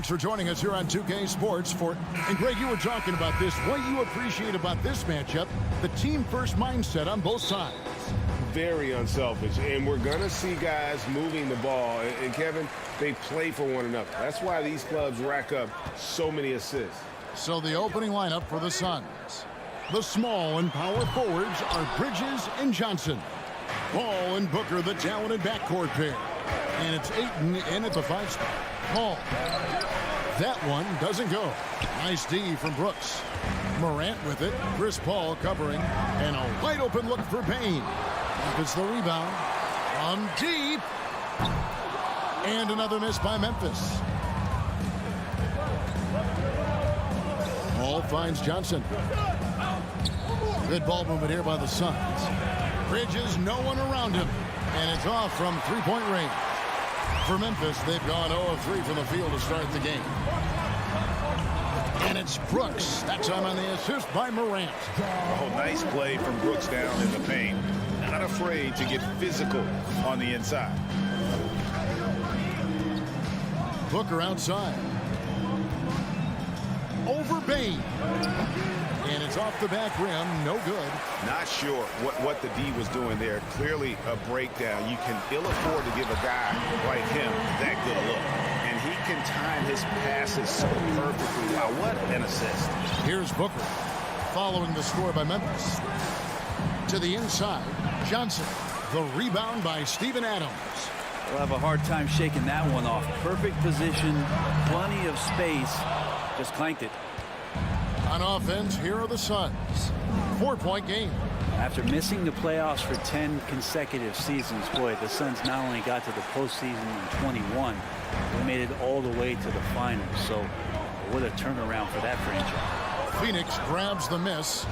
Thanks for joining us here on 2K Sports. And Greg, you were talking about this. What you appreciate about this matchup, the team-first mindset on both sides. Very unselfish, and we're going to see guys moving the ball. And Kevin, they play for one another. That's why these clubs rack up so many assists. So the opening lineup for the Suns. The small and power forwards are Bridges and Johnson. Paul and Booker, the talented backcourt pair. And it's Ayton in at the 5 spot. Paul. That one doesn't go. Nice D from Brooks. Morant with it. Chris Paul covering. And a wide open look for Payne. Memphis the rebound. From deep. And another miss by Memphis. Paul finds Johnson. Good ball movement here by the Suns. Bridges, no one around him. And it's off from three-point range. For Memphis, they've gone 0 of 3 from the field to start the game. And it's Brooks. That time on the assist by Morant. Oh, nice play from Brooks down in the paint. Not afraid to get physical on the inside. Booker outside. Over Payne. And it's off the back rim. No good. Not sure what the D was doing there. Clearly a breakdown. You can ill afford to give a guy like him that good a look. And he can time his passes so perfectly. Wow, what an assist. Here's Booker. Following the score by Memphis. To the inside. Johnson. The rebound by Steven Adams. We'll have a hard time shaking that one off. Perfect position. Plenty of space. Just clanked it. On offense, here are the Suns. 4-point game. After missing the playoffs for 10 consecutive seasons, boy, the Suns not only got to the postseason in 21, they made it all the way to the finals. So what a turnaround for that franchise. Phoenix grabs the miss.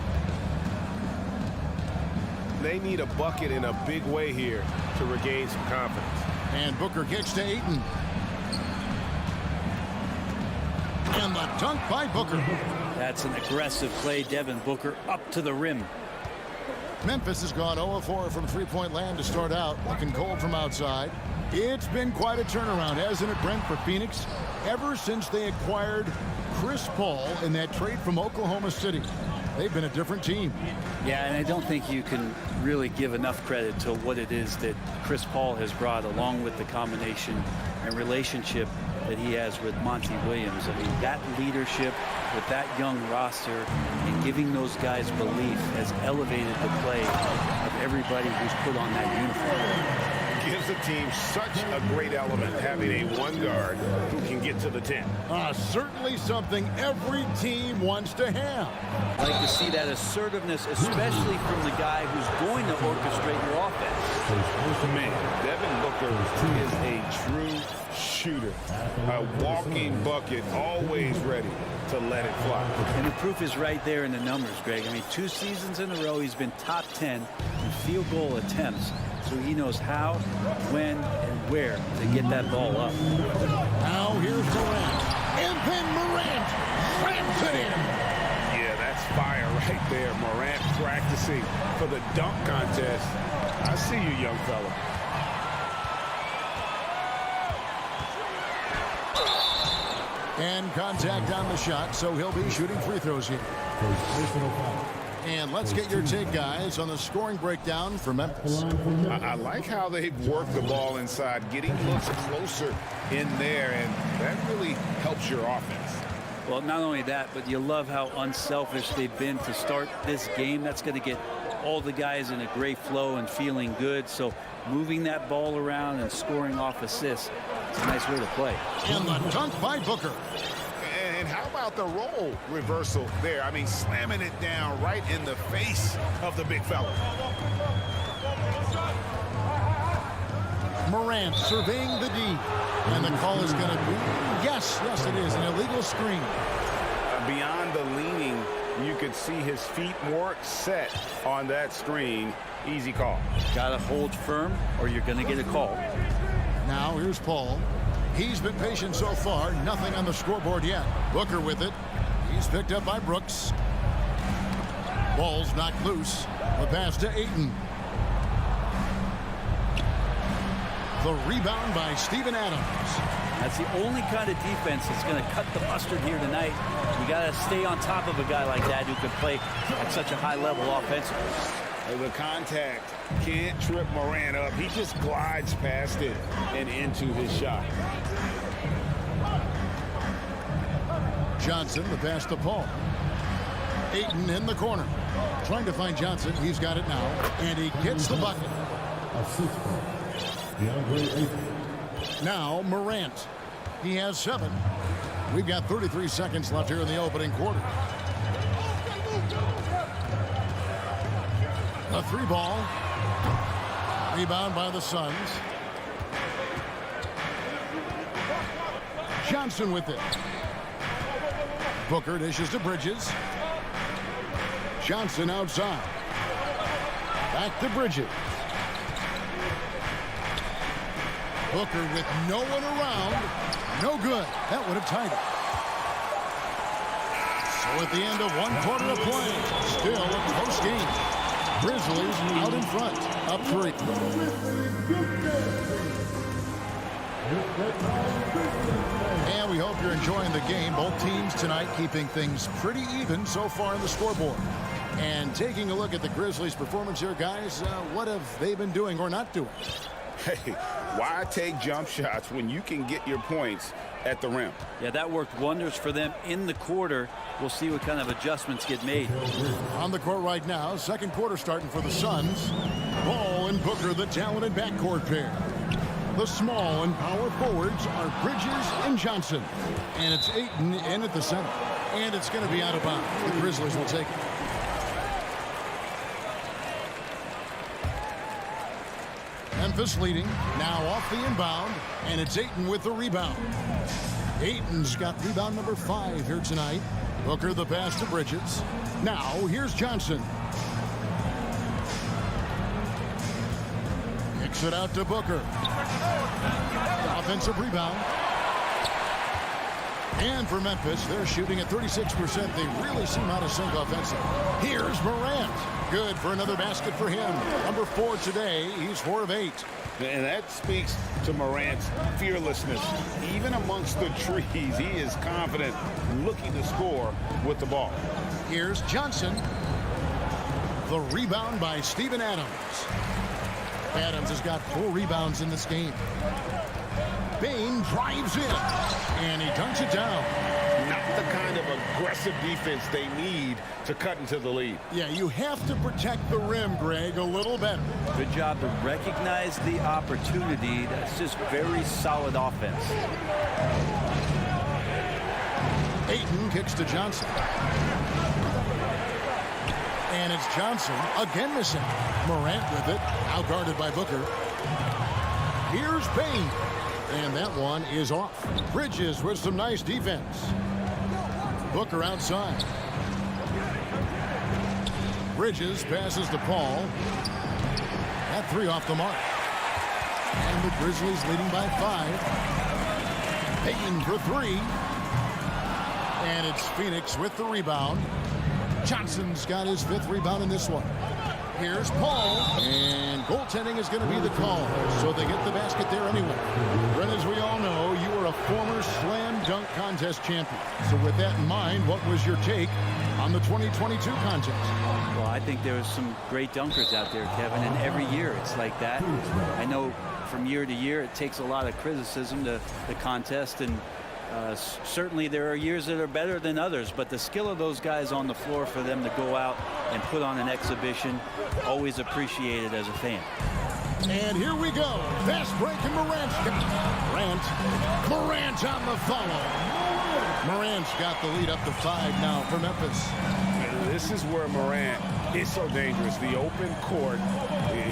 They need a bucket in a big way here to regain some confidence. And Booker kicks to Ayton. And the dunk by Booker. That's an aggressive play. Devin Booker up to the rim. Memphis has gone 0 of 4 from three-point land to start out. Looking cold from outside. It's been quite a turnaround, hasn't it, Brent, for Phoenix? Ever since they acquired Chris Paul in that trade from Oklahoma City, they've been a different team. Yeah, and I don't think you can really give enough credit to what it is that Chris Paul has brought, along with the combination and relationship that he has with Monty Williams. I mean, that leadership with that young roster and giving those guys belief has elevated the play of everybody who's put on that uniform. Gives the team such a great element having a one guard who can get to the 10. Certainly something every team wants to have. I like to see that assertiveness, especially from the guy who's going to orchestrate your offense. Man, Devin Booker is a true shooter. A walking bucket, always ready to let it fly. And the proof is right there in the numbers, Greg. I mean, 2 seasons in a row, he's been top 10 in field goal attempts. So he knows how, when, and where to get that ball up. Now here's Morant. And then Morant rams it in. Yeah, that's fire right there. Morant practicing for the dunk contest. I see you, young fella. And contact on the shot, so he'll be shooting free throws here. And let's get your take, guys, on the scoring breakdown for Memphis. I like how they've worked the ball inside, getting looks closer in there, and that really helps your offense. Well, not only that, but you love how unselfish they've been to start this game. That's going to get all the guys in a great flow and feeling good. So moving that ball around and scoring off assists, it's a nice way to play. And the dunk by Booker. And how about the role reversal there? I mean, slamming it down right in the face of the big fella. Morant surveying the D. And the call is going to be, yes, it is, an illegal screen. Beyond the leaning, you could see his feet more set on that screen. Easy call. Got to hold firm or you're going to get a call. Now here's Paul. He's been patient so far. Nothing on the scoreboard yet. Booker with it. He's picked up by Brooks. Ball's knocked loose. The pass to Ayton. The rebound by Steven Adams. That's the only kind of defense that's going to cut the mustard here tonight. We got to stay on top of a guy like that who can play at such a high level offensively. The contact can't trip Morant up. He just glides past it and into his shot. Johnson, the pass to Paul. Ayton in the corner. Trying to find Johnson. He's got it now. And he gets the bucket. Now Morant. He has 7. We've got 33 seconds left here in the opening quarter. A 3 ball. Rebound by the Suns. Johnson with it. Booker dishes to Bridges. Johnson outside. Back to Bridges. Booker with no one around. No good. That would have tied it. So at the end of 1 quarter of play, still a close game. Grizzlies out in front, up 3. And we hope you're enjoying the game. Both teams tonight keeping things pretty even so far in the scoreboard. And taking a look at the Grizzlies' performance here, guys, what have they been doing or not doing? Hey, why take jump shots when you can get your points at the rim? Yeah, that worked wonders for them in the quarter. We'll see what kind of adjustments get made. On the court right now, second quarter starting for the Suns. Ball and Booker, the talented backcourt pair. The small and power forwards are Bridges and Johnson. And it's Ayton in at the center. And it's going to be out of bounds. The Grizzlies will take it. Memphis leading, now off the inbound, and it's Ayton with the rebound. Ayton's got rebound number 5 here tonight. Booker the pass to Bridges. Now here's Johnson. Kicks it out to Booker. Offensive rebound. And for Memphis, they're shooting at 36%. They really seem out of sync offensively. Here's Morant. Good for another basket for him. Number 4 today. He's 4 of 8. And that speaks to Morant's fearlessness. Even amongst the trees, he is confident, looking to score with the ball. Here's Johnson. The rebound by Steven Adams. Adams has got 4 rebounds in this game. Bain drives in, and he dunks it down. Not the kind of aggressive defense they need to cut into the lead. Yeah, you have to protect the rim, Greg, a little better. Good job to recognize the opportunity. That's just very solid offense. Ayton kicks to Johnson. And it's Johnson again missing. Morant with it, out guarded by Booker. Here's Bain. And that one is off. Bridges with some nice defense. Booker outside. Bridges passes to Paul. That 3 off the mark. And the Grizzlies leading by 5. Payton for 3. And it's Phoenix with the rebound. Johnson's got his 5th rebound in this one. Here's Paul, and goaltending is going to be the call, so they get the basket there anyway. Brent, as we all know, you are a former slam dunk contest champion. So with that in mind, what was your take on the 2022 contest? Well, I think there was some great dunkers out there, Kevin, and every year it's like that. I know from year to year it takes a lot of criticism to the contest, and certainly there are years that are better than others, but the skill of those guys on the floor for them to go out and put on an exhibition, always appreciated as a fan. And here we go. Fast break and Morant on the follow. Morant's got the lead up to 5 now for Memphis. This is where Morant is so dangerous. The open court,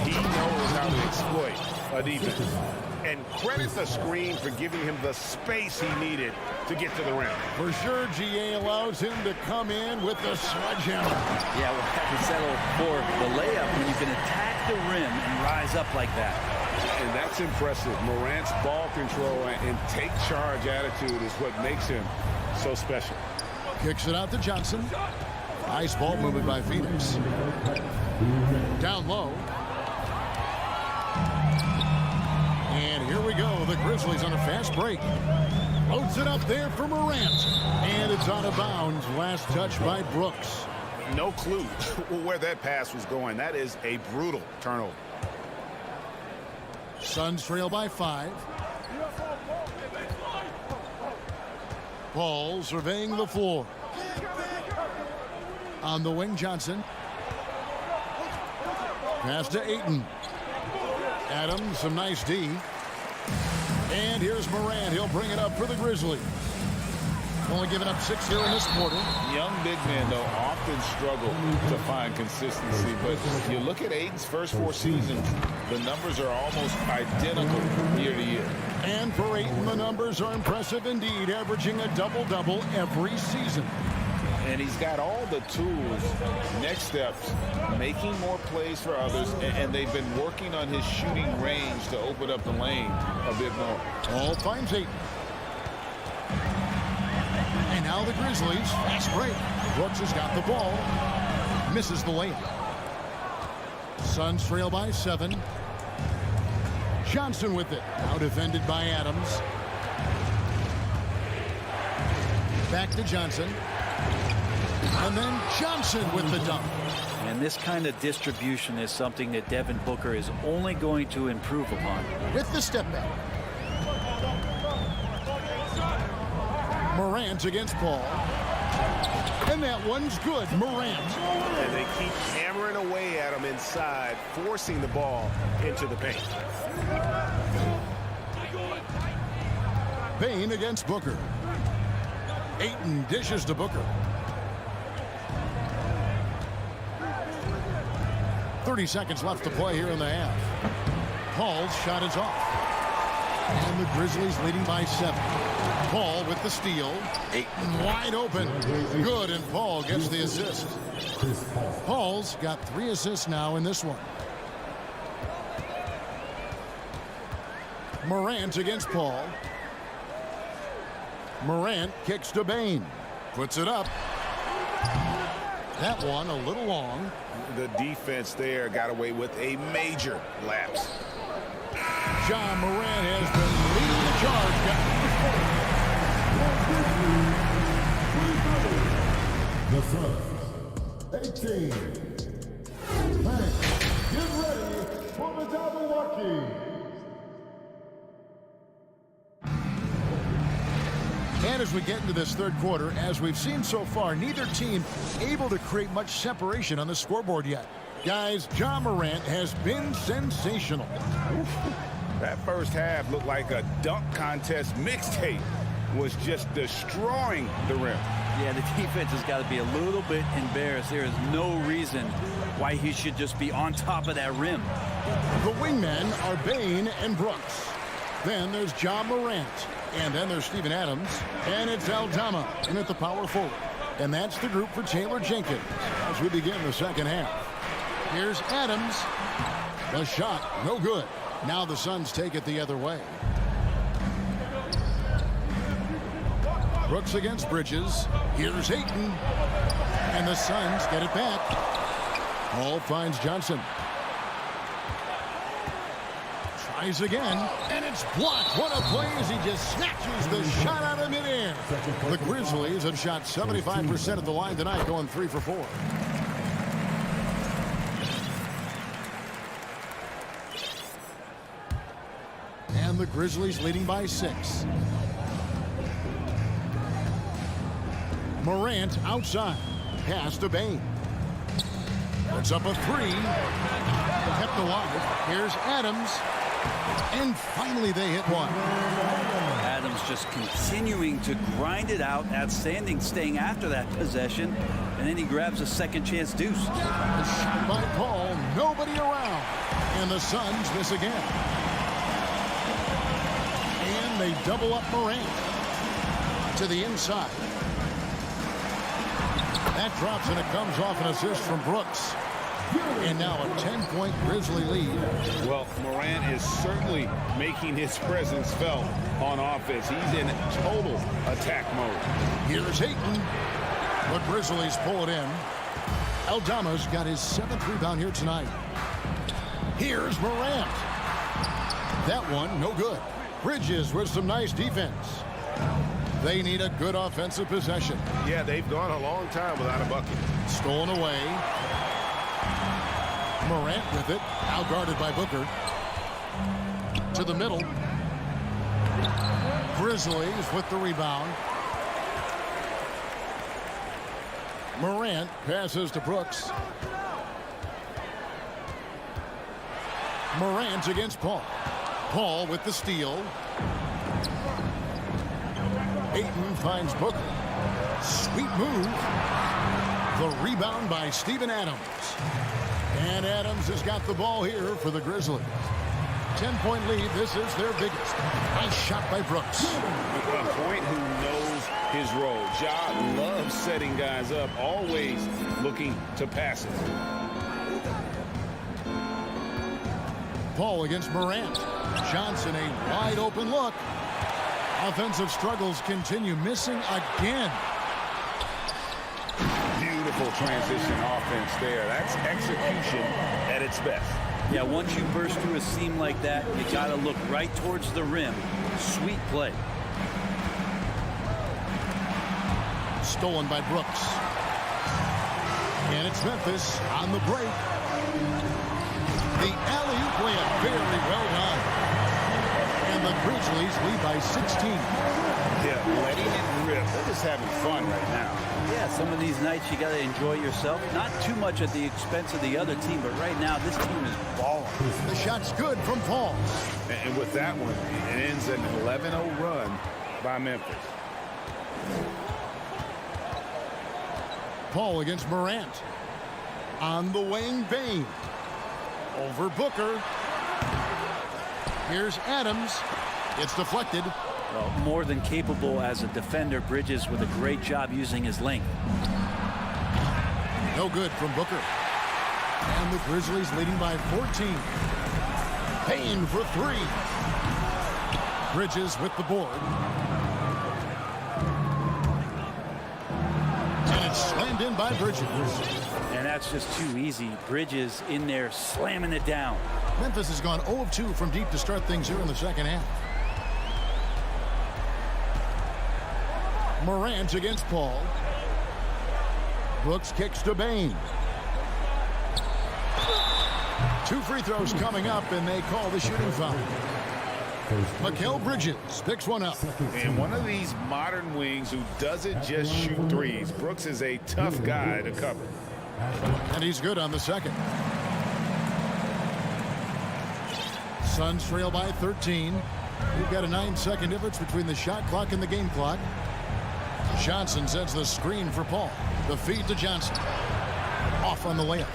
he knows how to exploit a defense. And credit the screen for giving him the space he needed to get to the rim. For sure, GA allows him to come in with the sledgehammer. Yeah, we'll have to settle for the layup when you can attack the rim and rise up like that. And that's impressive. Morant's ball control and take charge attitude is what makes him so special. Kicks it out to Johnson. Nice ball movement by Phoenix. Down low. And here we go. The Grizzlies on a fast break. Loads it up there for Morant. And it's out of bounds. Last touch by Brooks. No clue where that pass was going. That is a brutal turnover. Suns trail by 5. Paul surveying the floor. On the wing, Johnson. Pass to Ayton. Adams, some nice D. And here's Morant. He'll bring it up for the Grizzlies. Only giving up 6 here in this quarter. Young big men, though, often struggle to find consistency. But you look at Ayton's first 4 seasons, the numbers are almost identical year to year. And for Ayton, the numbers are impressive indeed, averaging a double-double every season. And he's got all the tools, next steps, making more plays for others, and they've been working on his shooting range to open up the lane a bit more. Paul finds Ayton. And now the Grizzlies, fast break. Brooks has got the ball. Misses the layup. Suns trail by 7. Johnson with it. Now defended by Adams. Back to Johnson. And then Johnson with the dunk. And this kind of distribution is something that Devin Booker is only going to improve upon. With the step back. Morant against Paul. And that one's good. Morant. And they keep hammering away at him inside, forcing the ball into the paint. Payne against Booker. Ayton dishes to Booker. 30 seconds left to play here in the half. Paul's shot is off. And the Grizzlies leading by 7. Paul with the steal. Ayton wide open. Good, and Paul gets the assist. Paul's got 3 assists now in this one. Morant against Paul. Morant kicks to Bane. Puts it up. That one a little long. The defense there got away with a major lapse. John Morant has been leading the charge. The Suns, 18. Banks, get ready for the double lucky. And as we get into this third quarter, as we've seen so far, neither team able to create much separation on the scoreboard yet. Guys, John Morant has been sensational. That first half looked like a dunk contest mixtape. Was just destroying the rim. Yeah, the defense has got to be a little bit embarrassed. There is no reason why he should just be on top of that rim. The wingmen are Bane and Brooks. Then there's John Morant. And then there's Steven Adams. And it's Aldama in at the power forward. And that's the group for Taylor Jenkins as we begin the second half. Here's Adams. The shot, no good. Now the Suns take it the other way. Brooks against Bridges. Here's Ayton. And the Suns get it back. Paul finds Johnson. Tries again, and it's blocked. What a play as he just snatches the shot out of midair. The Grizzlies have shot 75% of the line tonight, going 3 for 4. And the Grizzlies leading by 6. Morant outside. Pass to Bane. Puts up a 3. Kept alive. Here's Adams. And finally they hit one. Adams just continuing to grind it out. Outstanding staying after that possession. And then he grabs a second chance deuce. A shot by Paul. Nobody around. And the Suns miss again. And they double up Morant. To the inside. That drops and it comes off an assist from Brooks. And now a 10-point Grizzly lead. Well, Morant is certainly making his presence felt on offense. He's in total attack mode. Here's Ayton. The Grizzlies pull it in. Aldama's got his 7th rebound here tonight. Here's Morant. That one, no good. Bridges with some nice defense. They need a good offensive possession. Yeah, they've gone a long time without a bucket. Stolen away. Morant with it. Now guarded by Booker. To the middle. Grizzlies with the rebound. Morant passes to Brooks. Morant against Paul. Paul with the steal. Ayton finds Booker. Sweet move. The rebound by Steven Adams. And Adams has got the ball here for the Grizzlies. 10-point lead. This is their biggest. Nice shot by Brooks. A point who knows his role. Ja loves setting guys up, always looking to pass it. Paul against Morant. Johnson, a wide open look. Offensive struggles continue, missing again. Beautiful transition offense there. That's execution at its best. Yeah, once you burst through a seam like that, you got to look right towards the rim. Sweet play. Stolen by Brooks. And it's Memphis on the break. The alley-oop layup, very well done. And the Grizzlies lead by 16. Yeah, letting it rip. They're just having fun right now. Yeah, some of these nights you got to enjoy yourself. Not too much at the expense of the other team, but right now this team is balling. The shot's good from Paul. And with that one, it ends an 11-0 run by Memphis. Paul against Morant. On the wing, Bain. Over Booker. Here's Adams. It's deflected. Well, more than capable as a defender. Bridges with a great job using his length. No good from Booker. And the Grizzlies leading by 14. Bain for three. Bridges with the board. And it's slammed in by Bridges. And that's just too easy. Bridges in there slamming it down. Memphis has gone 0 of 2 from deep to start things here in the second half. Morant against Paul. Brooks kicks to Bain. 2 free throws coming up, and they call the shooting foul. Mikal Bridges picks one up. And one of these modern wings who doesn't just shoot threes. Brooks is a tough guy to cover. And he's good on the second. Suns trail by 13. We've got a 9-second difference between the shot clock and the game clock. Johnson sets the screen for Paul. The feed to Johnson. Off on the layup.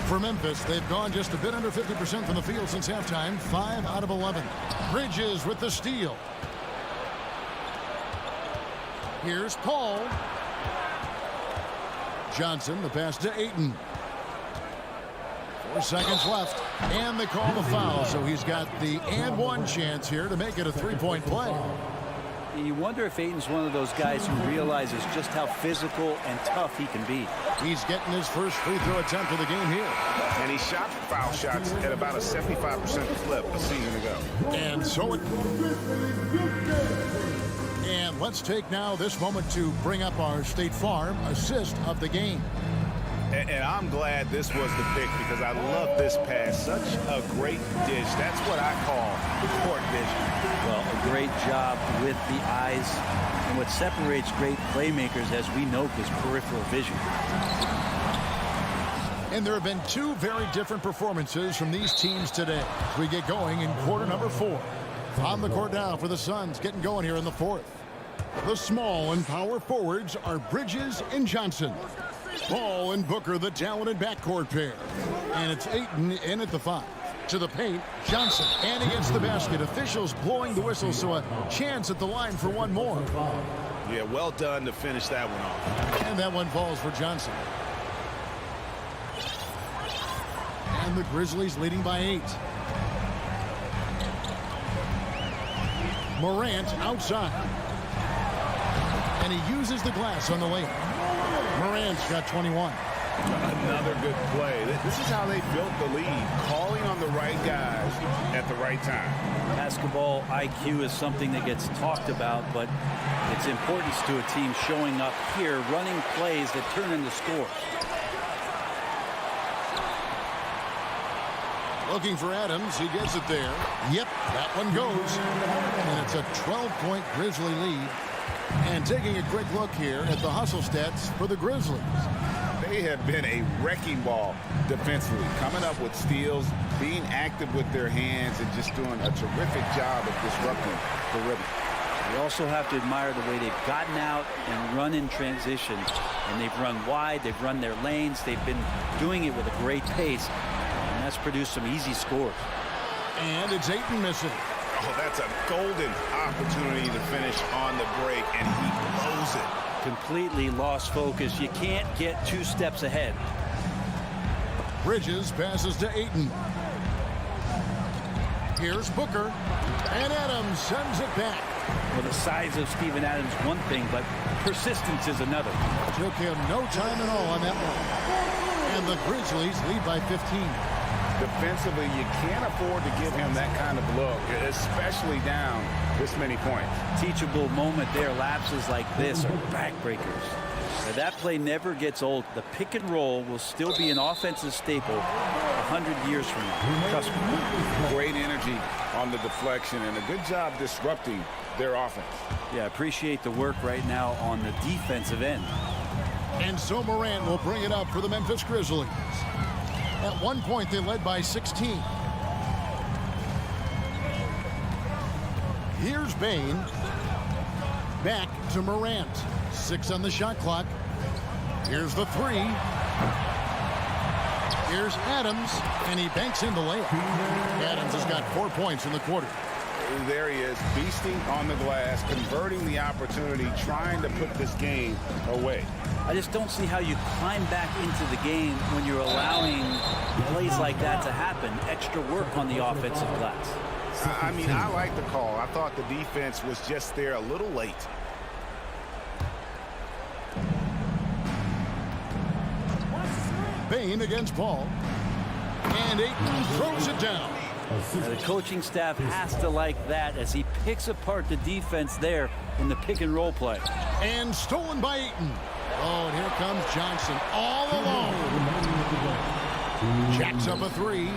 For Memphis, they've gone just a bit under 50% from the field since halftime. 5 out of 11. Bridges with the steal. Here's Paul. Johnson, the pass to Ayton. 4 seconds left. And they call the foul, so he's got the and one chance here to make it a 3-point play. You wonder if Ayton's one of those guys who realizes just how physical and tough he can be. He's getting his first free throw attempt of the game here. And he shot foul shots at about a 75% clip a season ago. And so it... And let's take now this moment to bring up our State Farm assist of the game. And I'm glad this was the pick because I love this pass. Such a great dish. That's what I call court vision. Well, a great job with the eyes. And what separates great playmakers, as we know, is peripheral vision. And there have been 2 very different performances from these teams today as we get going in quarter number 4. On the court now for the Suns, getting going here in the 4th. The small and power forwards are Bridges and Johnson. Paul and Booker, the talented backcourt pair. And it's Ayton in at the 5. To the paint, Johnson. And he gets the basket. Officials blowing the whistle, so a chance at the line for one more. Yeah, well done to finish that one off. And that one falls for Johnson. And the Grizzlies leading by 8. Morant outside. And he uses the glass on the layup. Morant's got 21. Another good play. This is how they built the lead, calling on the right guys at the right time. Basketball IQ is something that gets talked about, but its importance to a team showing up here, running plays that turn into scores. Looking for Adams. He gets it there. Yep, that one goes. And it's a 12-point Grizzly lead. And taking a quick look here at the hustle stats for the Grizzlies. They have been a wrecking ball defensively, coming up with steals, being active with their hands, and just doing a terrific job of disrupting the rhythm. We also have to admire the way they've gotten out and run in transition. And they've run wide, they've run their lanes, they've been doing it with a great pace. And that's produced some easy scores. And it's Ayton missing. Oh, that's a golden opportunity to finish on the break, and he blows it. Completely lost focus. You can't get 2 steps ahead. Bridges passes to Ayton. Here's Booker. And Adams sends it back. Well, the size of Steven Adams one thing, but persistence is another. Took him no time at all on that one. And the Grizzlies lead by 15. Defensively, you can't afford to give him that kind of look, especially down this many points. Teachable moment there. Lapses like this are backbreakers. Now, that play never gets old. The pick and roll will still be an offensive staple 100 years from now. Trust me. Great energy on the deflection and a good job disrupting their offense. Yeah, appreciate the work right now on the defensive end. And so Morant will bring it up for the Memphis Grizzlies. At one point, they led by 16. Here's Bain. Back to Morant. 6 on the shot clock. Here's the 3. Here's Adams, and he banks in the layup. Adams has got 4 points in the quarter. There he is, feasting on the glass, converting the opportunity, trying to put this game away. I just don't see how you climb back into the game when you're allowing plays like that to happen. Extra work on the offensive glass. I mean, I like the call. I thought the defense was just there a little late. Bain against Paul. And Ayton throws it down. Now, the coaching staff has to like that as he picks apart the defense there in the pick and roll play. And stolen by Ayton. Oh, and here comes Johnson all alone. Jacks up a 3.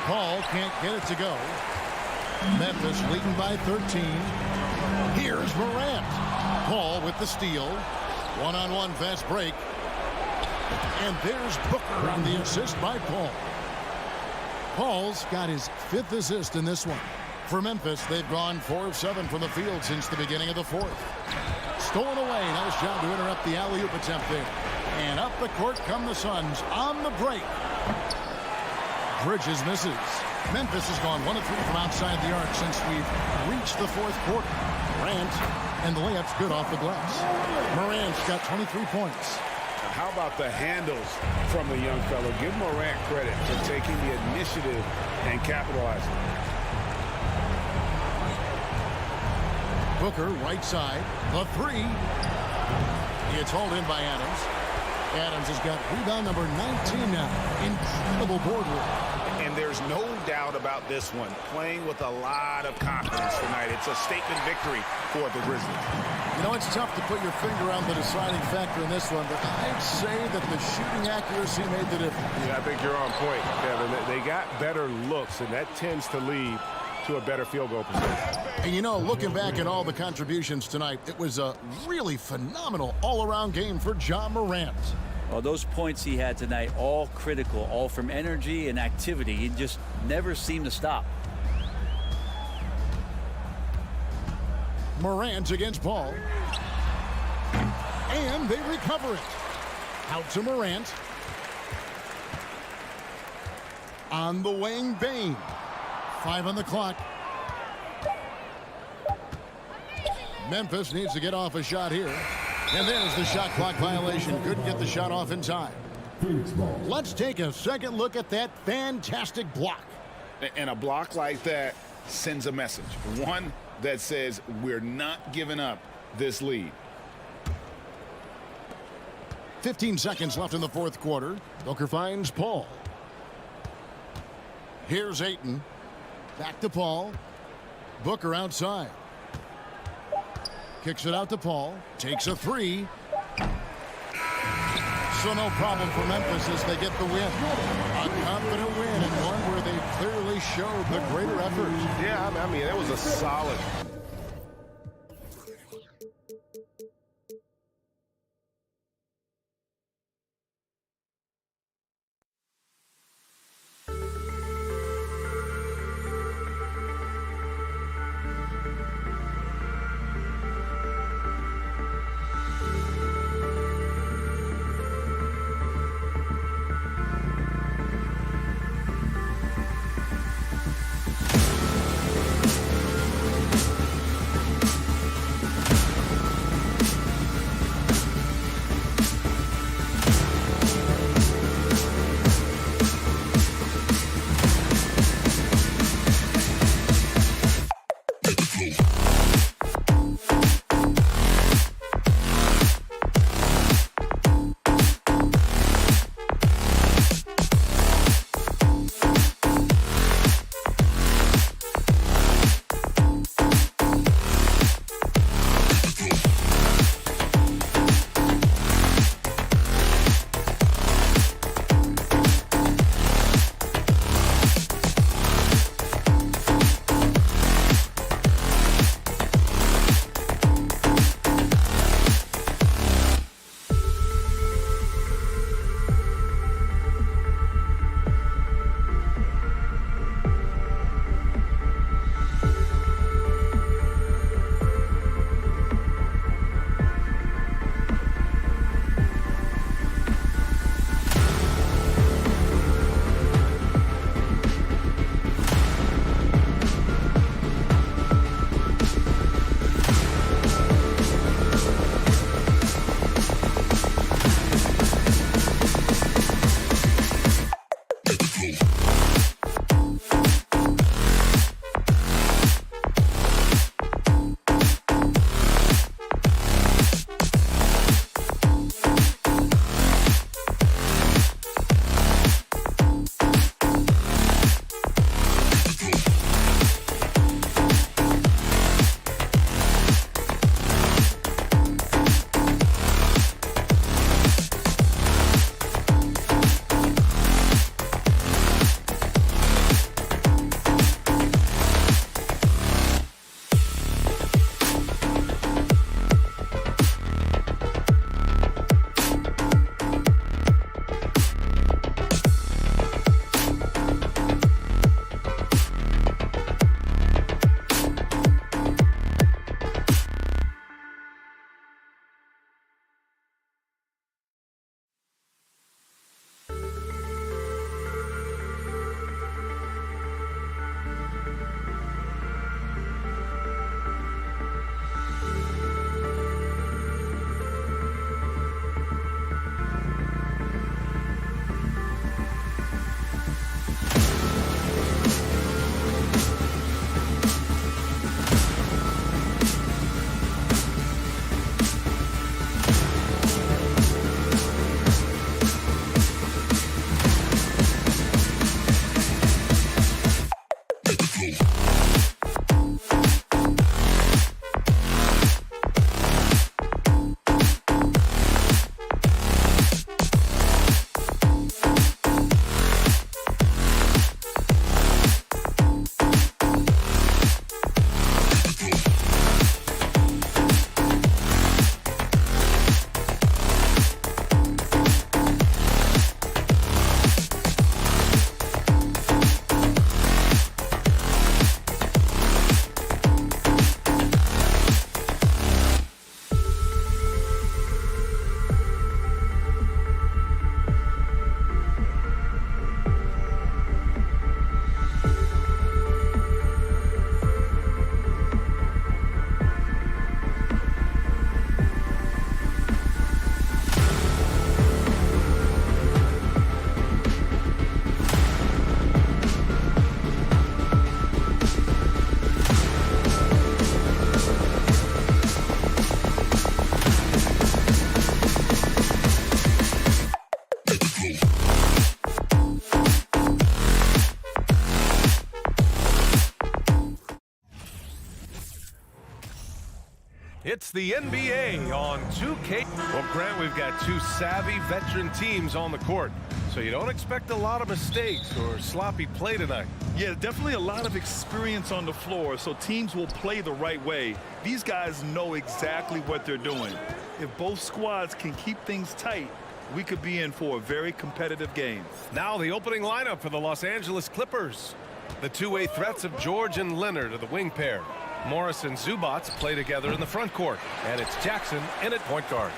Paul can't get it to go. Memphis leading by 13. Here's Morant. Paul with the steal. One-on-one fast break. And there's Booker on the assist by Paul. Paul's got his 5th assist in this one. For Memphis, they've gone 4 of 7 from the field since the beginning of the 4th. Stolen away. Nice job to interrupt the alley-oop attempt there. And up the court come the Suns on the break. Bridges misses. Memphis has gone 1 of 3 from outside the arc since we've reached the 4th quarter. Morant, and the layup's good off the glass. Morant's got 23 points. How about the handles from the young fellow? Give Morant credit for taking the initiative and capitalizing. Booker, right side, the 3. It's hauled in by Adams. Adams has got rebound number 19 now. Incredible board work. And there's no doubt about this one. Playing with a lot of confidence tonight. It's a statement victory for the Grizzlies. You know, it's tough to put your finger on the deciding factor in this one, but I'd say that the shooting accuracy made the difference. Yeah, I think you're on point, Kevin. They got better looks, and that tends to lead to a better field goal percentage. And you know, looking back at all the contributions tonight, it was a really phenomenal all-around game for Ja Morant. Well, those points he had tonight, all critical, all from energy and activity. He just never seemed to stop. Morant against Paul. And they recover it. Out to Morant. On the wing, Bain. 5 on the clock. Memphis needs to get off a shot here. And there's the shot clock violation. Couldn't get the shot off in time. Let's take a second look at that fantastic block. And a block like that sends a message. One that says we're not giving up this lead. 15 seconds left in the fourth quarter. Booker finds Paul. Here's Ayton. Back to Paul. Booker outside. Kicks it out to Paul. Takes a three. So no problem for Memphis as they get the win. A confident win and one where they clearly showed the greater effort. Yeah, I mean, that was a solid. It's the NBA on 2K. Well, Grant, we've got two savvy veteran teams on the court, so you don't expect a lot of mistakes or sloppy play tonight. Yeah, definitely a lot of experience on the floor, so teams will play the right way. These guys know exactly what they're doing. If both squads can keep things tight, we could be in for a very competitive game. Now the opening lineup for the Los Angeles Clippers. The two-way threats of George and Leonard are the wing pair. Morris and Zubac play together in the front court. And it's Jackson in at point guard.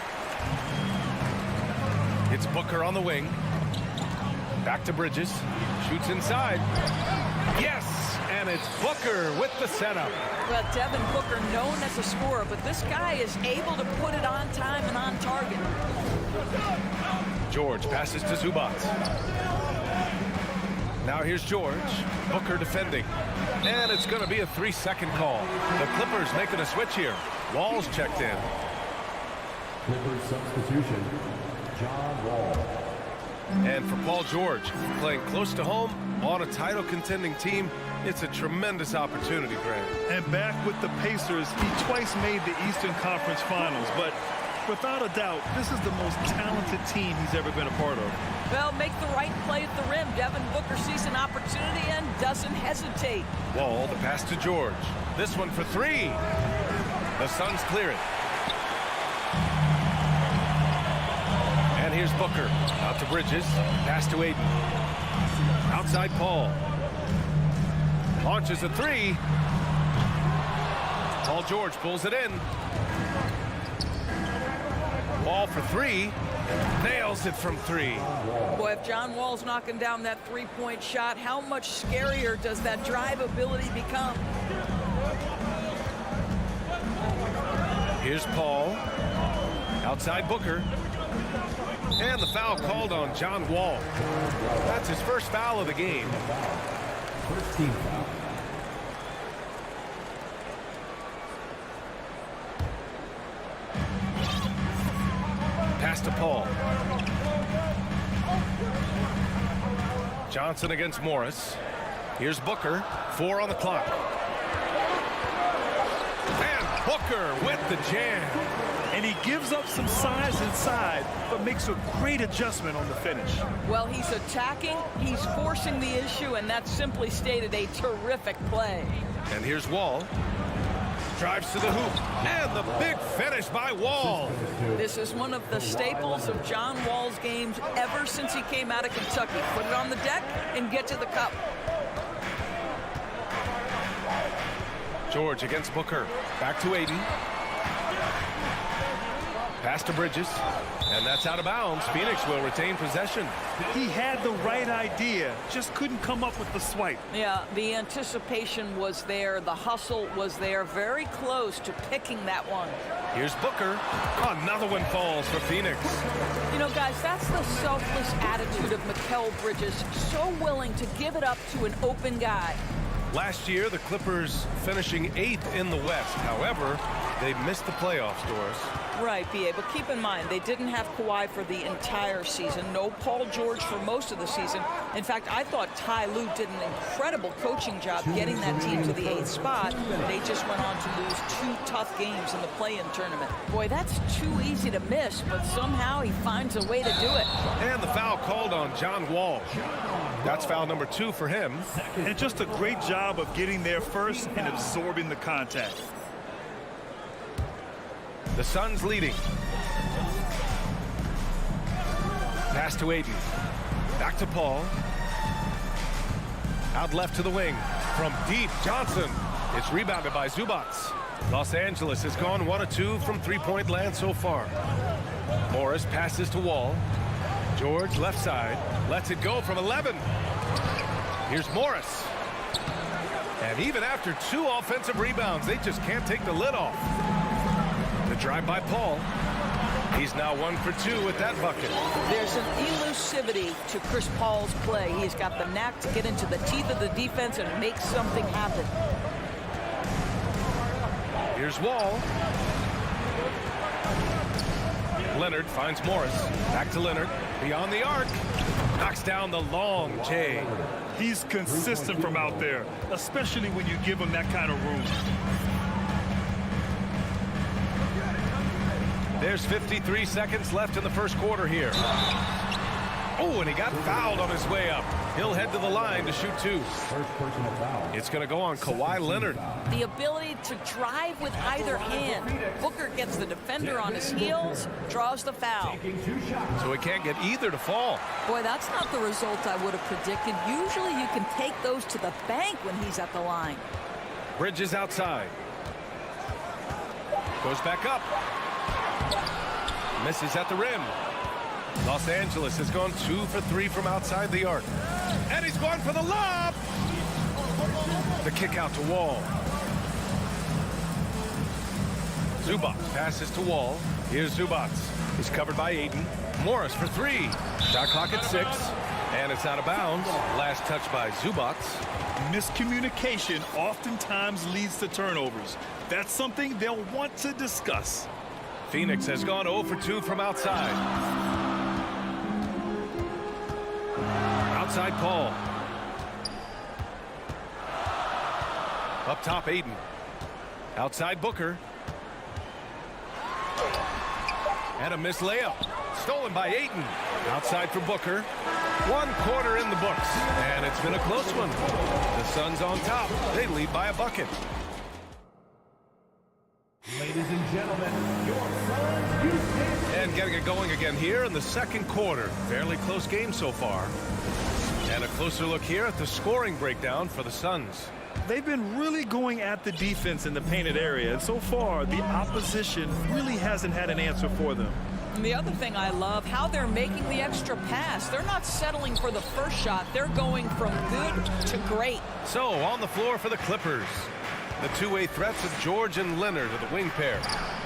It's Booker on the wing. Back to Bridges. Shoots inside. Yes! And it's Booker with the setup. Well, Devin Booker, known as a scorer, but this guy is able to put it on time and on target. George passes to Zubac. Now here's George. Booker defending. And it's going to be a 3-second call. The Clippers making a switch here. Wall's checked in. Clippers substitution, John Wall. And for Paul George, playing close to home on a title contending team, it's a tremendous opportunity, Grant. And back with the Pacers, he twice made the Eastern Conference Finals, but without a doubt, this is the most talented team he's ever been a part of. Well, make the right play at the rim. Devin Booker sees an opportunity and doesn't hesitate. Wall, the pass to George. This one for three. The Suns clear it. And here's Booker. Out to Bridges. Pass to Aiden. Outside Paul. Launches a three. Paul George pulls it in. Wall for three. Nails it from three. Boy, if John Wall's knocking down that three-point shot, how much scarier does that drive ability become? Here's Paul. Outside Booker. And the foul called on John Wall. That's his first foul of the game. First team foul. Pass to Paul. Johnson against Morris. Here's Booker. 4 on the clock. And Booker with the jam. And he gives up some size inside, but makes a great adjustment on the finish. Well, he's attacking, he's forcing the issue, and that's simply stated a terrific play. And here's Wall. Drives to the hoop. And the big finish by Wall. This is one of the staples of John Wall's games ever since he came out of Kentucky. Put it on the deck and get to the cup. George against Booker. Back to Aiden. Pass to Bridges. And that's out of bounds. Phoenix will retain possession. He had the right idea, just couldn't come up with the swipe. Yeah, the anticipation was there. The hustle was there. Very close to picking that one. Here's Booker. Another one falls for Phoenix. You know, guys, that's the selfless attitude of Mikal Bridges. So willing to give it up to an open guy. Last year, the Clippers finishing 8th in the West. However, they missed the playoffs, Doris. Right, B.A., but keep in mind, they didn't have Kawhi for the entire season. No Paul George for most of the season. In fact, I thought Ty Lue did an incredible coaching job getting that team to the 8th spot. They just went on to lose 2 tough games in the play-in tournament. Boy, that's too easy to miss, but somehow he finds a way to do it. And the foul called on John Wall. That's foul number 2 for him. And just a great job of getting there first and absorbing the contact. The Suns leading. Pass to Aiden. Back to Paul. Out left to the wing. From deep, Johnson. It's rebounded by Zubac. Los Angeles has gone 1 of 2 from three-point land so far. Morris passes to Wall. George left side. Lets it go from 11. Here's Morris. And even after 2 offensive rebounds, they just can't take the lid off. The drive by Paul. He's now 1 for 2 with that bucket. There's an elusivity to Chris Paul's play. He's got the knack to get into the teeth of the defense and make something happen. Here's Wall. Leonard finds Morris. Back to Leonard. Beyond the arc. Knocks down the long J. He's consistent from out there, especially when you give him that kind of room. There's 53 seconds left in the first quarter here. Oh, and he got fouled on his way up. He'll head to the line to shoot 2. First personal foul. It's going to go on Kawhi Leonard. The ability to drive with either hand. Booker gets the defender on his heels, draws the foul. So he can't get either to fall. Boy, that's not the result I would have predicted. Usually you can take those to the bank when he's at the line. Bridges outside. Goes back up. Misses at the rim. Los Angeles has gone 2 for 3 from outside the arc. And he's going for the lob. The kick out to Wall. Zubac passes to Wall. Here's Zubac. He's covered by Ayton. Morris for 3. Shot clock at 6. And it's out of bounds. Last touch by Zubac. Miscommunication oftentimes leads to turnovers. That's something they'll want to discuss. Phoenix has gone 0 for 2 from outside. Outside Paul. Up top Ayton. Outside Booker. And a missed layup. Stolen by Ayton. Outside for Booker. 1 quarter in the books. And it's been a close one. The Suns on top. They lead by a bucket. Ladies and gentlemen, your Suns Houston. And getting it going again here in the second quarter. Fairly close game so far. And a closer look here at the scoring breakdown for the Suns. They've been really going at the defense in the painted area, and so far the opposition really hasn't had an answer for them. And the other thing I love, how they're making the extra pass. They're not settling for the first shot. They're going from good to great. So on the floor for the Clippers. The two-way threats of George and Leonard are the wing pair.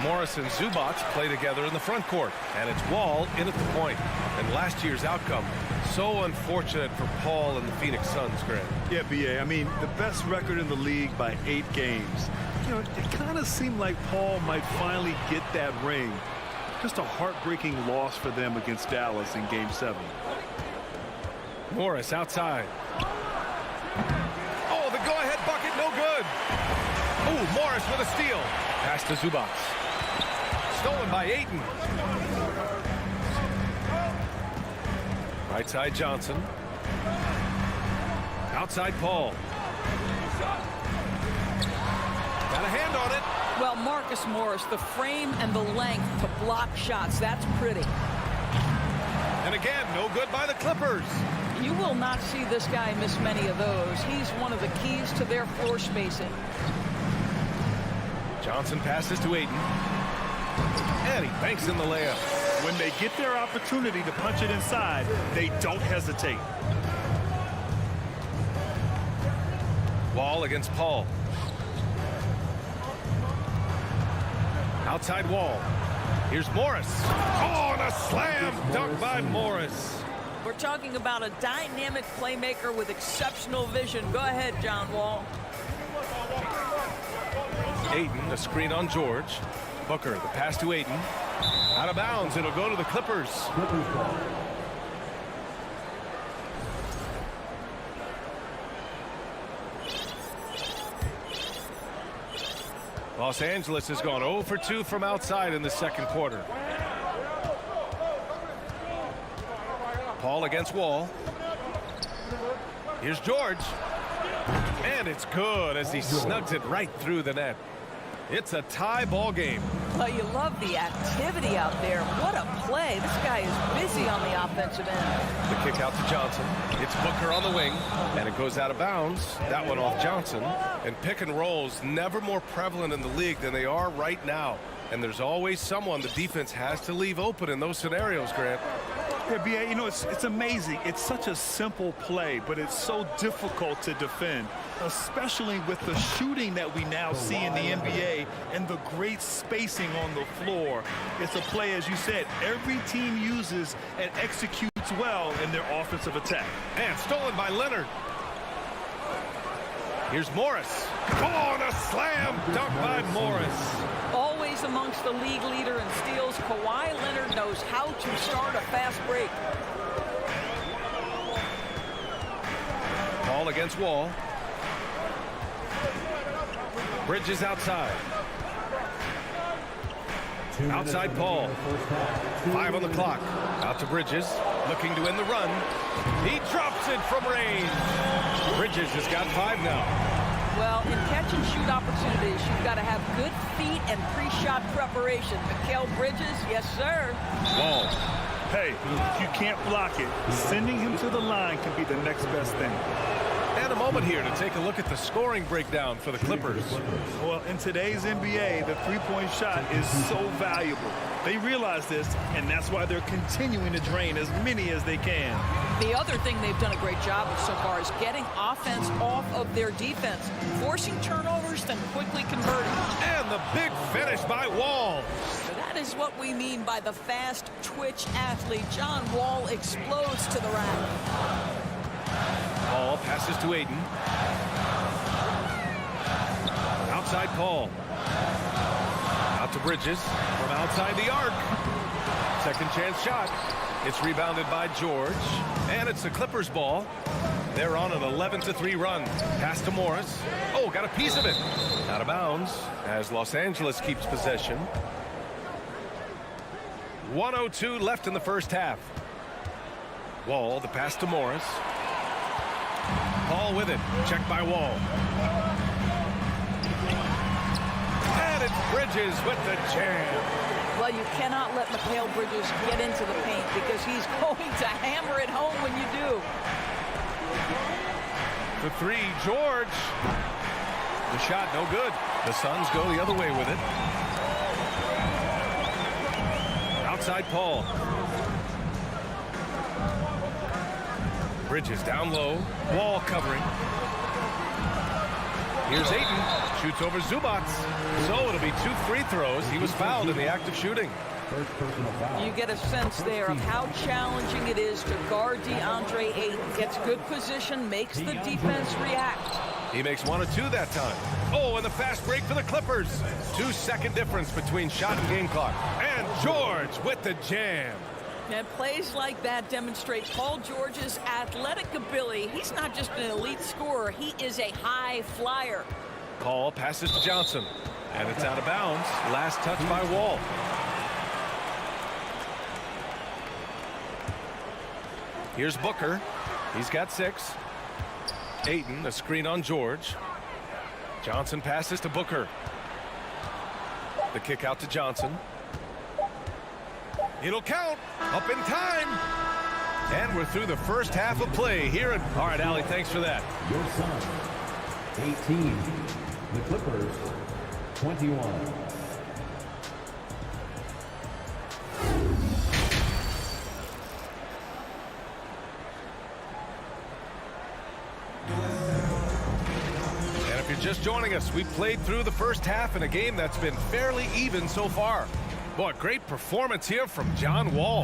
Morris and Zubac play together in the front court. And it's Wall in at the point. And last year's outcome, so unfortunate for Paul and the Phoenix Suns, Grant. Yeah, B.A., I mean, the best record in the league by 8 games. You know, it kind of seemed like Paul might finally get that ring. Just a heartbreaking loss for them against Dallas in Game 7. Morris outside. Oh, the go-ahead bucket, no good. Oh, Morris with a steal. Pass to Zubac. Stolen by Ayton. Right side Johnson. Outside Paul. Got a hand on it. Well, Marcus Morris, the frame and the length to block shots. That's pretty. And again, no good by the Clippers. You will not see this guy miss many of those. He's one of the keys to their floor spacing. Johnson passes to Ayton. And he banks in the layup. When they get their opportunity to punch it inside, they don't hesitate. Wall against Paul. Outside Wall. Here's Morris. Oh, and a slam dunk by Morris. We're talking about a dynamic playmaker with exceptional vision. Go ahead, John Wall. Ayton, a screen on George. Booker, the pass to Ayton. Out of bounds, it'll go to the Clippers. Los Angeles has gone 0 for 2 from outside in the second quarter. Paul against Wall. Here's George. And it's good as he snugs it right through the net. It's a tie ball game. Well, you love the activity out there. What a play. This guy is busy on the offensive end. The kick out to Johnson. It's Booker on the wing, and it goes out of bounds. That one off Johnson. And pick and rolls never more prevalent in the league than they are right now. And there's always someone the defense has to leave open in those scenarios, Grant. Yeah, B.A., you know, it's amazing. It's such a simple play, but it's so difficult to defend, especially with the shooting that we now see in the NBA and the great spacing on the floor. It's a play, as you said, every team uses and executes well in their offensive attack. And stolen by Leonard. Here's Morris. Oh, and a slam dunk by Morris. Always amongst the league leader in steals, Kawhi Leonard knows how to start a fast break. Paul against Wall. Bridges outside. Outside Paul. 5 on the clock. Out to Bridges. Looking to end the run. He drops it from range. Bridges has got 5 now. Well, in catch-and-shoot opportunities, you've got to have good feet and pre-shot preparation. Mikal Bridges, yes, sir. Wall. Hey, if you can't block it, sending him to the line can be the next best thing. And a moment here to take a look at the scoring breakdown for the Clippers. Well, in today's NBA, the three-point shot is so valuable. They realize this, and that's why they're continuing to drain as many as they can. The other thing they've done a great job of so far is getting offense off of their defense, forcing turnovers, then quickly converting. And the big finish by Wall. So that is what we mean by the fast twitch athlete. John Wall explodes to the rack. Paul passes to Aiden. Outside Paul. Out to Bridges from outside the arc. Second chance shot. It's rebounded by George. And it's the Clippers ball. They're on an 11-3 run. Pass to Morris. Oh, got a piece of it. Out of bounds as Los Angeles keeps possession. 1:02 left in the first half. Wall, the pass to Morris. Paul with it. Checked by Wall. And it's Bridges with the jam. Well, you cannot let Mikal Bridges get into the paint because he's going to hammer it home when you do. The 3, George. The shot, no good. The Suns go the other way with it. Outside Paul. Bridges down low. Wall covering. Here's Ayton. Shoots over Zubats. So it'll be 2 free throws. He was fouled in the act of shooting. You get a sense there of how challenging it is to guard DeAndre Ayton. Gets good position, makes the defense react. He makes 1 of 2 that time. Oh, and the fast break for the Clippers. 2-second difference between shot and game clock. And George with the jam. And plays like that demonstrate Paul George's athletic ability. He's not just an elite scorer, he is a high flyer. Paul passes to Johnson. And it's out of bounds. Last touch by Wall. Here's Booker. He's got 6. Ayton, a screen on George. Johnson passes to Booker. The kick out to Johnson. It'll count. Up in time. And we're through the first half of play here. All right, Allie, thanks for that. Your Suns, 18. The Clippers, 21. And if you're just joining us, we played through the first half in a game that's been fairly even so far. Boy, great performance here from John Wall.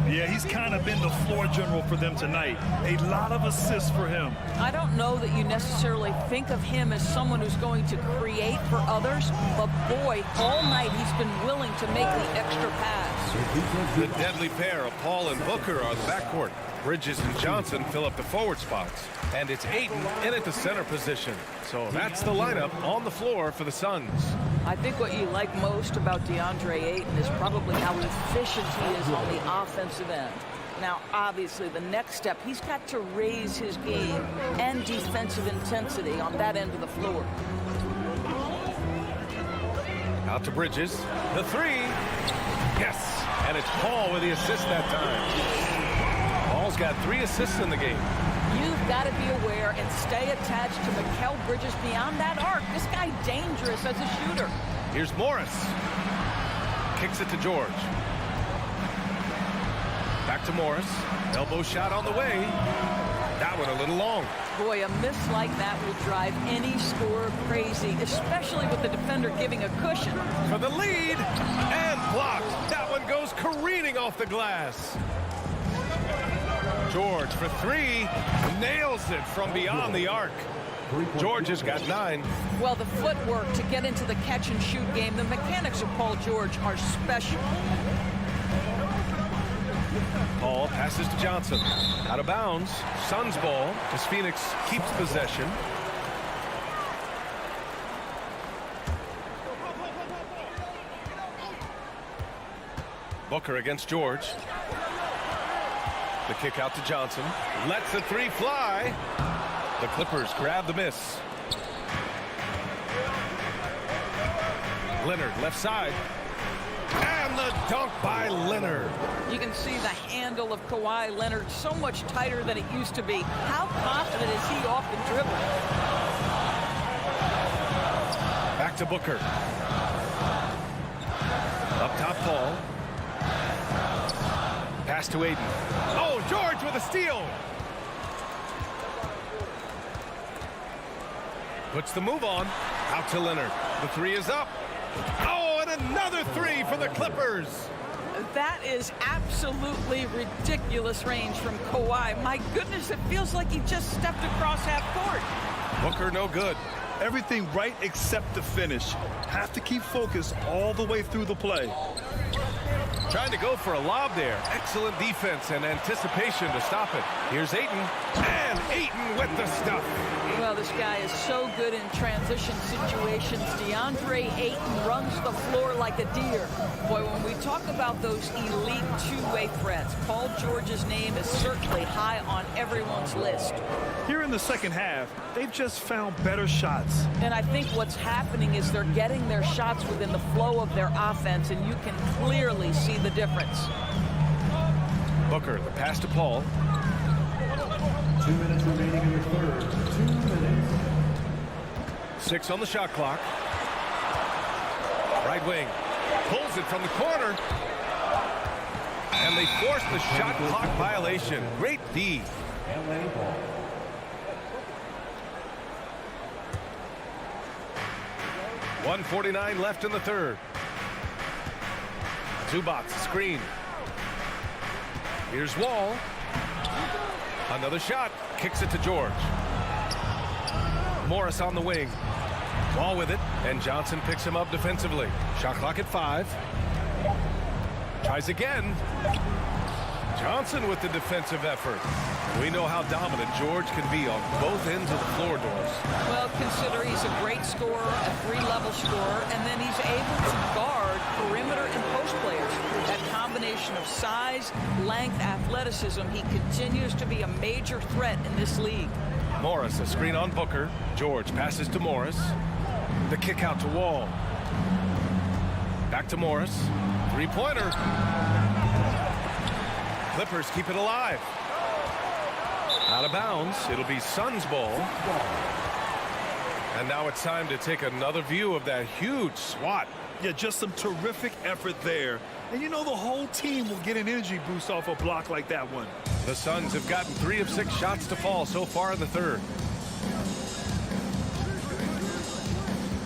Yeah, he's kind of been the floor general for them tonight. A lot of assists for him. I don't know that you necessarily think of him as someone who's going to create for others, but boy, all night he's been willing to make the extra pass. The deadly pair of Paul and Booker are the backcourt. Bridges and Johnson fill up the forward spots. And it's Ayton in at the center position. So that's the lineup on the floor for the Suns. I think what you like most about DeAndre Ayton is probably how efficient he is on the offensive end. Now, obviously, the next step, he's got to raise his game and defensive intensity on that end of the floor. Out to Bridges. The 3. Yes. And it's Paul with the assist that time. Paul's got 3 assists in the game. You've got to be aware and stay attached to Mikal Bridges beyond that arc. This guy dangerous as a shooter. Here's Morris. Kicks it to George. Back to Morris. Elbow shot on the way. That one a little long. Boy, a miss like that will drive any scorer crazy, especially with the defender giving a cushion. For the lead. And blocked. That one goes careening off the glass. George for 3, nails it from beyond the arc. George has got 9. Well, the footwork to get into the catch-and-shoot game, the mechanics of Paul George are special. Paul passes to Johnson. Out of bounds. Suns ball as Phoenix keeps possession. Booker against George. The kick out to Johnson. Lets the three fly. The Clippers grab the miss. Leonard left side. And the dunk by Leonard. You can see the handle of Kawhi Leonard so much tighter than it used to be. How confident is he off the dribble? Back to Booker. Up top, Paul. Pass to Aiden. Oh, George with a steal. Puts the move on. Out to Leonard. The three is up. Oh, and another three for the Clippers. That is absolutely ridiculous range from Kawhi. My goodness, it feels like he just stepped across half court. Booker no good. Everything right except the finish. Have to keep focused all the way through the play. Trying to go for a lob there. Excellent defense and anticipation to stop it. Here's Ayton. And Ayton with the stuff. Well, this guy is so good in transition situations. DeAndre Ayton runs the floor like a deer. Boy, when we talk about those elite two-way threats, Paul George's name is certainly high on everyone's list. Here in the second half, they've just found better shots. And I think what's happening is they're getting their shots within the flow of their offense, and you can clearly see the difference. Booker, the pass to Paul. 2 minutes remaining in the third. 2 minutes. 6 on the shot clock. Right wing. Pulls it from the corner. And they force the shot clock violation. Great D. LA ball. .149 left in the third. Zubac screen. Here's Wall. Another shot. Kicks it to George. Morris on the wing. Wall with it. And Johnson picks him up defensively. Shot clock at 5. Tries again. Johnson with the defensive effort. We know how dominant George can be on both ends of the floor, Doris. Well, consider he's a great scorer, a 3-level scorer, and then he's able to guard perimeter and post players. That combination of size, length, athleticism, he continues to be a major threat in this league. Morris, a screen on Booker. George passes to Morris. The kick out to Wall. Back to Morris. Three-pointer. Clippers keep it alive. Out of bounds. It'll be Suns ball. And now it's time to take another view of that huge swat. Yeah, just some terrific effort there. And you know the whole team will get an energy boost off a block like that one. The Suns have gotten 3 of 6 shots to fall so far in the third.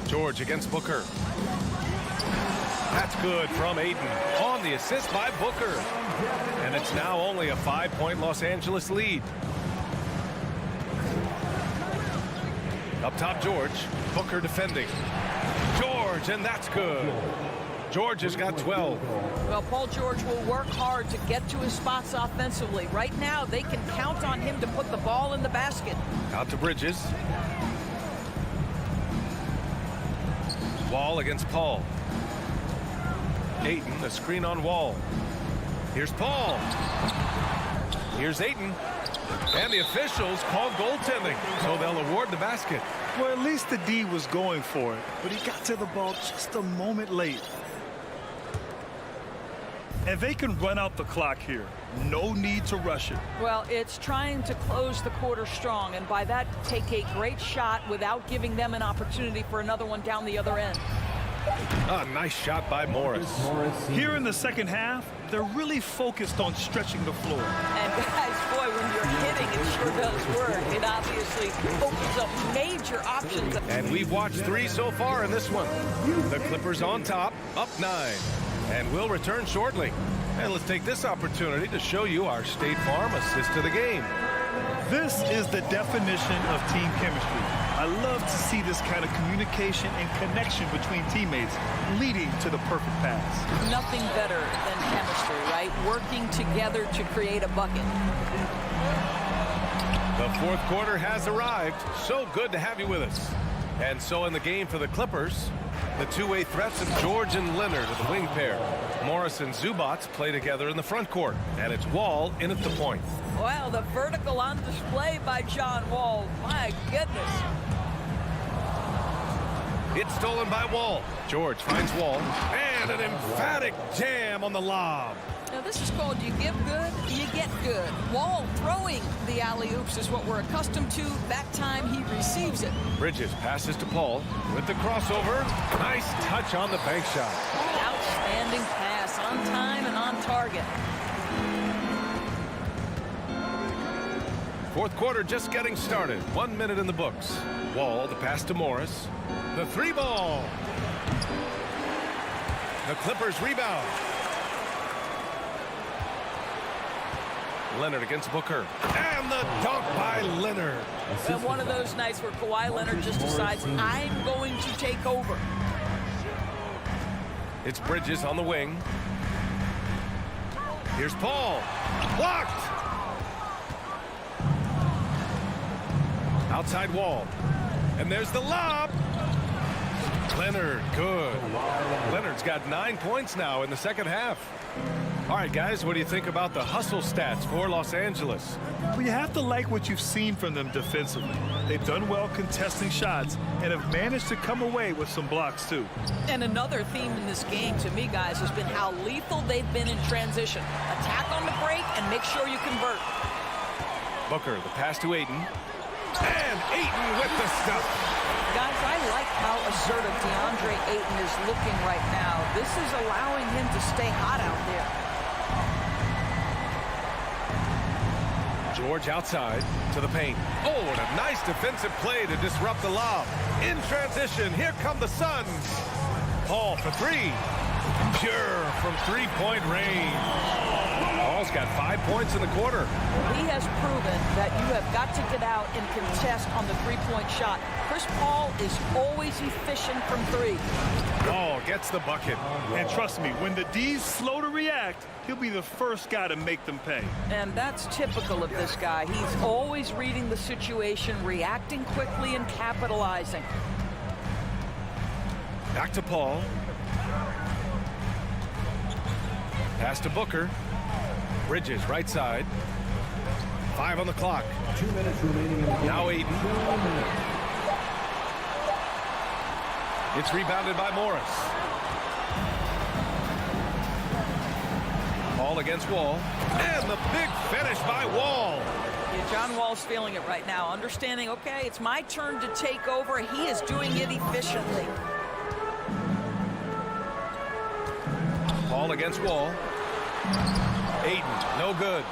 George against Booker. That's good from Ayton. On the assist by Booker. And it's now only a 5-point Los Angeles lead. Up top, George. Booker defending. George, and that's good. George has got 12. Well, Paul George will work hard to get to his spots offensively. Right now, they can count on him to put the ball in the basket. Out to Bridges. Wall against Paul. Ayton, a screen on Wall. Here's Paul. Here's Ayton. And the officials called goaltending, so they'll award the basket. Well, at least the D was going for it, but he got to the ball just a moment late. And they can run out the clock here. No need to rush it. Well, it's trying to close the quarter strong, and by that, take a great shot without giving them an opportunity for another one down the other end. A nice shot by Morris. Here in the second half, they're really focused on stretching the floor. And guys, boy, when you're hitting, it sure does work. It obviously opens up major options. And we've watched 3 so far in this one. The Clippers on top, up 9. And we'll return shortly. And let's take this opportunity to show you our State Farm assist to the game. This is the definition of team chemistry. I love to see this kind of communication and connection between teammates leading to the perfect pass. Nothing better than chemistry, right? Working together to create a bucket. The fourth quarter has arrived. So good to have you with us. And so in the game for the Clippers, The two-way threats of George and Leonard are the wing pair. Morris and Zubats play together in the front court. And it's Wall in at the point. Wow, the vertical on display by John Wall. My goodness. It's stolen by Wall. George finds Wall. And an emphatic jam on the lob. Now this is called you give good, you get good. Wall throwing the alley-oops is what we're accustomed to. That time he receives it. Bridges passes to Paul with the crossover. Nice touch on the bank shot. Outstanding pass, on time and on target. Fourth quarter just getting started. 1 minute in the books. Wall, the pass to Morris. The three ball. The Clippers rebound. Leonard against Booker. And the dunk by Leonard. And one of those nights where Kawhi Leonard just decides, I'm going to take over. It's Bridges on the wing. Here's Paul. Blocked. Outside Wall. And there's the lob. Leonard, good. Leonard's got 9 points now in the second half. All right, guys, what do you think about the hustle stats for Los Angeles? Well, you have to like what you've seen from them defensively. They've done well contesting shots and have managed to come away with some blocks, too. And another theme in this game, to me, guys, has been how lethal they've been in transition. Attack on the break and make sure you convert. Booker, the pass to Ayton. And Ayton with the stuff. Guys, I like how assertive DeAndre Ayton is looking right now. This is allowing him to stay hot out there. George outside to the paint. Oh, and a nice defensive play to disrupt the lob. In transition, here come the Suns. Paul for three. Pure from three-point range. Paul's got 5 points in the quarter. He has proven that you have got to get out and contest on the three-point shot. Chris Paul is always efficient from three. Paul gets the bucket. And trust me, when the D's slow to react, he'll be the first guy to make them pay. And that's typical of this guy. He's always reading the situation, reacting quickly and capitalizing. Back to Paul. Pass to Booker. Bridges right side. 5 on the clock. 2 minutes remaining in the game. Now Ayton. It's rebounded by Morris. Paul against Wall. And the big finish by Wall. Yeah, John Wall's feeling it right now. Understanding, okay, it's my turn to take over. He is doing it efficiently. Paul against Wall. Ayton, no good.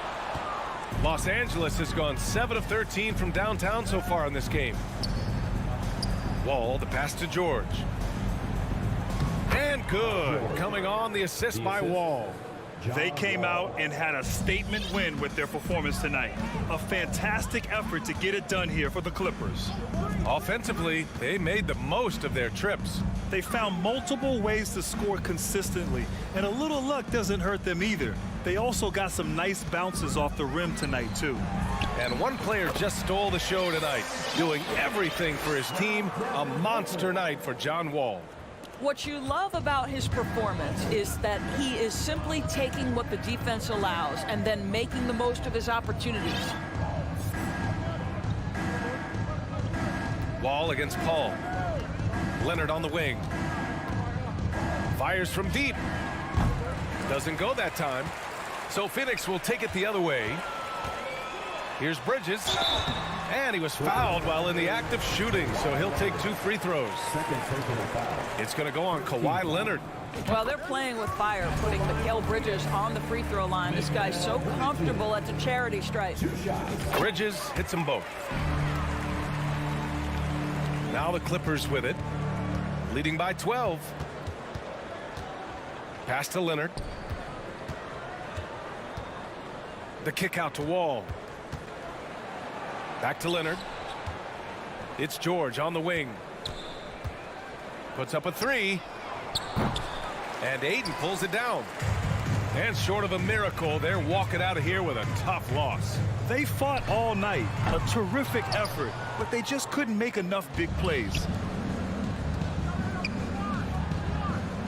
Los Angeles has gone 7 of 13 from downtown so far in this game. Wall, the pass to George. And good. Coming on, the assist by Wall. They came out and had a statement win with their performance tonight. A fantastic effort to get it done here for the Clippers. Offensively, they made the most of their trips. They found multiple ways to score consistently, and a little luck doesn't hurt them either. They also got some nice bounces off the rim tonight, too. And one player just stole the show tonight, doing everything for his team. A monster night for John Wall. What you love about his performance is that he is simply taking what the defense allows and then making the most of his opportunities. Wall against Paul. Leonard on the wing. Fires from deep. Doesn't go that time. So Phoenix will take it the other way. Here's Bridges. And he was fouled while in the act of shooting, so he'll take 2 free throws. It's going to go on Kawhi Leonard. Well, they're playing with fire, putting Mikal Bridges on the free throw line. This guy's so comfortable at the charity stripe. Bridges hits them both. Now the Clippers with it, leading by 12. Pass to Leonard. The kick out to Wall. Back to Leonard. It's George on the wing. Puts up a 3. And Ayton pulls it down. And short of a miracle, they're walking out of here with a tough loss. They fought all night. A terrific effort, but they just couldn't make enough big plays.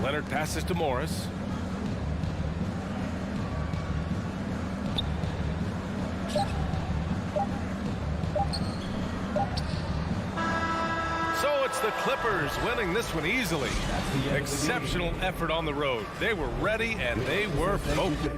Leonard passes to Morris. So it's the Clippers winning this one easily. Exceptional effort on the road. They were ready and they were focused.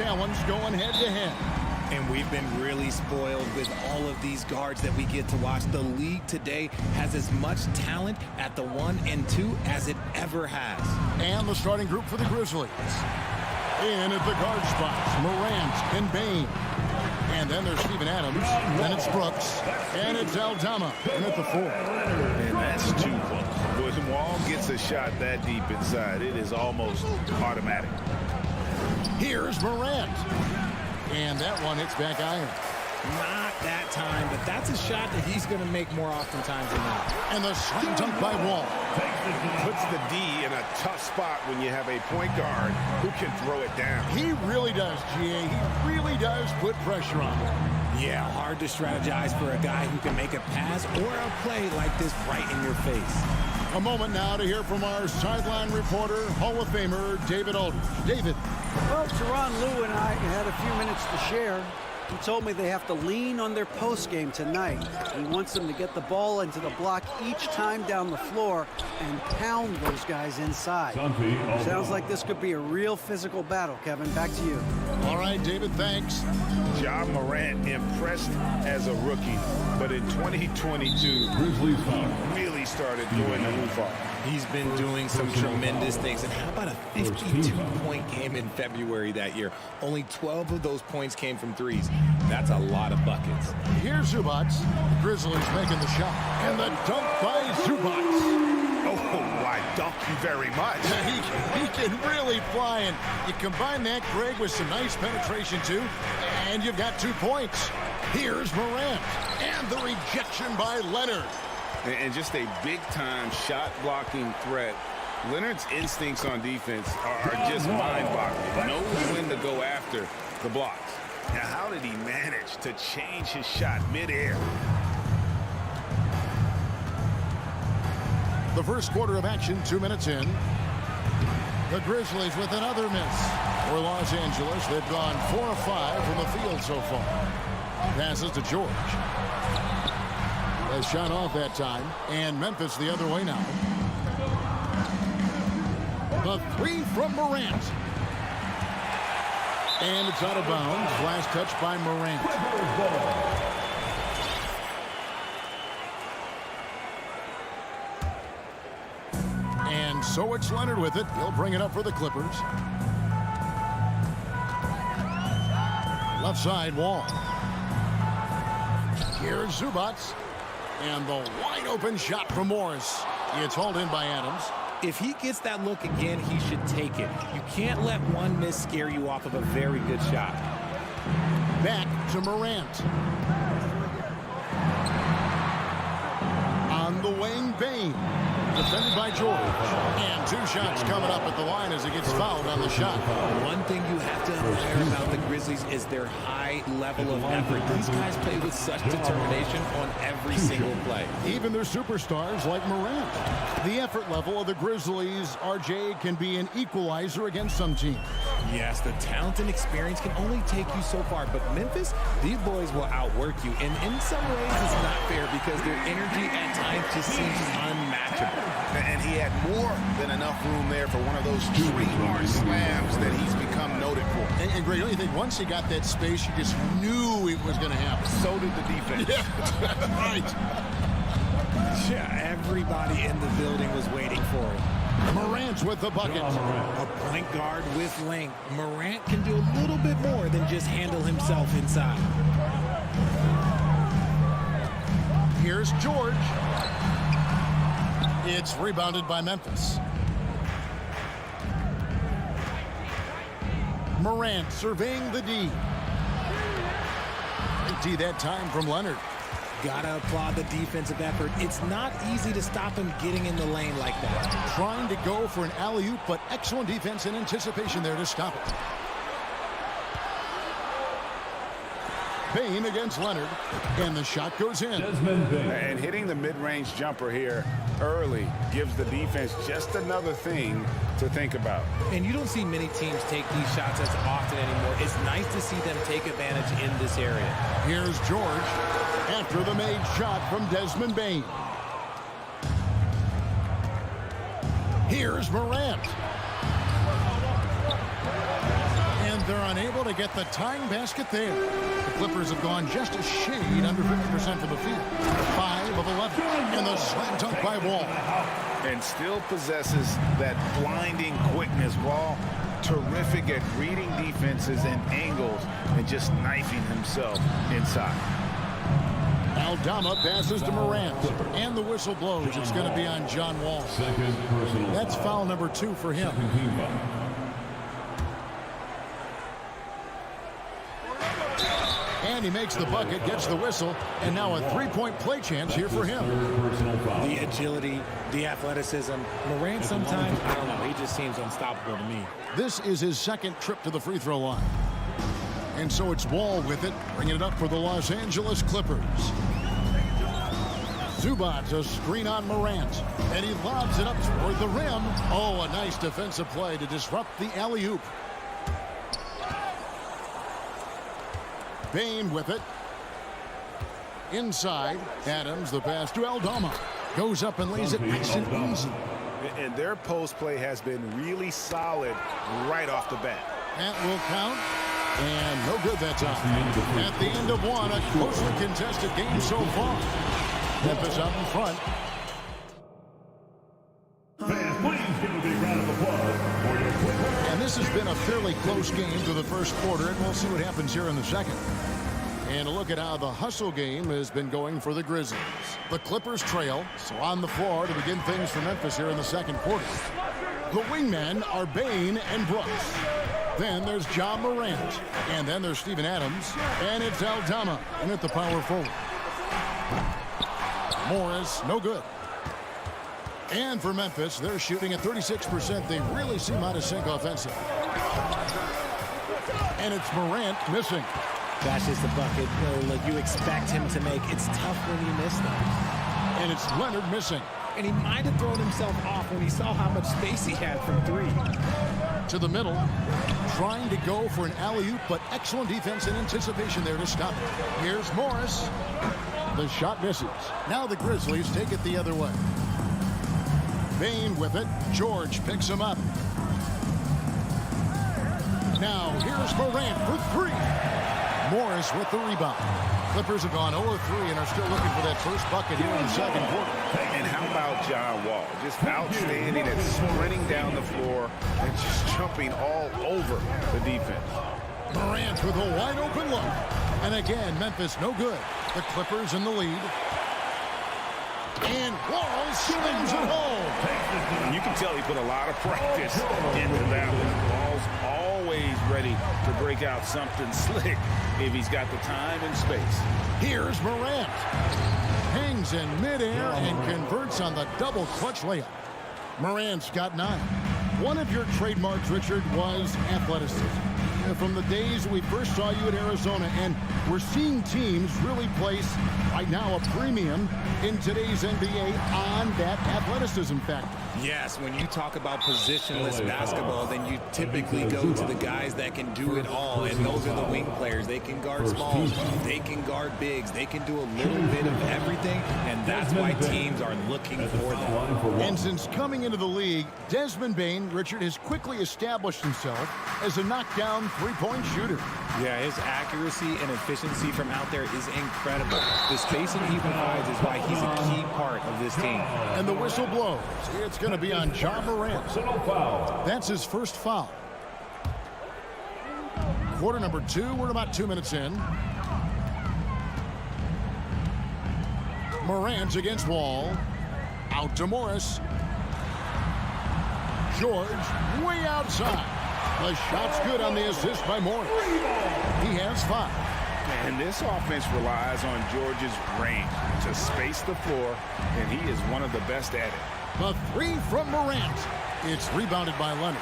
Talons going head-to-head. And we've been really spoiled with all of these guards that we get to watch. The league today has as much talent at the 1 and 2 as it ever has. And the starting group for the Grizzlies. In at the guard spots, Morant and Bain. And then there's Steven Adams. Then it's Brooks. And it's Aldama in at the 4. And that's too close. When Wall gets a shot that deep inside, it is almost automatic. Here's Morant. And that one hits back iron. Not that time, but that's a shot that he's going to make more oftentimes than not. And the slam dunk by Wall. Puts the D in a tough spot when you have a point guard who can throw it down. He really does, GA. He really does put pressure on him. Yeah, hard to strategize for a guy who can make a pass or a play like this right in your face. A moment now to hear from our sideline reporter, Hall of Famer David Aldridge. David. Well, Teron Lou and I had a few minutes to share. He told me they have to lean on their post game tonight. He wants them to get the ball into the block each time down the floor and pound those guys inside. Sounds like this could be a real physical battle, Kevin. Back to you. All right, David, thanks. Ja Morant impressed as a rookie, but in 2022, he really started doing the move off. He's been doing some tremendous things. And how about a 52-point game in February that year? Only 12 of those points came from threes. That's a lot of buckets. Here's Zubats. Grizzlies making the shot. And the dunk by Zubats. Oh, I dunk you very much. He can really fly. And you combine that, Greg, with some nice penetration, too, and you've got 2 points. Here's Morant. And the rejection by Leonard. And just a big-time shot-blocking threat. Leonard's instincts on defense are just mind-boggling. Knows when to go after the blocks. Now, how did he manage to change his shot midair? The first quarter of action, 2 minutes in. The Grizzlies with another miss. For Los Angeles, they've gone 4 of 5 from the field so far. Passes to George. A shot off that time, and Memphis the other way now. The 3 from Morant. And it's out of bounds. Last touch by Morant. And so it's Leonard with it. He'll bring it up for the Clippers. Left side, Wall. Here's Zubats. And the wide open shot from Morris. It's hauled in by Adams. If he gets that look again, he should take it. You can't let one miss scare you off of a very good shot. Back to Morant. On the wing, Bain. Defended by George. And 2 shots coming up at the line as he gets fouled on the shot. One thing you have to admire about the Grizzlies is their high level of effort. These guys play with such determination on every single play. Even their superstars like Morant. The effort level of the Grizzlies, RJ, can be an equalizer against some teams. Yes, the talent and experience can only take you so far, but Memphis, these boys will outwork you. And in some ways, it's not fair because their energy at times just seems unmatchable. And he had more than enough room there for one of those trademark slams that he's become noted for. And Greg, don't you think once he got that space, you just knew it was going to happen? So did the defense. Yeah, right. Yeah, everybody in the building was waiting for it. Morant's with the bucket. A point guard with length. Morant can do a little bit more than just handle himself inside. Here's George. It's rebounded by Memphis. Morant surveying the D. Big D that time from Leonard. Gotta applaud the defensive effort. It's not easy to stop him getting in the lane like that. Trying to go for an alley-oop, but excellent defense and anticipation there to stop it. Bain against Leonard, and the shot goes in. And hitting the mid-range jumper here early gives the defense just another thing to think about. And you don't see many teams take these shots as often anymore. It's nice to see them take advantage in this area. Here's George after the made shot from Desmond Bain. Here's Morant. And they're unable to get the tying basket there. The Clippers have gone just a shade under 50% from the field. 5 of 11. And the slam dunk by Wall. And still possesses that blinding quickness. Wall, terrific at reading defenses and angles and just knifing himself inside. Aldama passes to Morant. And the whistle blows. It's going to be on John Wall. That's foul number 2 for him. And he makes the bucket, gets the whistle, and now a three-point play chance here for him. The agility, the athleticism. Morant sometimes, I don't know, he just seems unstoppable to me. This is his second trip to the free throw line. And so it's Wall with it, bringing it up for the Los Angeles Clippers. Zubac, a screen on Morant, and he lobs it up toward the rim. Oh, a nice defensive play to disrupt the alley-oop. Bain with it. Inside, Adams, the pass to Aldama. Goes up and lays it nice and easy. And their post play has been really solid right off the bat. That will count. And no good that time. At the end of one, a closely contested game so far. Memphis out in front. Fans, please give a big round of applause for your Clippers. And this has been a fairly close game through the first quarter, and we'll see what happens here in the second. And a look at how the hustle game has been going for the Grizzlies. The Clippers trail, so on the floor to begin things for Memphis here in the second quarter. The wingmen are Bain and Brooks. Then there's John Morant. And then there's Steven Adams. And it's Aldama in at the power forward. Morris, no good. And for Memphis, they're shooting at 36%. They really seem out of sync offensively. And it's Morant missing. That's just a bucket like you expect him to make. It's tough when you miss them. And it's Leonard missing. And he might have thrown himself off when he saw how much space he had from three. To the middle, trying to go for an alley-oop, but excellent defense and anticipation there to stop it. Here's Morris. The shot misses. Now the Grizzlies take it the other way. Bain with it. George picks him up. Now here's Morant for three. Morris with the rebound. Clippers have gone 0-3 and are still looking for that first bucket here in the second quarter. And how about John Wall? Just outstanding at sprinting down the floor and just jumping all over the defense. Morant with a wide open look. And again, Memphis no good. The Clippers in the lead. And Wall slams it home. And you can tell he put a lot of practice into that one. Wall's always ready to break out something slick if he's got the time and space. Here's Morant. Hangs in midair and converts on the double clutch layup. Morant's got 9. One of your trademarks, Richard, was athleticism. From the days we first saw you at Arizona, and we're seeing teams really place right now a premium in today's NBA on that athleticism factor. Yes, when you talk about positionless basketball, then you typically go to the guys that can do it all, and those are the wing players. They can guard smalls, they can guard bigs, they can do a little bit of everything, and that's why teams are looking for them. And since coming into the league, Desmond Bain, Richard, has quickly established himself as a knockdown three-point shooter. Yeah, his accuracy and efficiency from out there is incredible. The spacing he provides is why he's a key part of this team. And the whistle blows. It's going to be on John Morant. That's his first foul. Quarter number 2. We're about 2 minutes in. Morant against Wall. Out to Morris. George way outside. The shot's good on the assist by Morris. He has 5. And this offense relies on George's range to space the floor, and he is one of the best at it. The 3 from Morant. It's rebounded by Leonard.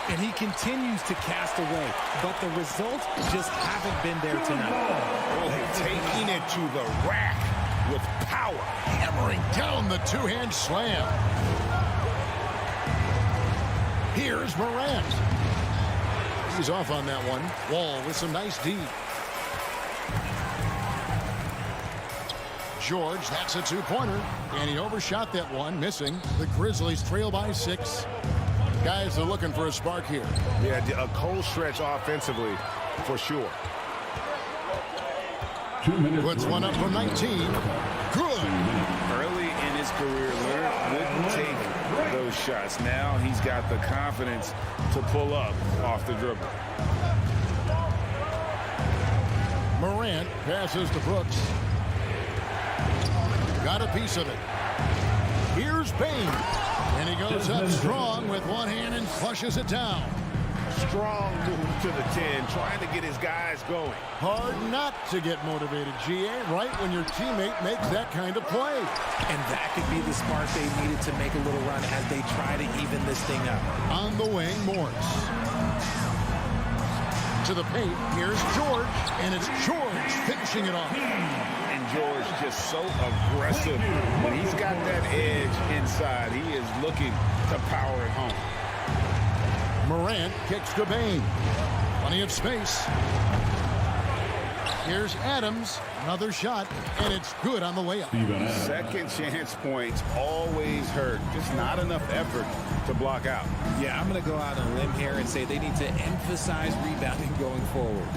And he continues to cast away, but the results just haven't been there tonight. Oh, taking it to the rack with power. Hammering down the two-hand slam. Here's Morant. He's off on that one. Wall with some nice D. George, that's a 2-pointer. And he overshot that one, missing. The Grizzlies trail by 6. Guys are looking for a spark here. Yeah, a cold stretch offensively for sure. 2 minutes. Puts one up from 19. Good. Early in his career, Leonard wouldn't take those shots. Now he's got the confidence to pull up off the dribble. Morant passes to Brooks. Got a piece of it. Here's Payne. And he goes up strong with one hand and flushes it down. Strong move to the 10, trying to get his guys going. Hard not to get motivated, GA, right when your teammate makes that kind of play. And that could be the spark they needed to make a little run as they try to even this thing up. On the wing, Morris. To the paint, here's George, and it's George finishing it off. And George just so aggressive. When he's got that edge inside, he is looking to power it home. Morant kicks to Bane. Plenty of space. Here's Adams. Another shot, and it's good on the way up. Second chance points always hurt. Just not enough effort to block out. Yeah, I'm going to go out on a limb here and say they need to emphasize rebounding going forward.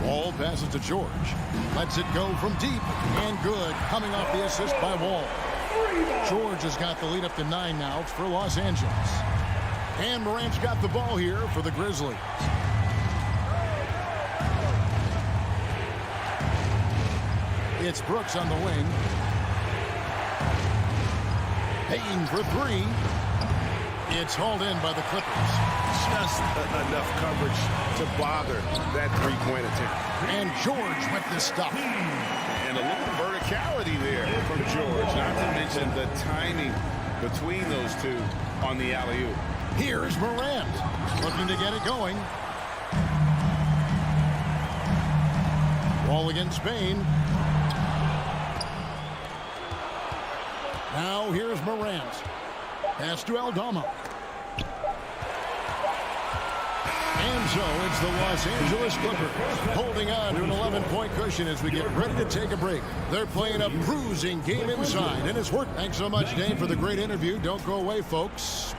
Wall passes to George. Lets it go from deep, and good. Coming off the assist by Wall. George has got the lead up to 9 now for Los Angeles. And Morant's got the ball here for the Grizzlies. It's Brooks on the wing. Payne for 3. It's hauled in by the Clippers. Just enough coverage to bother that three-point attempt. And George with the stop. And a little verticality there from George. Not to mention the timing between those two on the alley-oop. Here's Morant, looking to get it going. Ball against Bane. Now here's Morant. Pass to Aldama. And so it's the Los Angeles Clippers holding on to an 11-point cushion as we get ready to take a break. They're playing a bruising game inside, and it's worked. Thanks so much, Dave, for the great interview. Don't go away, folks.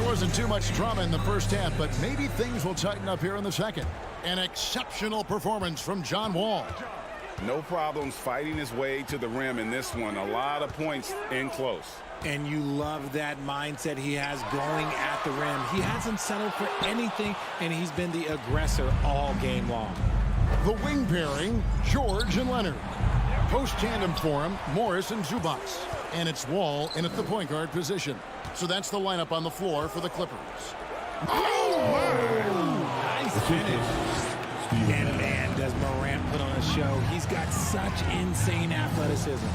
Wasn't too much drama in the first half, but maybe things will tighten up here in the second. An exceptional performance from John Wall. No problems fighting his way to the rim in this one. A lot of points in close. And you love that mindset he has going at the rim. He hasn't settled for anything, and he's been the aggressor all game long. The wing pairing, George and Leonard. Post tandem for him, Morris and Zubac. And it's Wall in at the point guard position. So that's the lineup on the floor for the Clippers. Oh, nice finish. And man, does Morant put on a show. He's got such insane athleticism.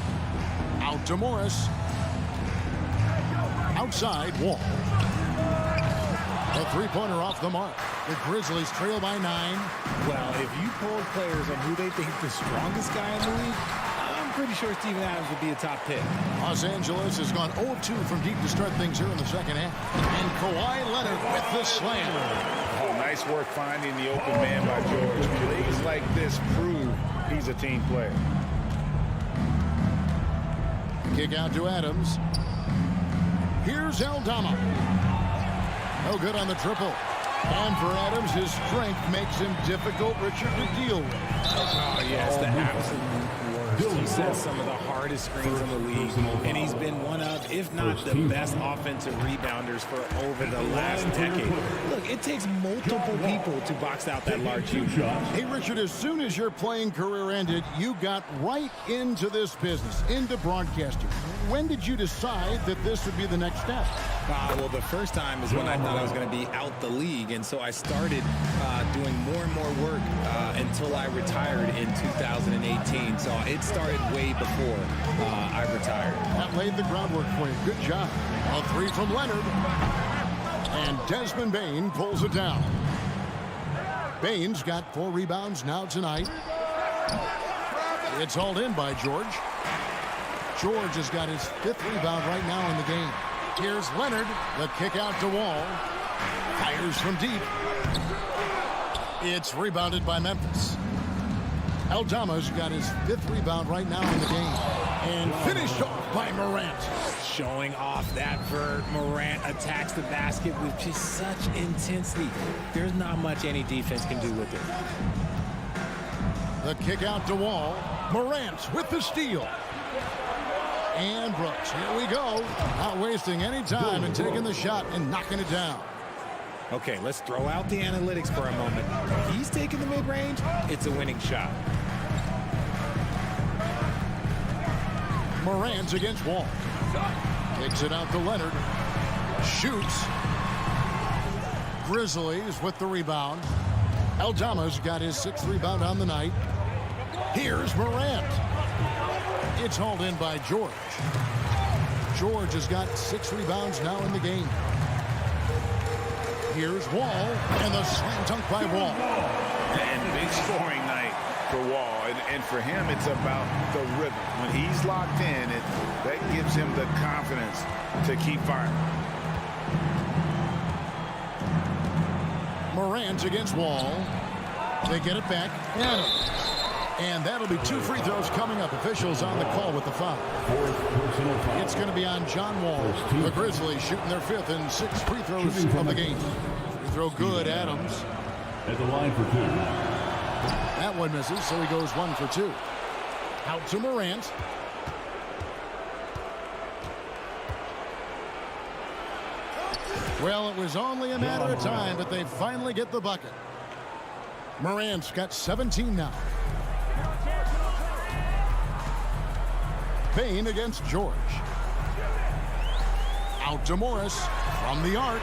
Out to Morris. Outside, Wall. A three-pointer off the mark. The Grizzlies trail by 9. Well, if you polled players on who they think the strongest guy in the league, I'm pretty sure Steven Adams would be a top pick. Los Angeles has gone 0-2 from deep to start things here in the second half. And Kawhi Leonard with the slam. Oh, nice work finding the open man by George. Plays like this prove he's a team player. Kick out to Adams. Here's Aldama. No good on the triple. And for Adams, his strength makes him difficult, Richard, to deal with. Oh, yes, the absolute worst. He sets some of the hardest screens in the league, and he's been one of, if not the best offensive rebounders for over the last decade. Look, it takes multiple people to box out that large unit. Hey, Richard, as soon as your playing career ended, you got right into this business, into broadcasting. When did you decide that this would be the next step? Well, the first time is when I thought I was going to be out the league, and so I started doing more and more work until I retired in 2018. So it started way before I retired. That laid the groundwork for you. Good job. A three from Leonard. And Desmond Bane pulls it down. Bane's got 4 rebounds now tonight. It's hauled in by George. George has got his 5th rebound right now in the game. Here's Leonard. The kick out to Wall. Fires from deep. It's rebounded by Memphis. Aldama's got his 5th rebound right now in the game. And finished off by Morant. Showing off that vert. Morant attacks the basket with just such intensity. There's not much any defense can do with it. The kick out to Wall. Morant with the steal. And Brooks, here we go. Not wasting any time and taking the shot and knocking it down. Okay, let's throw out the analytics for a moment. If he's taking the mid-range, it's a winning shot. Morant against Wall. Takes it out to Leonard. Shoots. Grizzlies with the rebound. Aldama's got his 6th rebound on the night. Here's Morant. It's hauled in by George. George has got 6 rebounds now in the game. Here's Wall, and the slam dunk by Wall. And big scoring night for Wall. And for him, it's about the rhythm. When he's locked in, that gives him the confidence to keep firing. Morant against Wall. They get it back. Adams. And that'll be 2 free throws coming up. Officials on the call with the foul. It's going to be on John Wall. The Grizzlies shooting their 5th and 6th free throws of the game. Free throw good, Adams. At the line for 2. That one misses, so he goes 1 for 2. Out to Morant. Well, it was only a matter of time, but they finally get the bucket. Morant's got 17 now. Payne against George. Out to Morris from the arc.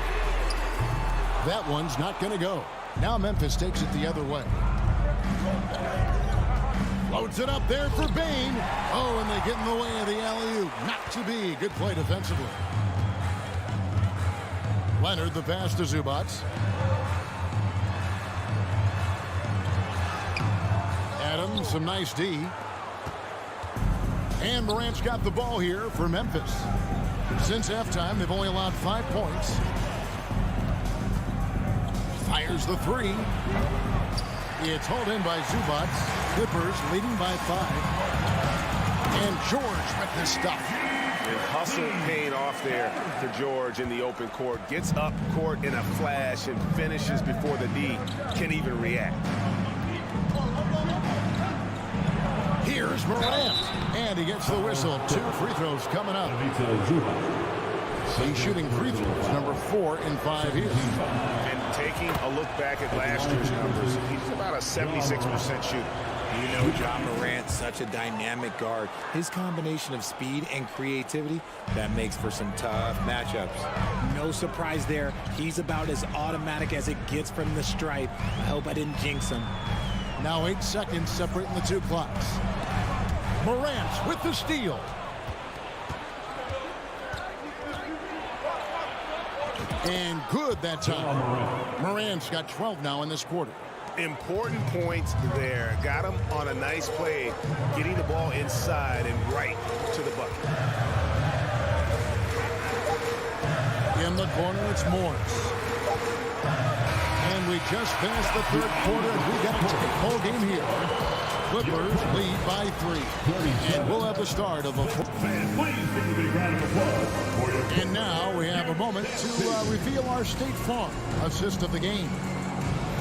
That one's not going to go. Now Memphis takes it the other way. Loads it up there for Payne. Oh, and they get in the way of the alley-oop. Not to be. Good play defensively. Leonard, the pass to Zubats. Adams, some nice D. And Morant's got the ball here for Memphis. Since halftime, they've only allowed 5 points. Fires the 3. It's hauled in by Zubats. Clippers leading by 5. And George with the stuff. And hustle Payne off there to George in the open court. Gets up court in a flash and finishes before the D can even react. Here's Morant. And he gets the whistle. 2 free throws coming up. He's shooting free throws, number 4 in 5 years. And taking a look back at last year's numbers, he's about a 76% shooter. You know, John Morant, such a dynamic guard. His combination of speed and creativity, that makes for some tough matchups. No surprise there. He's about as automatic as it gets from the stripe. I hope I didn't jinx him. Now 8 seconds separating the 2 clocks. Morant with the steal. And good that time. Morant's got 12 now in this quarter. Important points there. Got him on a nice play, getting the ball inside and right to the bucket. In the corner, it's Morris. And we just finished the 3rd quarter as we get into the ball game here. Clippers lead by 3. And we'll have the start of a... And now we have a moment to reveal our State Farm assist of the game.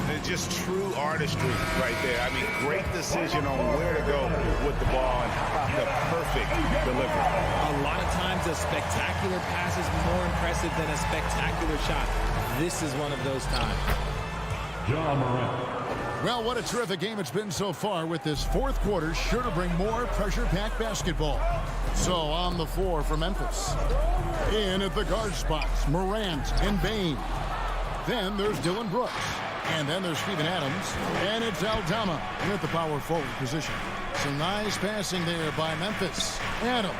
And just true artistry right there. I mean, great decision on where to go with the ball and how about the perfect delivery. A lot of times a spectacular pass is more impressive than a spectacular shot. This is one of those times. John Morant. Well, what a terrific game it's been so far, with this 4th quarter sure to bring more pressure-packed basketball. So on the floor for Memphis. In at the guard spots, Morant and Payne. Then there's Dylan Brooks. And then there's Steven Adams. And it's Aldama in at the power forward position. Some nice passing there by Memphis. Adams.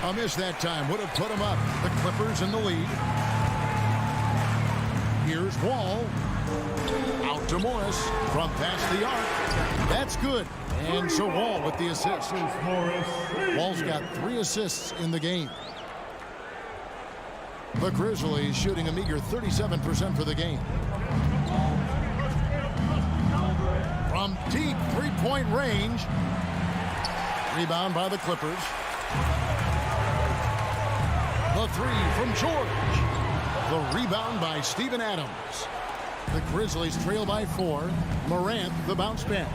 A miss that time would have put him up. The Clippers in the lead. Here's Wall. Out to Morris from past the arc. That's good. And so Wall with the assist. Wall's got 3 assists in the game. The Grizzlies shooting a meager 37% for the game. From deep three-point range. Rebound by the Clippers. The 3 from George. The rebound by Steven Adams. The Grizzlies trail by 4. Morant, the bounce pass.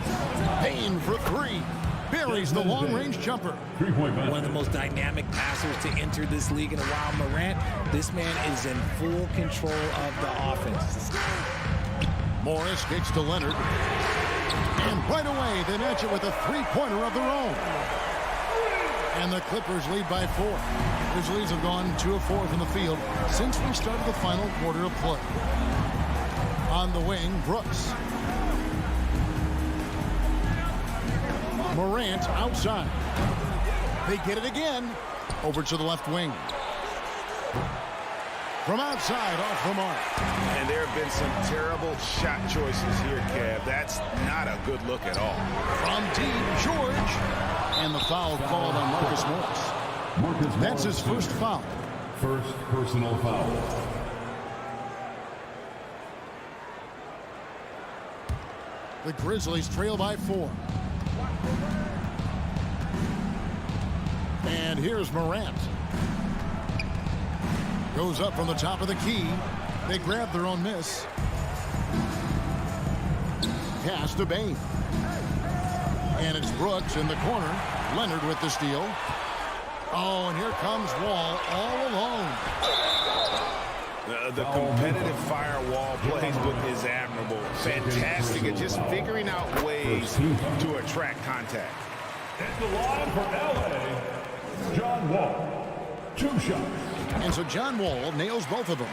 Payne for 3. Buries the long-range jumper. One of the most dynamic passers to enter this league in a while. Morant, this man is in full control of the offense. Morris kicks to Leonard. And right away, they match it with a three-pointer of their own. And the Clippers lead by 4. Grizzlies have gone 2 of 4 from the field since we started the final quarter of play. On the wing, Brooks. Morant outside. They get it again. Over to the left wing. From outside, off the mark. And there have been some terrible shot choices here, Kev. That's not a good look at all. From deep, George. And the foul called on Marcus Morris. That's his first foul. First personal foul. The Grizzlies trail by 4. And here's Morant. Goes up from the top of the key. They grab their own miss. Pass to Bane. And it's Brooks in the corner. Leonard with the steal. Oh, and here comes Wall all alone. The competitive firewall plays is admirable. Fantastic at just figuring out ways to attract contact. At the line for LA, John Wall. 2 shots. And so John Wall nails both of them.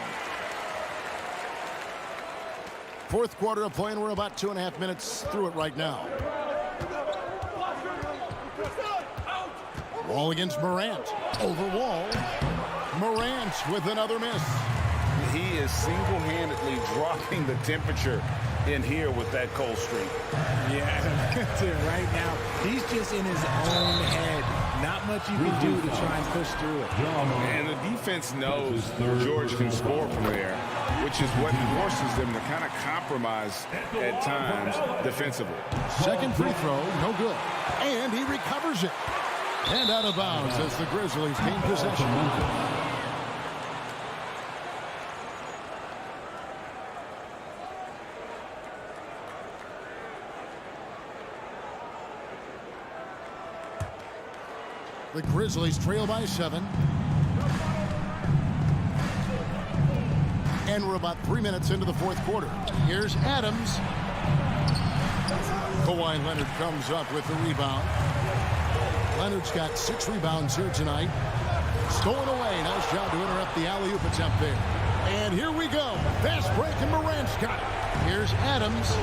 Fourth quarter of play, and we're about 2.5 minutes through it right now. Wall against Morant. Over Wall. Morant with another miss. He is single-handedly dropping the temperature in here with that cold streak. Yeah, right now, he's just in his own head. Not much you can do to try and push through it. And the defense knows George can score from there, which is what forces them to kind of compromise at times defensively. Second free throw, no good. And he recovers it. And out of bounds as the Grizzlies gain possession. The Grizzlies trail by 7. And we're about 3 minutes into the fourth quarter. Here's Adams. Kawhi Leonard comes up with the rebound. Leonard's got 6 rebounds here tonight. Stolen away. Nice job to interrupt the alley-oop attempt there. And here we go. Fast break, and Morant's got it. Here's Adams.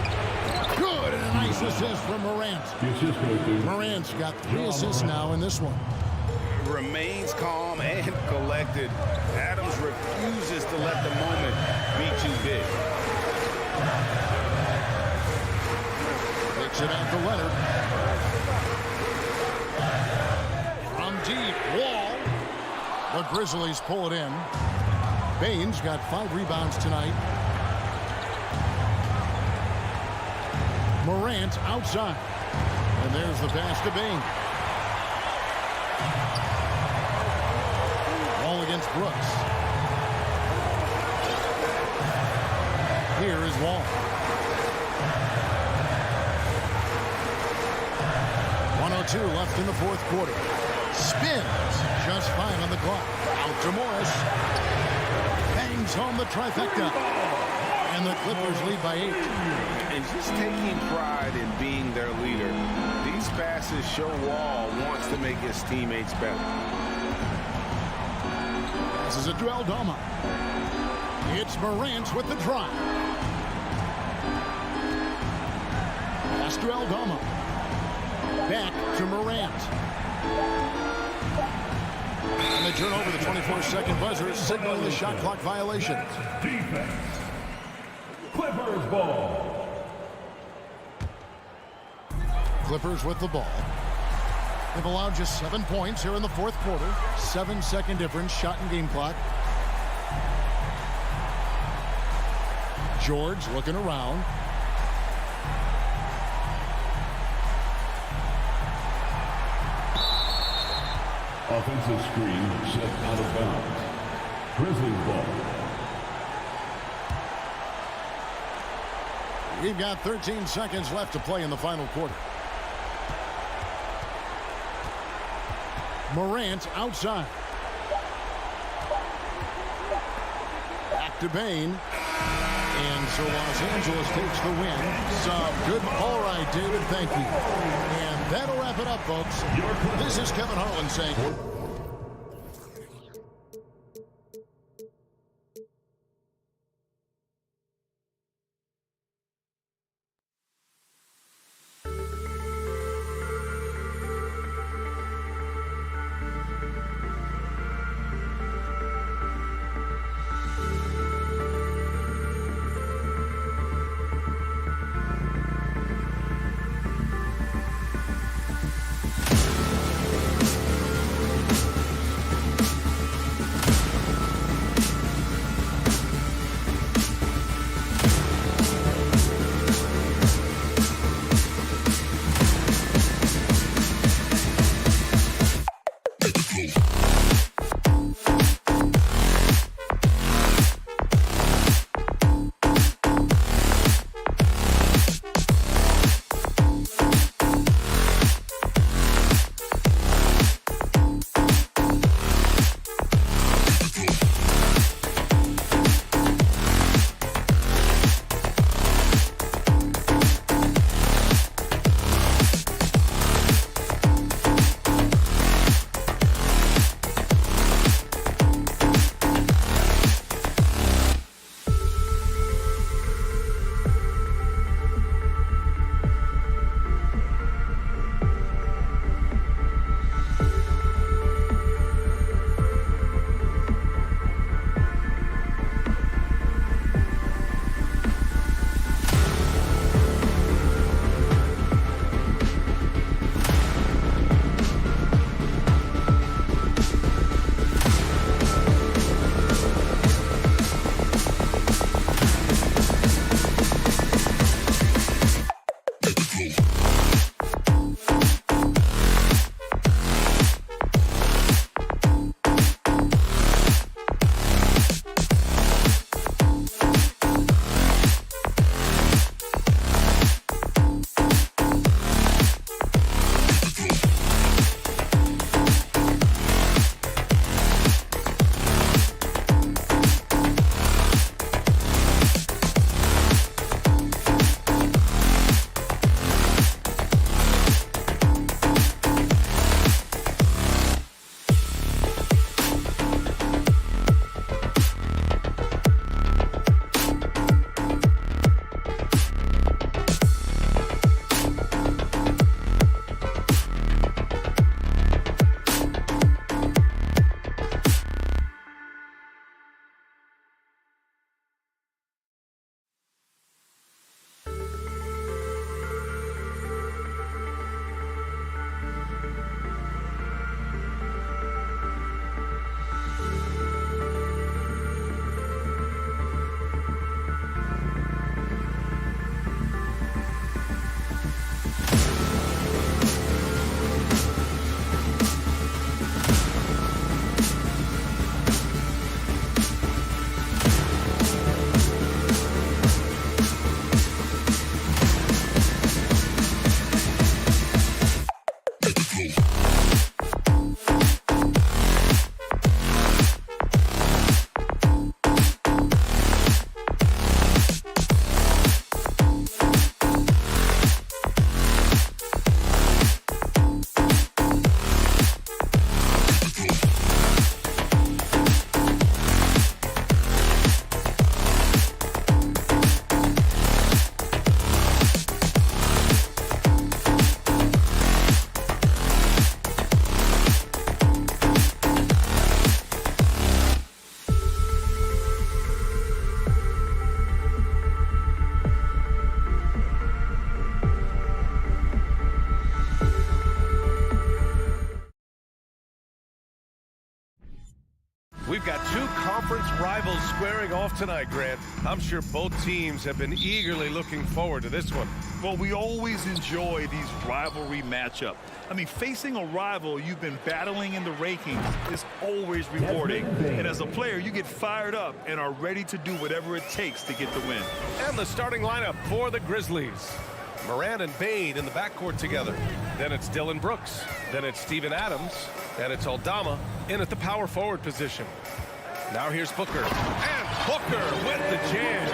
Good, and a nice assist from Morant. Morant's got 3 assists now in this one. Remains calm and collected. Adams refuses to let the moment be too big. Kicks it out to Leonard. From deep, Wall. The Grizzlies pull it in. Bane's got 5 rebounds tonight. Morant outside. And there's the pass to Bane. Wall against Brooks. Here is Wall. 1:02 left in the fourth quarter. Spins just fine on the clock. Out to Morris. Bangs home the trifecta. And the Clippers lead by 8. And just taking pride in being their leader. These passes show Wall wants to make his teammates better. This is a Joel Dama. It's Morant with the drive. Pass to Aldama. Back to Morant. And they turn over the 24-second buzzer, signaling the shot clock violation. Defense. Clippers ball. Clippers with the ball. They've allowed just 7 points here in the fourth quarter. 7-second difference, shot and game clock. George looking around. Offensive screen set out of bounds. Grizzlies ball. We've got 13 seconds left to play in the final quarter. Morant outside. Back to Bain. And so Los Angeles takes the win. Some good. All right, David, thank you. And that'll wrap it up, folks. This is Kevin Harlan saying... rivals squaring off tonight, Grant. I'm sure both teams have been eagerly looking forward to this one. Well, we always enjoy these rivalry matchups. I mean, facing a rival you've been battling in the rankings is always rewarding. And as a player, you get fired up and are ready to do whatever it takes to get the win. And the starting lineup for the Grizzlies. Moran and Bade in the backcourt together. Then it's Dylan Brooks. Then it's Steven Adams. And it's Aldama in at the power forward position. Now here's Booker. And Booker with the jam.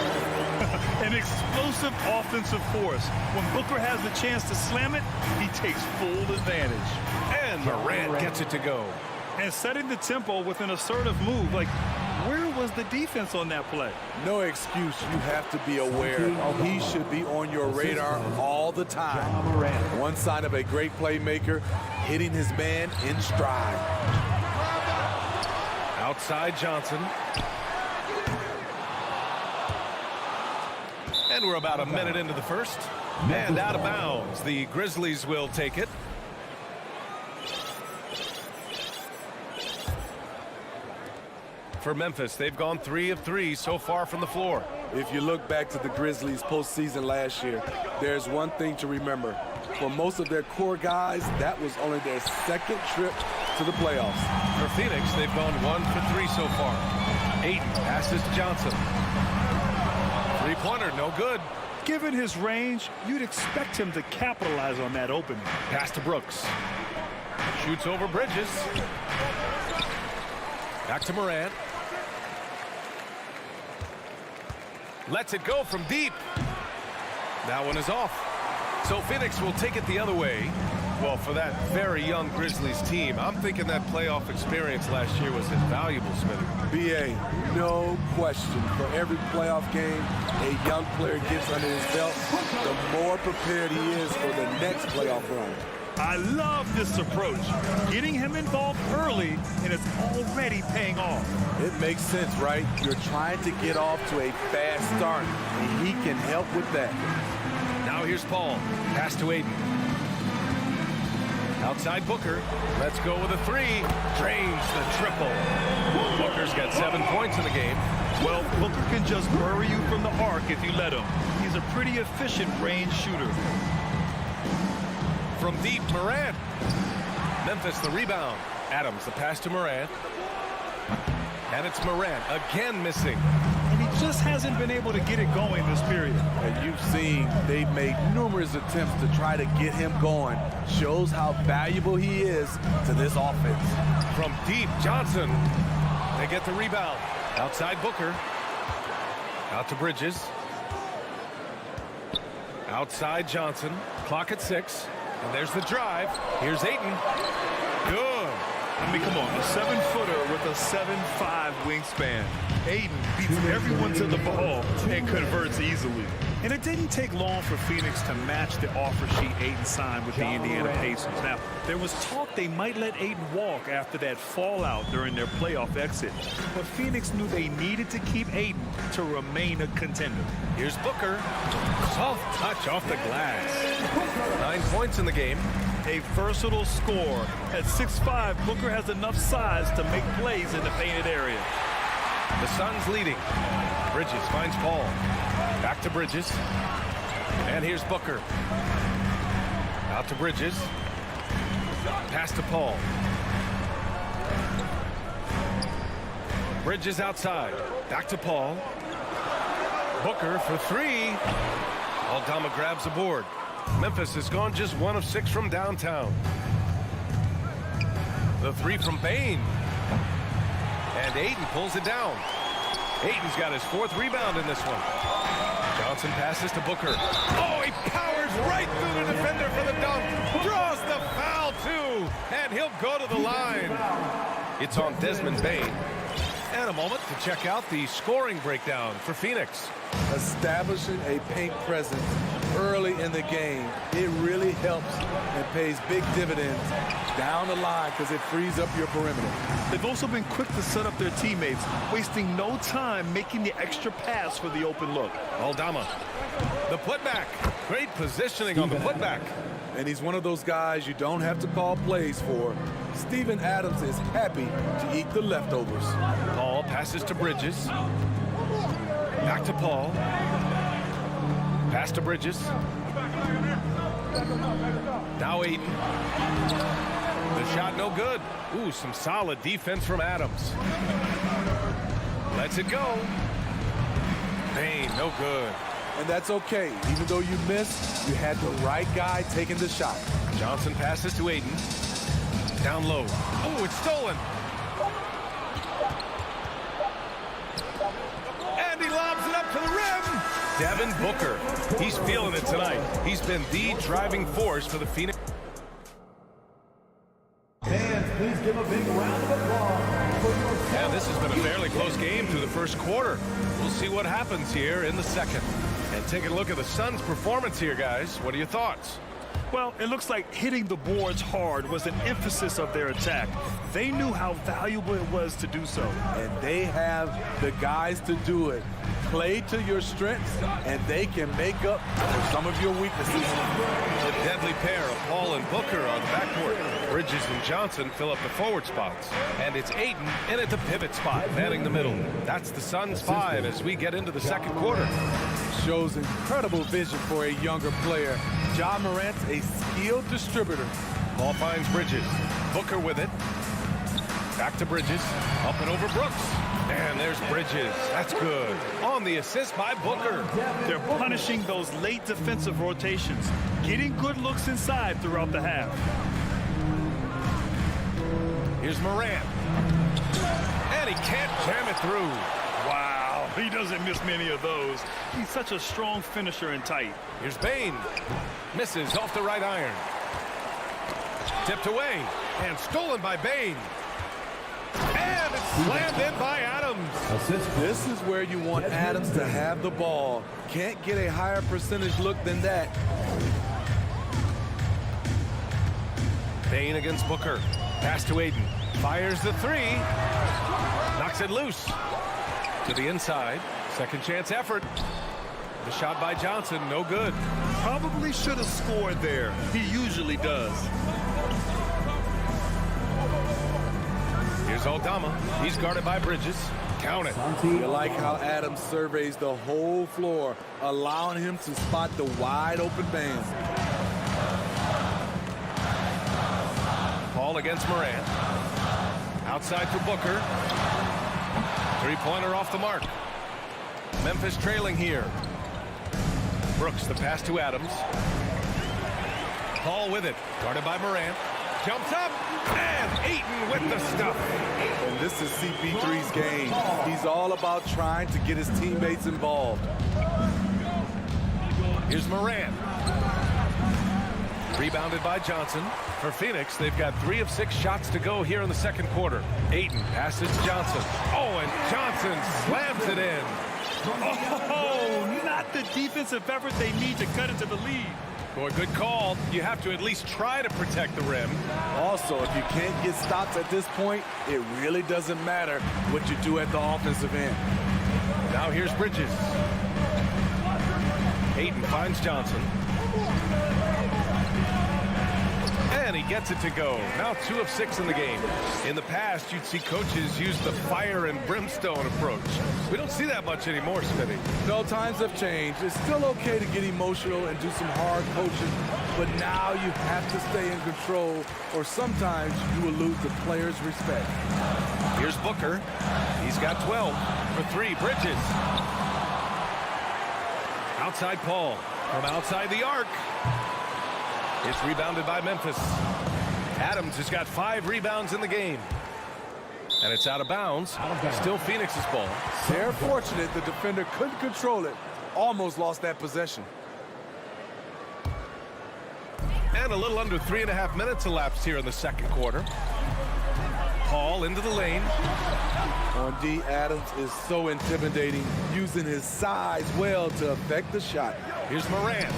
An explosive offensive force. When Booker has the chance to slam it, he takes full advantage. And Morant gets it to go. And setting the tempo with an assertive move. Like, where was the defense on that play? No excuse. You have to be aware. He should be on your radar all the time. One sign of a great playmaker, hitting his man in stride. Outside Johnson. And we're about a minute into the first. And out of bounds. The Grizzlies will take it. For Memphis, they've gone 3 of 3 so far from the floor. If you look back to the Grizzlies postseason last year, there's one thing to remember. For most of their core guys, that was only their second trip to the playoffs. For Phoenix, they've gone 1 for 3 so far. Ayton passes to Johnson. Three-pointer, no good. Given his range, you'd expect him to capitalize on that opening. Pass to Brooks. Shoots over Bridges. Back to Morant. Lets it go from deep. That one is off. So Phoenix will take it the other way. Well, for that very young Grizzlies team, I'm thinking that playoff experience last year was invaluable, Smitty. BA, no question. For every playoff game a young player gets under his belt, the more prepared he is for the next playoff run. I love this approach. Getting him involved early, and it's already paying off. It makes sense, right? You're trying to get off to a fast start, and he can help with that. Now here's Paul. Pass to Ayton. Outside Booker. Let's go with a 3. Drains the triple. Booker's got 7 points in the game. Well, Booker can just bury you from the arc if you let him. He's a pretty efficient range shooter. From deep, Morant. Memphis the rebound. Adams the pass to Morant. And it's Morant again missing. And he just hasn't been able to get it going this period. And you've seen they've made numerous attempts to try to get him going. Shows how valuable he is to this offense. From deep, Johnson. They get the rebound. Outside Booker. Out to Bridges. Outside Johnson. Clock at 6. And there's the drive. Here's Ayton. Good. I mean, come on, a 7-footer with a 7'5" wingspan. Ayton beats everyone to the ball and converts easily. And it didn't take long for Phoenix to match the offer sheet Ayton signed with the Indiana Pacers. Now, there was talk they might let Ayton walk after that fallout during their playoff exit. But Phoenix knew they needed to keep Ayton to remain a contender. Here's Booker. Soft touch off the glass. 9 points in the game. A versatile scorer. At 6'5", Booker has enough size to make plays in the painted area. The Suns leading. Bridges finds Paul. Back to Bridges. And here's Booker. Out to Bridges. Pass to Paul. Bridges outside. Back to Paul. Booker for 3. Aldama grabs the board. Memphis has gone just 1 of 6 from downtown. The 3 from Bane. And Ayton pulls it down. Ayton's got his 4th rebound in this one. Johnson passes to Booker. Oh, he powers right through the defender for the dunk. Draws the foul, too. And he'll go to the line. It's on Desmond Bane. And a moment to check out the scoring breakdown for Phoenix. Establishing a paint presence early in the game, it really helps and pays big dividends down the line because it frees up your perimeter. They've also been quick to set up their teammates, wasting no time making the extra pass for the open look. Aldama, the putback. Great positioning on the putback. And he's one of those guys you don't have to call plays for. Steven Adams is happy to eat the leftovers. Paul passes Passes to Bridges. Back to Paul. Pass to Bridges. Now Aiden. The shot no good. Ooh, some solid defense from Adams. Lets it go. Bain, no good. And that's okay. Even though you missed, you had the right guy taking the shot. Johnson passes to Aiden. Down low. Oh, it's stolen. And he lobs it up to the rim. Devin Booker. He's feeling it tonight. He's been the driving force for the Phoenix. Fans, please give a big round of applause for your... Yeah, this has been a fairly close game through the first quarter. We'll see what happens here in the second. And taking a look at the Suns' performance here, guys. What are your thoughts? Well, it looks like hitting the boards hard was an emphasis of their attack. They knew how valuable it was to do so. And they have the guys to do it. Play to your strengths, and they can make up for some of your weaknesses. The deadly pair of Paul and Booker on the backcourt. Bridges and Johnson fill up the forward spots. And it's Aiden in at the pivot spot, manning the middle. That's the Suns' 5 as we get into the second quarter. Shows incredible vision for a younger player. Ja Morant's a skilled distributor. Ball finds Bridges. Booker with it. Back to Bridges. Up and over Brooks. And there's Bridges. That's good. On the assist by Booker. They're punishing those late defensive rotations, getting good looks inside throughout the half. Here's Morant. And he can't jam it through. Wow, he doesn't miss many of those. He's such a strong finisher and tight. Here's Bain. Misses off the right iron. Tipped away. And stolen by Bain. And it's slammed in by Adams. This is where you want Adams to have the ball. Can't get a higher percentage look than that. Bain against Booker. Pass to Aiden. Fires the three. Knocks it loose. To the inside. Second chance effort. The shot by Johnson, no good. Probably should have scored there. He usually does. Here's Aldama. He's guarded by Bridges. Count it. You like how Adams surveys the whole floor, allowing him to spot the wide open man. Paul against Morant. Outside for Booker. Three-pointer off the mark. Memphis trailing here. Brooks, the pass to Adams. Paul with it. Guarded by Morant. Jumps up. And Ayton with the stuff. And this is CP3's game. He's all about trying to get his teammates involved. Here's Morant. Rebounded by Johnson. For Phoenix, they've got 3 of 6 shots to go here in the second quarter. Ayton passes to Johnson. Oh, and Johnson slams it in. Oh, not the defensive effort they need to cut into the lead. Boy, good call. You have to at least try to protect the rim. Also, if you can't get stops at this point, it really doesn't matter what you do at the offensive end. Now here's Bridges. Ayton finds Johnson. And he gets it to go. Now 2 of 6 in the game. In the past, you'd see coaches use the fire and brimstone approach. We don't see that much anymore, Smitty. No, times have changed. It's still okay to get emotional and do some hard coaching, but now you have to stay in control, or sometimes you will lose the players' respect. Here's Booker. He's got 12 for 3. Bridges. Outside Paul. From outside the arc. It's rebounded by Memphis. Adams has got 5 rebounds in the game. And it's out of bounds. Still Phoenix's ball. They're fortunate the defender couldn't control it. Almost lost that possession. And a little under 3.5 minutes elapsed here in the second quarter. Paul into the lane. On D, Adams is so intimidating, using his size well to affect the shot. Here's Morant.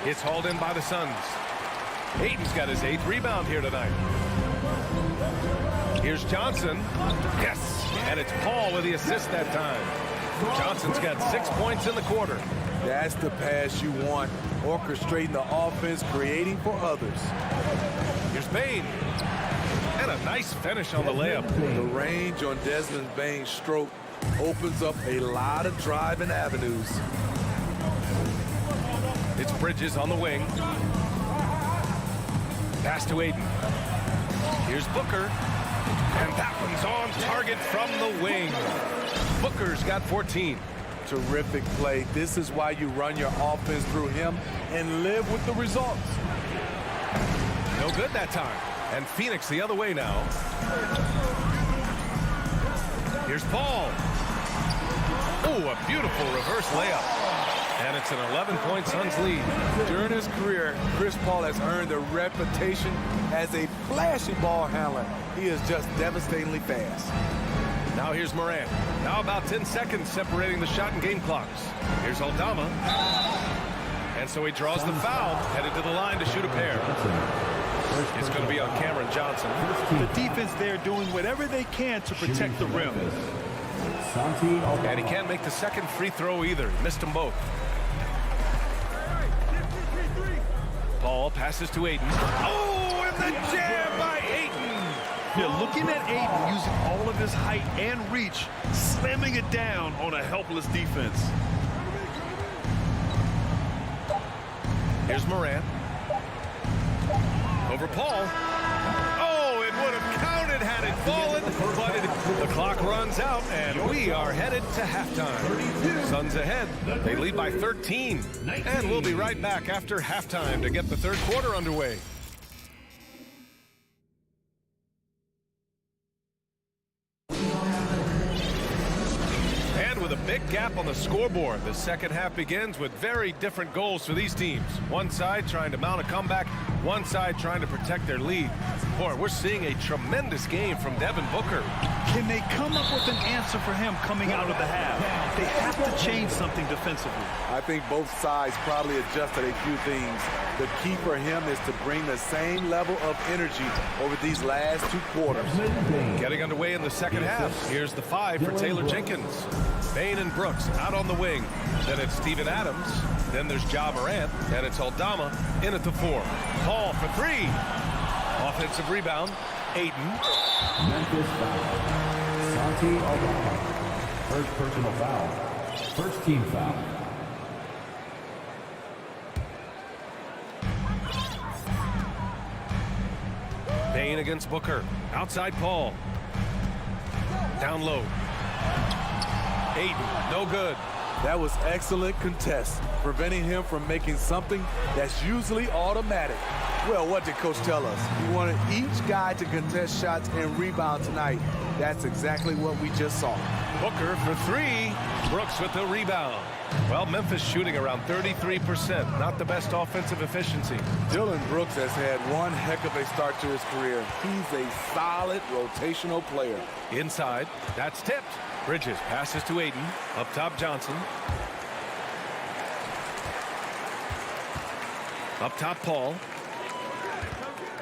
It's hauled in by the Suns. Ayton's got his 8th rebound here tonight. Here's Johnson. Yes! And it's Paul with the assist that time. Johnson's got 6 points in the quarter. That's the pass you want. Orchestrating the offense, creating for others. Here's Bain. And And a nice finish on the layup. The range on Desmond Bane's stroke opens up a lot of driving avenues. It's Bridges on the wing. Pass to Aiden. Here's Booker. And that one's on target from the wing. Booker's got 14. Terrific play. This is why you run your offense through him and live with the results. No good that time. And Phoenix the other way now. Here's Paul. Oh, a beautiful reverse layup. And it's an 11-point Suns lead. During his career, Chris Paul has earned a reputation as a flashy ball handler. He is just devastatingly fast. Now here's Morant. Now about 10 seconds separating the shot and game clocks. Here's Aldama. And so he draws the foul, headed to the line to shoot a pair. It's going to be on Cameron Johnson. The defense there doing whatever they can to protect the rim. And he can't make the second free throw either. Missed them both. Paul passes to Aiden. Oh, and the jam by Aiden. You're looking at Aiden using all of his height and reach, slamming it down on a helpless defense. Here's Morant. Over Paul. Oh, it would have counted had it fallen, but the clock runs out, and we are headed to halftime. Suns ahead. They lead by 13. And we'll be right back after halftime to get the third quarter underway. With a big gap on the scoreboard, the second half begins with very different goals for these teams. One side trying to mount a comeback, one side trying to protect their lead. Boy, we're seeing a tremendous game from Devin Booker. Can they come up with an answer for him coming out of the half? They have to change something defensively. I think both sides probably adjusted a few things. The key for him is to bring the same level of energy over these last two quarters. Getting underway in the second half. Here's the 5 for Taylor Jenkins. Bane and Brooks out on the wing. Then it's Steven Adams. Then there's Ja Morant. And it's Aldama in at the 4. Paul for 3. Offensive rebound. Aiden. Memphis foul. Santi Aldama. First personal foul. First team foul. Bane against Booker. Outside Paul. Down low. Aiden, no good. That was excellent contest, preventing him from making something that's usually automatic. Well, what did Coach tell us? He wanted each guy to contest shots and rebound tonight. That's exactly what we just saw. Booker for 3. Brooks with the rebound. Well, Memphis shooting around 33%. Not the best offensive efficiency. Dillon Brooks has had one heck of a start to his career. He's a solid rotational player. Inside, that's tipped. Bridges passes to Aiden. Up top, Johnson. Up top, Paul.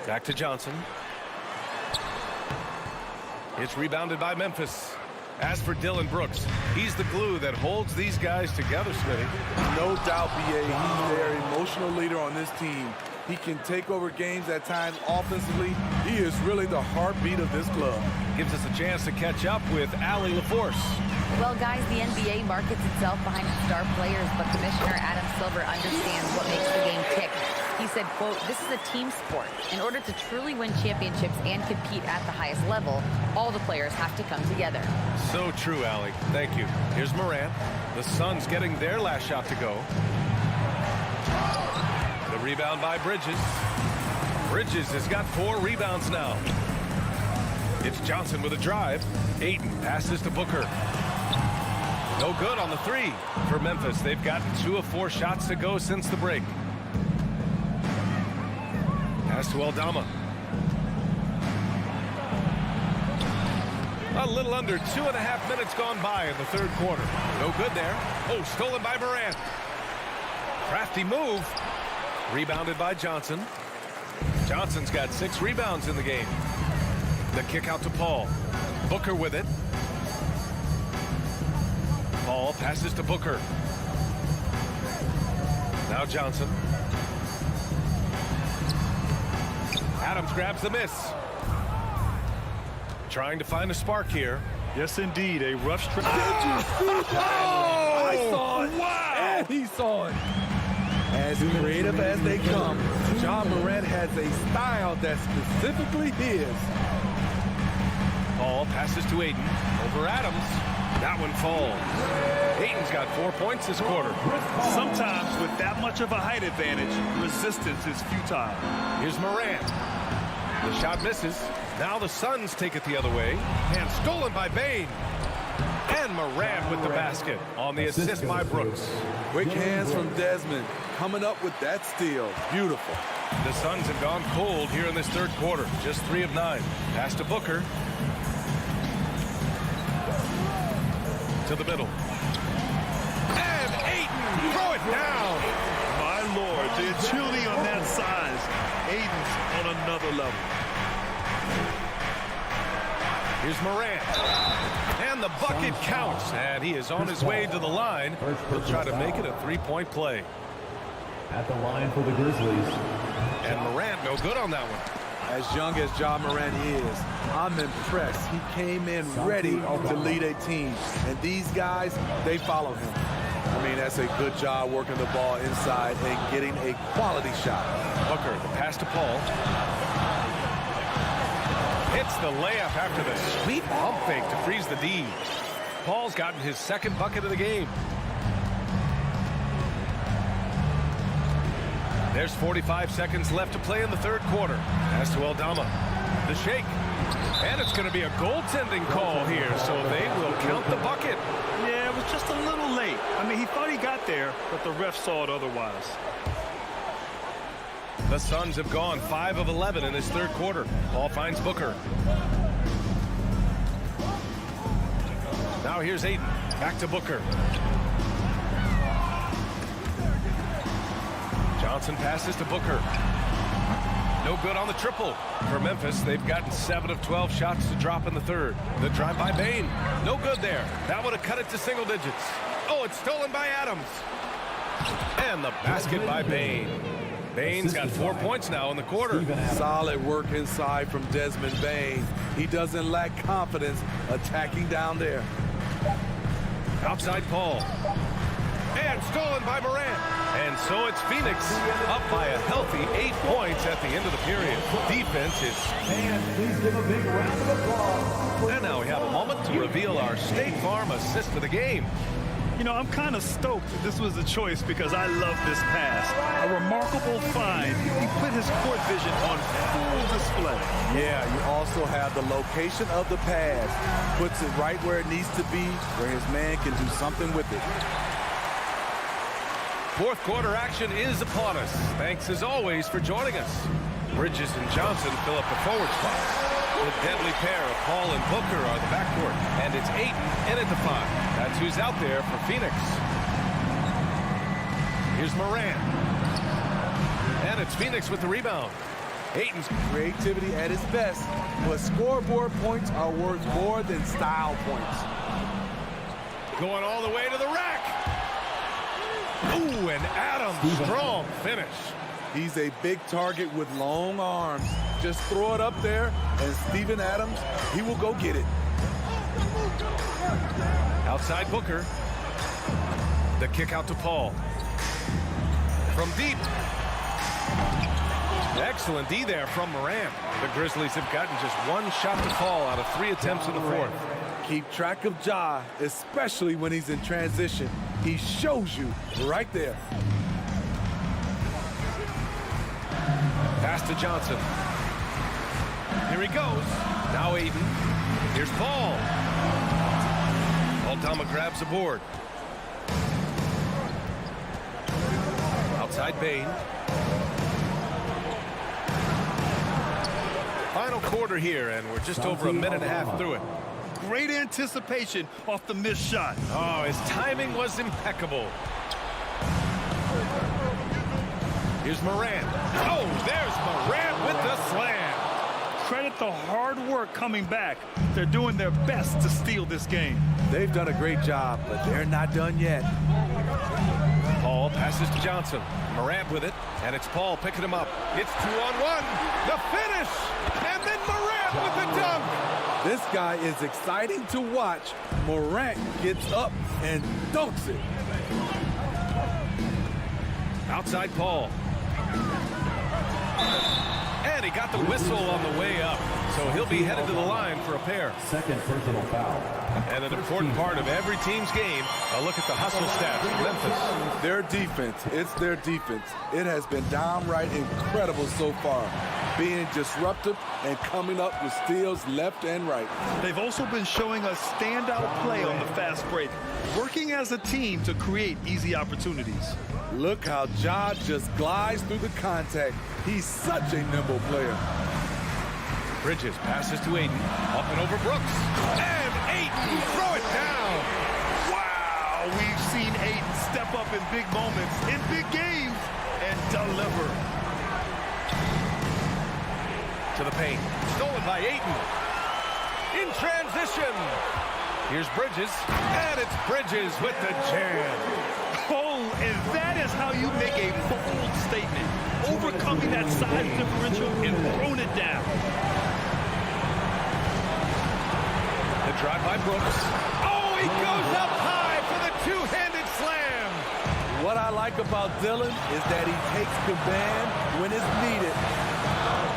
Back to Johnson. It's rebounded by Memphis. As for Dillon Brooks, he's the glue that holds these guys together, Smitty. No doubt, B.A. He's their emotional leader on this team. He can take over games at times offensively. He is really the heartbeat of this club. Gives us a chance to catch up with Allie LaForce. Well, guys, the NBA markets itself behind its star players, but Commissioner Adam Silver understands what makes the game tick. He said, quote, "This is a team sport. In order to truly win championships and compete at the highest level, all the players have to come together." So true, Allie. Thank you. Here's Morant. The Suns getting their last shot to go. The rebound by Bridges. Bridges has got 4 rebounds now. It's Johnson with a drive. Aiden passes to Booker. No good on the 3 for Memphis. They've gotten 2 of 4 shots to go since the break. Pass to Aldama. A little under 2.5 minutes gone by in the third quarter. No good there. Oh, stolen by Morant. Crafty move. Rebounded by Johnson. Johnson's got 6 rebounds in the game. The kick out to Paul. Booker with it. Paul passes to Booker. Now Johnson. Adams grabs the miss. trying to find a spark here. Yes, indeed. A rough stretch. I saw it. Wow. And he saw it. As creative as they come, John Morant has a style that's specifically his. Paul passes to Ayton. Over Adams. That one falls. Ayton's got 4 points this quarter. Sometimes with that much of a height advantage, resistance is futile. Here's Morant. The shot misses. Now the Suns take it the other way. And stolen by Bane. And Morant with the basket on the assist by Brooks. Quick hands from Desmond. Coming up with that steal. Beautiful. The Suns have gone cold here in this third quarter. Just 3 of 9. Pass to Booker. To the middle. And Ayton, throw it down. My Lord, the agility on that size. Ayton's on another level. Here's Morant. And the bucket counts. And he is on his way to the line. He'll try to make it a 3-point play. At the line for the Grizzlies. And Morant no good on that one. As young as John Morant is, I'm impressed. He came in ready to lead a team. And these guys, they follow him. I mean, that's a good job working the ball inside and getting a quality shot. Booker, the pass to Paul. Hits the layup after the sweet pump fake to freeze the D. Paul's gotten his second bucket of the game. There's 45 seconds left to play in the third quarter. Pass to Aldama. The shake. And it's going to be a goaltending call here, so they will count the bucket. Yeah, it was just a little late. I mean, he thought he got there, but the ref saw it otherwise. The Suns have gone 5 of 11 in this third quarter. Paul finds Booker. Now here's Ayton. Back to Booker. Johnson passes to Booker. No good on the triple. For Memphis, they've gotten 7 of 12 shots to drop in the third. The drive by Bane. No good there. That would have cut it to single digits. Oh, it's stolen by Adams. And the basket by Bane. Bane's got 4 points now in the quarter. Solid work inside from Desmond Bane. He doesn't lack confidence attacking down there. Outside Paul. And stolen by Morant. And so it's Phoenix up by a healthy 8 points at the end of the period. Defense is... And please give a big round of applause. And now we have a moment to reveal our State Farm assist of the game. You know, I'm kind of stoked that this was a choice because I love this pass. A remarkable find. He put his court vision on full display. Yeah, you also have the location of the pass. Puts it right where it needs to be, where his man can do something with it. Fourth quarter action is upon us. Thanks as always for joining us. Bridges and Johnson fill up the forward spot. The deadly pair of Paul and Booker are the backcourt. And it's Ayton in at the 5. That's who's out there for Phoenix. Here's Morant. And it's Phoenix with the rebound. Ayton's creativity at his best, but scoreboard points are worth more than style points. Going all the way to the rack. Ooh, and Adams, strong finish. He's a big target with long arms. Just throw it up there, and Steven Adams, he will go get it. Outside Booker. The kick out to Paul. From deep. Excellent D there from Morant. The Grizzlies have gotten just 1 shot to fall out of 3 attempts in the fourth. Keep track of Ja, especially when he's in transition. He shows you right there. Pass to Johnson. Here he goes. Now Ayton. Here's Paul. Aldama grabs the board. Outside Bane. Final quarter here, and we're just over a minute and a half through it. Great anticipation off the missed shot. Oh, his timing was impeccable. Here's Morant. Oh, there's Morant with the slam. Credit the hard work coming back. They're doing their best to steal this game. They've done a great job, but they're not done yet. Paul passes to Johnson. Morant with it, and it's Paul picking him up. It's 2-on-1. The finish, and then Morant with the dunk. This guy is exciting to watch. Morant gets up and dunks it. Outside Paul. And he got the whistle on the way up. So he'll be headed to the line for a pair. Second personal foul. And an important part of every team's game, a look at the hustle stats for Memphis. Their defense, it's their defense. It has been downright incredible so far, being disruptive and coming up with steals left and right. They've also been showing us standout play on the fast break, working as a team to create easy opportunities. Look how Ja just glides through the contact. He's such a nimble player. Bridges passes to Aiden. Up and over Brooks. And Aiden, throw it down. Wow, we've seen Aiden step up in big moments, in big games, and deliver. To the paint. Stolen by Aiden. In transition. Here's Bridges. And it's Bridges with the jam. Oh, and that is how you make a bold statement. Overcoming that size differential and throwing it down. The drive by Brooks. Oh, he goes up high for the two-handed slam. What I like about Dillon is that he takes command when it's needed.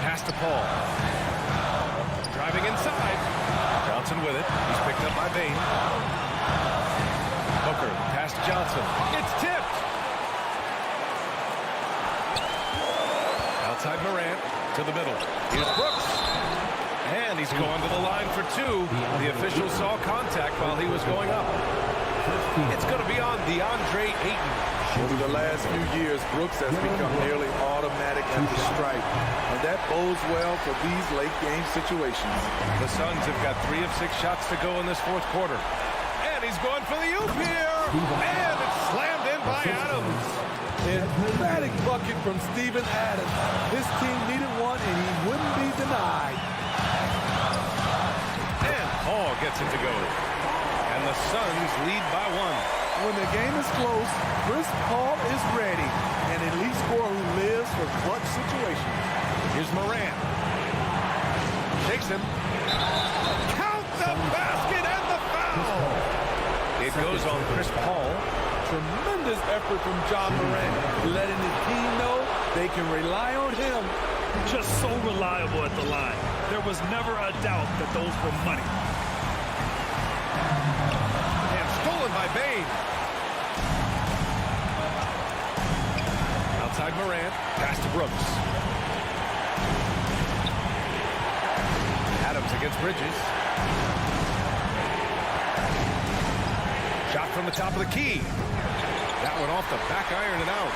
Pass to Paul. Driving inside. Johnson with it. He's picked up by Bain. Booker, pass to Johnson. It's tipped. Outside Morant to the middle. Here's Brooks. And he's going to the line for two. The official saw contact while he was going up. It's going to be on DeAndre Ayton. Over the last few years, Brooks has become nearly automatic at the stripe, and that bodes well for these late-game situations. The Suns have got 3 of 6 shots to go in this fourth quarter. And he's going for the oop here. And it's slammed in by Adams. An emphatic bucket from Steven Adams. His team needed one, and he wouldn't be denied. And Paul gets it to go. And the Suns lead by 1. When the game is close, Chris Paul is ready. An elite scorer who lives for clutch situations. Here's Morant. Shakes him. Count the basket and the foul. It goes on Chris Paul. Tremendous effort from John Morant, letting his team know they can rely on him. Just so reliable at the line. There was never a doubt that those were money. And stolen by Bain. Outside Morant, pass to Brooks. Adams against Bridges. Shot from the top of the key. That one off the back iron and out.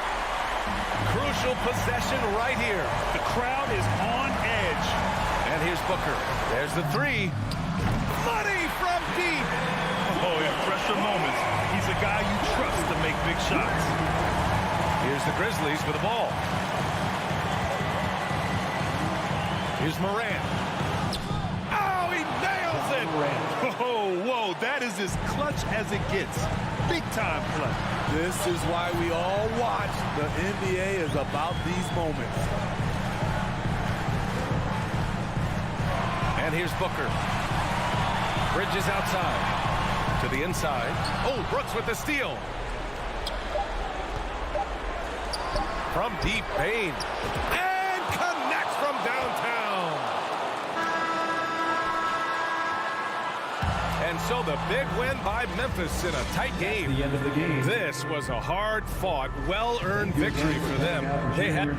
Crucial possession right here. The crowd is on edge. And here's Booker. There's the three. Money from deep. Oh, in pressure moments, he's a guy you trust to make big shots. Here's the Grizzlies with the ball. Here's Morant. Oh, he nails it. Oh, whoa, that is as clutch as it gets. Big time play. This is why we all watch. The NBA is about these moments. And here's Booker. Bridges outside. To the inside. Oh, Brooks with the steal. From deep, Bain. And connects from downtown. And so the big win by Memphis in a tight game. The end of the game. This was a hard-fought, well-earned victory for them. They had...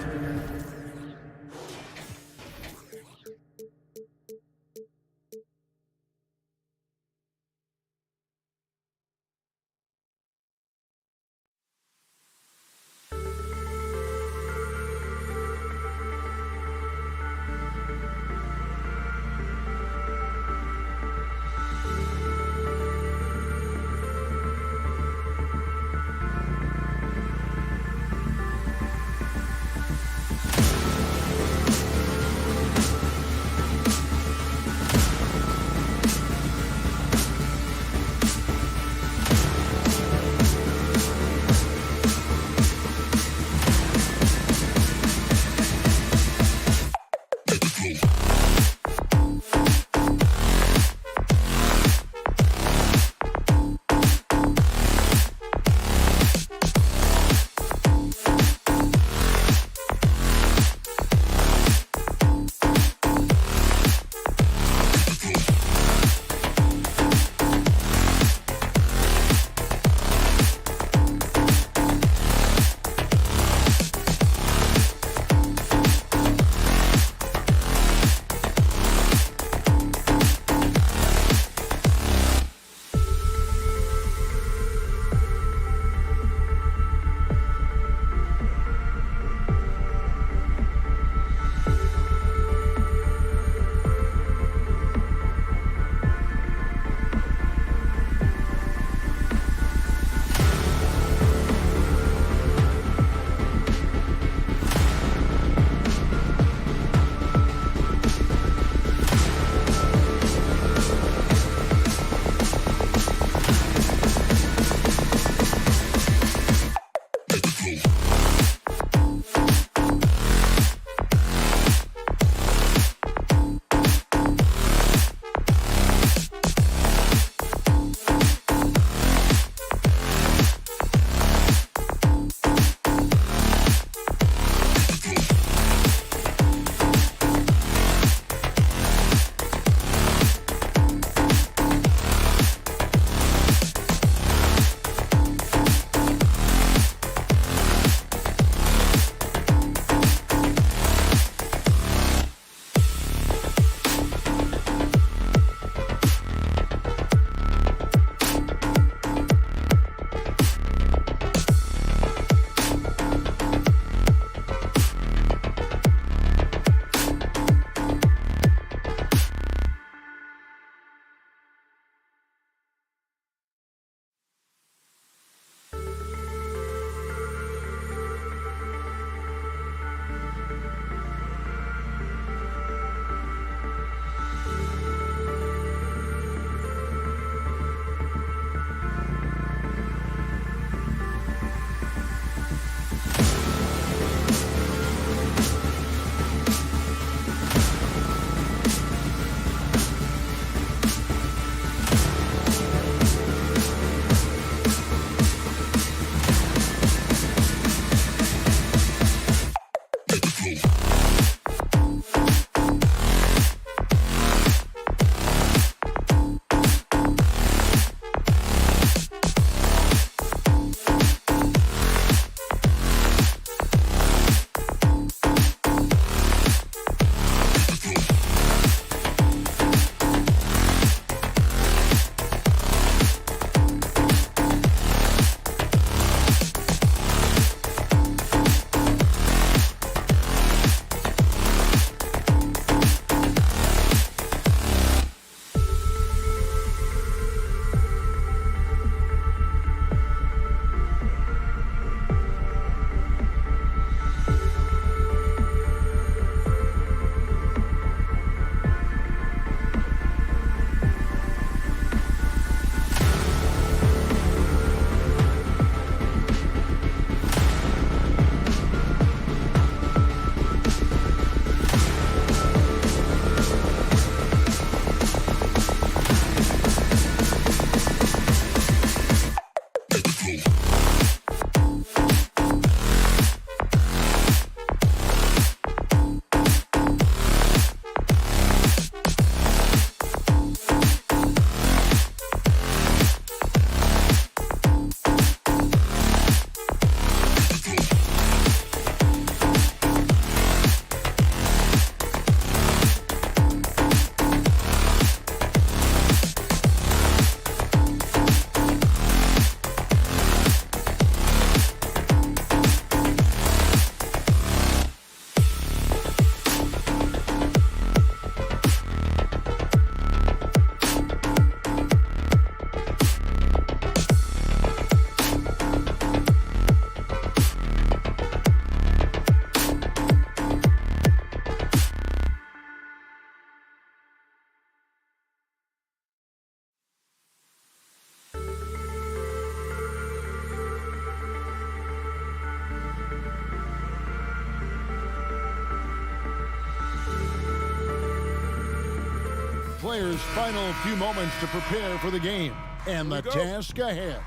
players' final few moments to prepare for the game and the task ahead.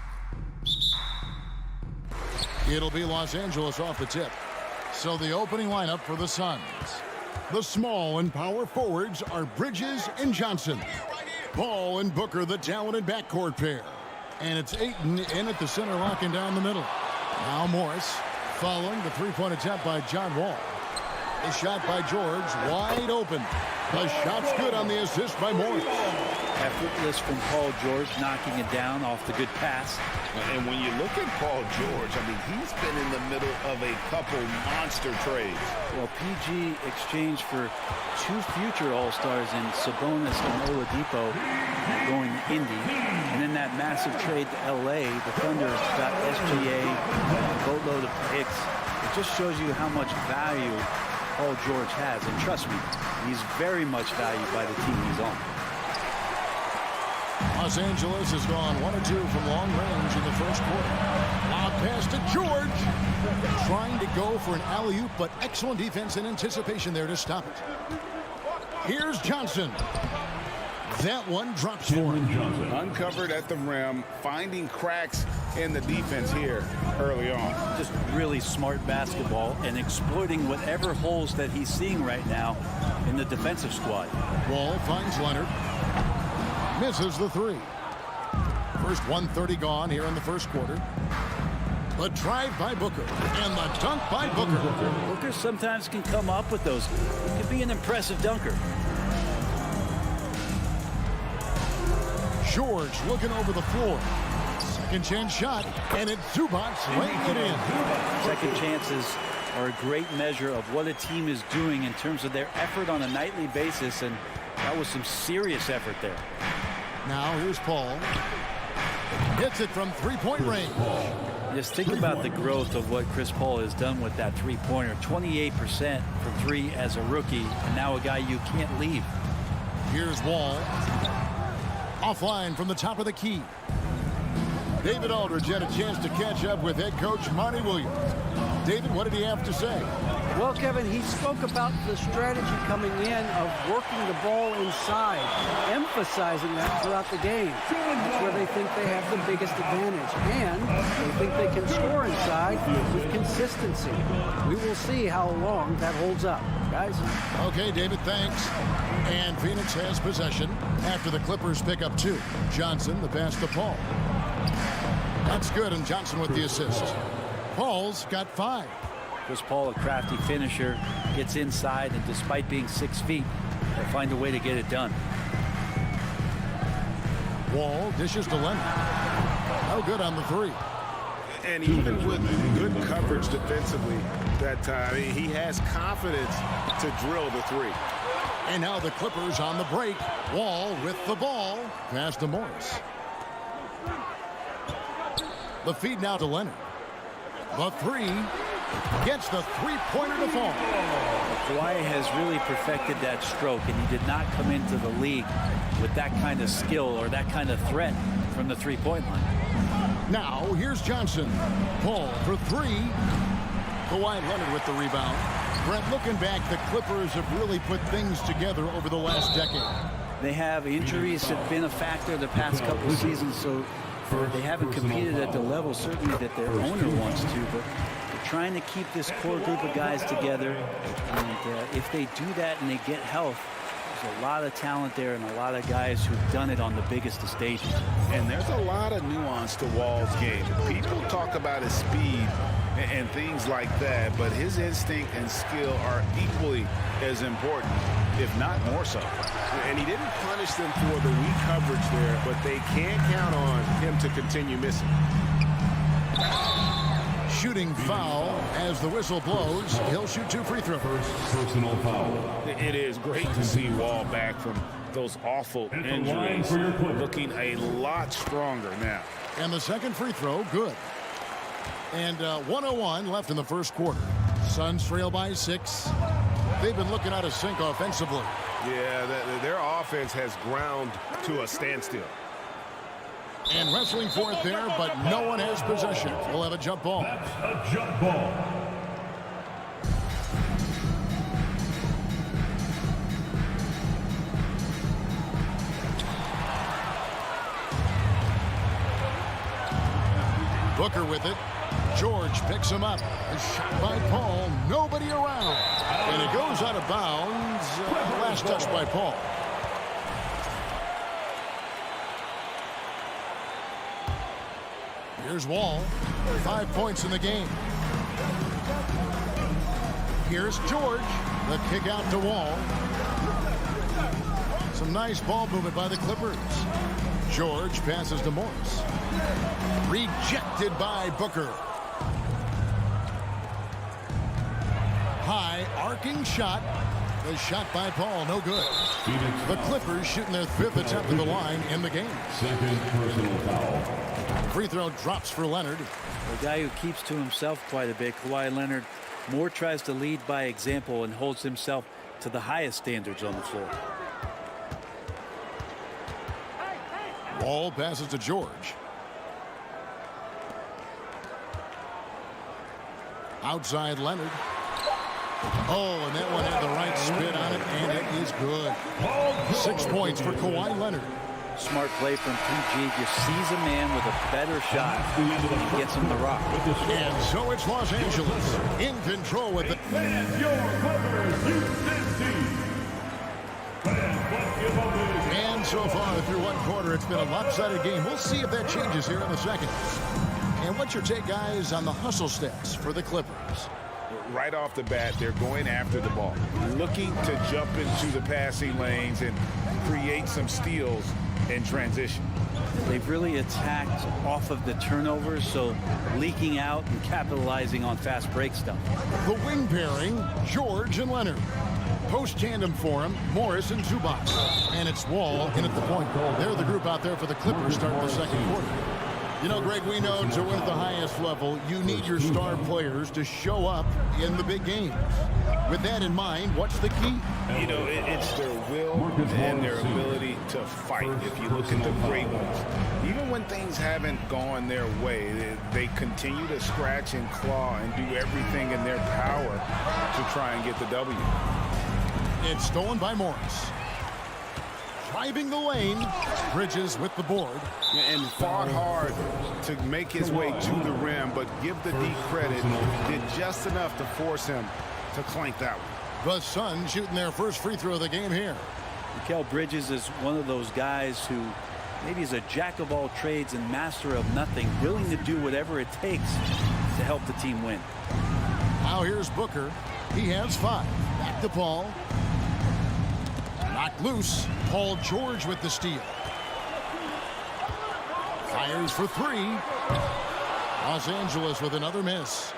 It'll be Los Angeles off the tip. So the opening lineup for the Suns. The small and power forwards are Bridges and Johnson. Paul and Booker, the talented backcourt pair. And it's Ayton in at the center, locking down the middle. Now Morris following the three-point attempt by John Wall. The shot by George, wide open. The shot's good on the assist by Morris. Effortless from Paul George, knocking it down off the good pass. And when you look at Paul George, I mean, he's been in the middle of a couple monster trades. Well, PG exchanged for two future All-Stars in Sabonis and Oladipo going to Indy. And then that massive trade to L.A., the Thunder got SGA, a boatload of picks. It just shows you how much value Paul George has. And trust me, he's very much valued by the team he's on. Los Angeles has gone 1 of 2 from long range in the first quarter. Lob pass to George. Trying to go for an alley-oop, but excellent defense and anticipation there to stop it. Here's Johnson. That one drops for him. Uncovered at the rim, finding cracks in the defense here early on. Just really smart basketball and exploiting whatever holes that he's seeing right now in the defensive squad. Wall finds Leonard. Misses the three. First 1:30 gone here in the first quarter. The drive by Booker and the dunk by Booker. Booker sometimes can come up with those. He could be an impressive dunker. George looking over the floor. Second chance shot, and it's Zubac laying it in. Second chances are a great measure of what a team is doing in terms of their effort on a nightly basis, and that was some serious effort there. Now here's Paul. Hits it from three-point range. Just think about the growth of what Chris Paul has done with that three-pointer. 28% for three as a rookie, and now a guy you can't leave. Here's Wall. Offline from the top of the key. David Aldridge had a chance to catch up with head coach Monty Williams. David, what did he have to say? Well, Kevin, he spoke about the strategy coming in of working the ball inside, emphasizing that throughout the game. That's where they think they have the biggest advantage, and they think they can score inside with consistency. We will see how long that holds up, guys. Okay, David, thanks. And Phoenix has possession after the Clippers pick up 2. Johnson, the pass to Paul. That's good, and Johnson with the assist. Paul's got 5. Chris Paul, a crafty finisher, gets inside, and despite being 6 feet, they'll find a way to get it done. Wall dishes to Leonard. No good on the 3. And even with good coverage defensively that time, he has confidence to drill the 3. And now the Clippers on the break. Wall with the ball. Pass to Morris. The feed now to Leonard. The 3 gets the three-pointer to fall. Kawhi has really perfected that stroke, and he did not come into the league with that kind of skill or that kind of threat from the three-point line. Now here's Johnson. Paul for 3. Kawhi Leonard with the rebound. Brent, looking back, the Clippers have really put things together over the last decade. They have injuries have been a factor the past couple of seasons, so they haven't competed at the level certainly that their owner wants to, but they're trying to keep this core group of guys together. And if they do that and they get health, there's a lot of talent there and a lot of guys who've done it on the biggest of stages. And there's a lot of nuance to Wall's game. People talk about his speed and things like that, but his instinct and skill are equally as important, if not more so. And he didn't punish them for the weak coverage there, but they can't count on him to continue missing. Shooting foul as the whistle blows. He'll shoot 2 free throws. Personal foul. It is great to see Wall back from those awful injuries, looking a lot stronger now. And the second free throw, good. And 1:01 left in the first quarter. Suns trail by 6. They've been looking out of sync offensively. Yeah, their offense has ground to a standstill. And wrestling for it there, but no one has possession. We'll have a jump ball. That's a jump ball. Booker with it. George picks him up. A shot by Paul. Nobody around. And it goes out of bounds. Last touch by Paul. Here's Wall. 5 points in the game. Here's George. The kick out to Wall. Some nice ball movement by the Clippers. George passes to Morris. Rejected by Booker. High arcing shot. The shot by Paul, no good. The Clippers shooting their 5th attempt at the line in the game. Second personal foul. Free throw drops for Leonard. A guy who keeps to himself quite a bit, Kawhi Leonard, more tries to lead by example and holds himself to the highest standards on the floor. Ball passes to George. Outside Leonard. Oh, and that one had the right spin on it, and it is good. 6 points for Kawhi Leonard. Smart play from PG. Just sees a man with a better shot and gets him the rock. And so it's Los Angeles in control with it. And so far through one quarter, it's been a lopsided game. We'll see if that changes here in the second. And what's your take, guys, on the hustle stats for the Clippers? Right off the bat, they're going after the ball, looking to jump into the passing lanes and create some steals in transition. They've really attacked off of the turnovers, so leaking out and capitalizing on fast break stuff. The wing pairing, George and Leonard. Post tandem for him, Morris and Zubac. And it's Wall in at the point. They're the group out there for the Clippers starting the second quarter. You know, Greg, we know to win at the highest level, you need your star players to show up in the big games. With that in mind, what's the key? You know, it's their will and their ability to fight. If you look at the great ones, even when things haven't gone their way, they continue to scratch and claw and do everything in their power to try and get the W. It's stolen by Morris. Driving the lane, Bridges with the board. And fought hard to make his way to the rim, but give the D credit, did just enough to force him to clank that one. The Suns shooting their first free throw of the game here. Mikal Bridges is one of those guys who maybe is a jack of all trades and master of nothing, willing to do whatever it takes to help the team win. Now here's Booker. He has 5. Back to Paul. Knocked loose. Paul George with the steal. Fires for 3. Los Angeles with another miss.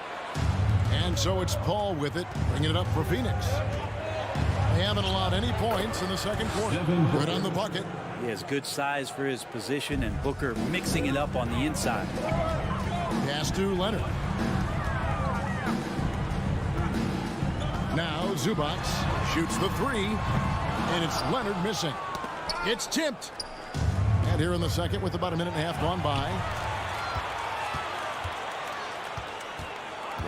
And so it's Paul with it, bringing it up for Phoenix. They haven't allowed any points in the second quarter. Good on the bucket. He has good size for his position, and Booker mixing it up on the inside. Pass to Leonard. Now Zubac shoots the 3, and it's Leonard missing. It's tipped. And here in the second with about a minute and a half gone by.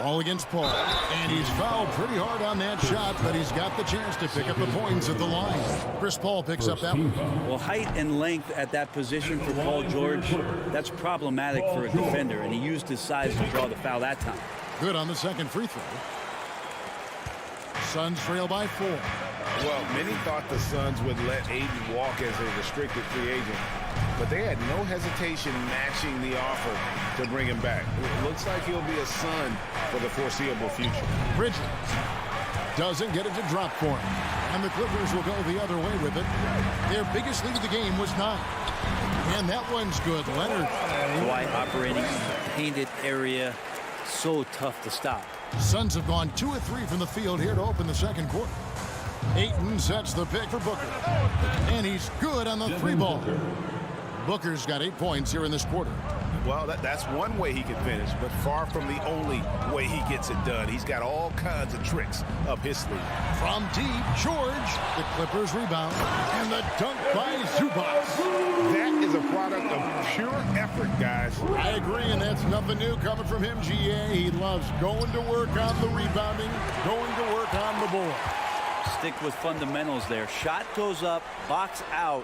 Wall against Paul. And he's fouled pretty hard on that shot, but he's got the chance to pick up the points at the line. Chris Paul picks up that one. Well, height and length at that position for Paul George, that's problematic for a defender, and he used his size to draw the foul that time. Good on the second free throw. Suns trail by 4. Well, many thought the Suns would let Aiden walk as a restricted free agent, but they had no hesitation matching the offer to bring him back. It looks like he'll be a Sun for the foreseeable future. Bridges doesn't get it to drop for him, and the Clippers will go the other way with it. Their biggest lead of the game was 9. And that one's good. Leonard. Kawhi operating in the painted area, so tough to stop. Suns have gone 2 of 3 from the field here to open the second quarter. Ayton sets the pick for Booker. And he's good on the 3-ball. Booker's got 8 points here in this quarter. Well, that's one way he can finish, but far from the only way he gets it done. He's got all kinds of tricks up his sleeve. From deep, George. The Clippers rebound. And the dunk by Zubac. That is a product of pure effort, guys. I agree, and that's nothing new coming from him, GA. He loves going to work on the rebounding, going to work on the board. Stick with fundamentals there. Shot goes up, box out,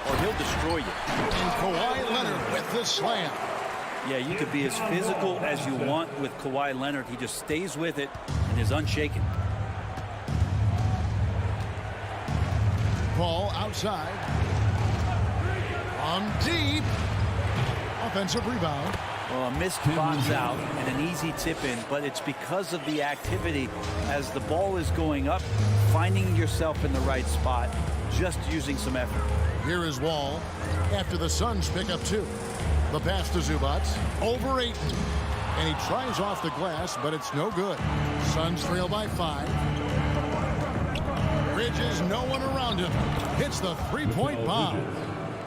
or he'll destroy you. And Kawhi Leonard with the slam. Yeah, you could be as physical as you want with Kawhi Leonard. He just stays with it and is unshaken. Ball outside. On deep. Offensive rebound. Well, a missed box out and an easy tip in, but it's because of the activity as the ball is going up, finding yourself in the right spot, just using some effort. Here is Wall after the Suns pick up 2. The pass to Zubac over Ayton. And he tries off the glass, but it's no good. Suns trail by 5. Bridges, no one around him. Hits the three-point bomb.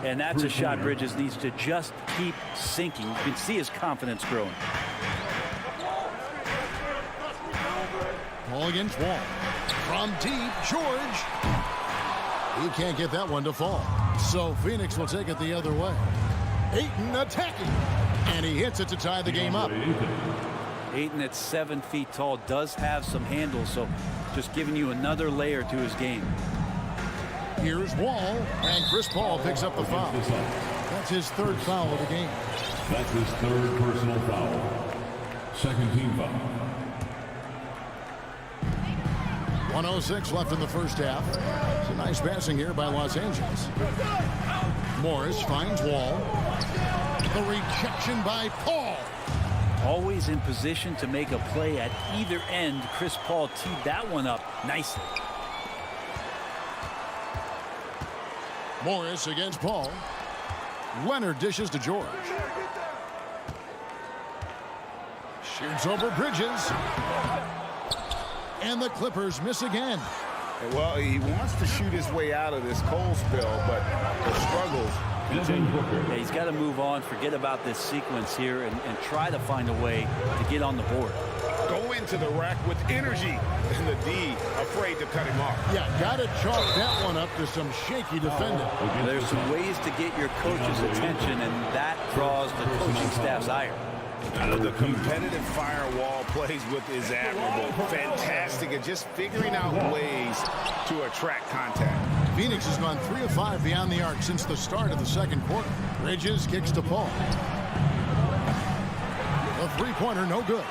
And that's a shot Bridges needs to just keep sinking. You can see his confidence growing. Ball against Wall. From deep, George. He can't get that one to fall. So Phoenix will take it the other way. Ayton attacking. And he hits it to tie the game up. Ayton at 7 feet tall does have some handle, so just giving you another layer to his game. Here's Wall, and Chris Paul picks up the foul. That's his 3rd foul of the game. That's his 3rd personal foul. 2nd team foul. 1:06 left in the first half. It's a nice passing here by Los Angeles. Morris finds Wall. The rejection by Paul. Always in position to make a play at either end. Chris Paul teed that one up nicely. Morris against Paul. Leonard dishes to George. Shoots over Bridges. And the Clippers miss again. Well, he wants to shoot his way out of this cold spell, but the struggles continue. Yeah, he's got to move on, forget about this sequence here, and try to find a way to get on the board. Go into the rack with energy, and the D afraid to cut him off. Yeah, got to chalk that one up to some shaky defending. There's some ways to get your coach's attention, and that draws the coaching staff's ire. The competitive firewall plays with is admirable. Fantastic at just figuring out ways to attract contact. Phoenix has gone 3 of 5 beyond the arc since the start of the second quarter. Bridges kicks to Paul. The three-pointer no good.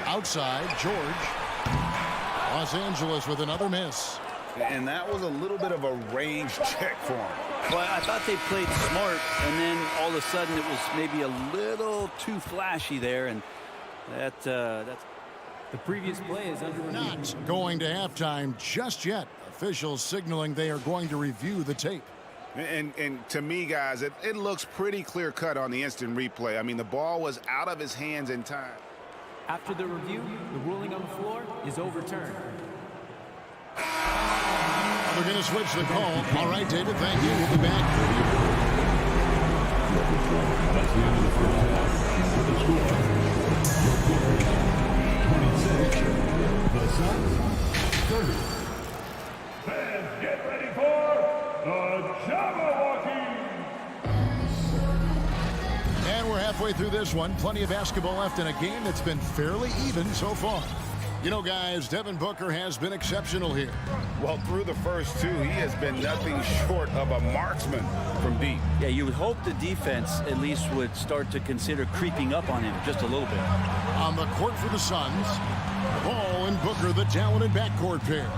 Outside, George. Los Angeles with another miss. And that was a little bit of a range check for him. Well, I thought they played smart, and then all of a sudden it was maybe a little too flashy there, and that's... The previous play is under review. Not going to halftime just yet. Officials signaling they are going to review the tape. And to me, guys, it looks pretty clear-cut on the instant replay. I mean, the ball was out of his hands in time. After the review, the ruling on the floor is overturned. We're going to switch the call. All right, David, thank you. We'll be back. That's the end of the first half. The score, 26. The Suns, 30. Fans, get ready for the Jabberwocky. And we're halfway through this one. Plenty of basketball left in a game that's been fairly even so far. You know, guys, Devin Booker has been exceptional here. Well, through the first 2, he has been nothing short of a marksman from deep. Yeah, you would hope the defense at least would start to consider creeping up on him just a little bit. On the court for the Suns, Paul and Booker, the talented backcourt pair.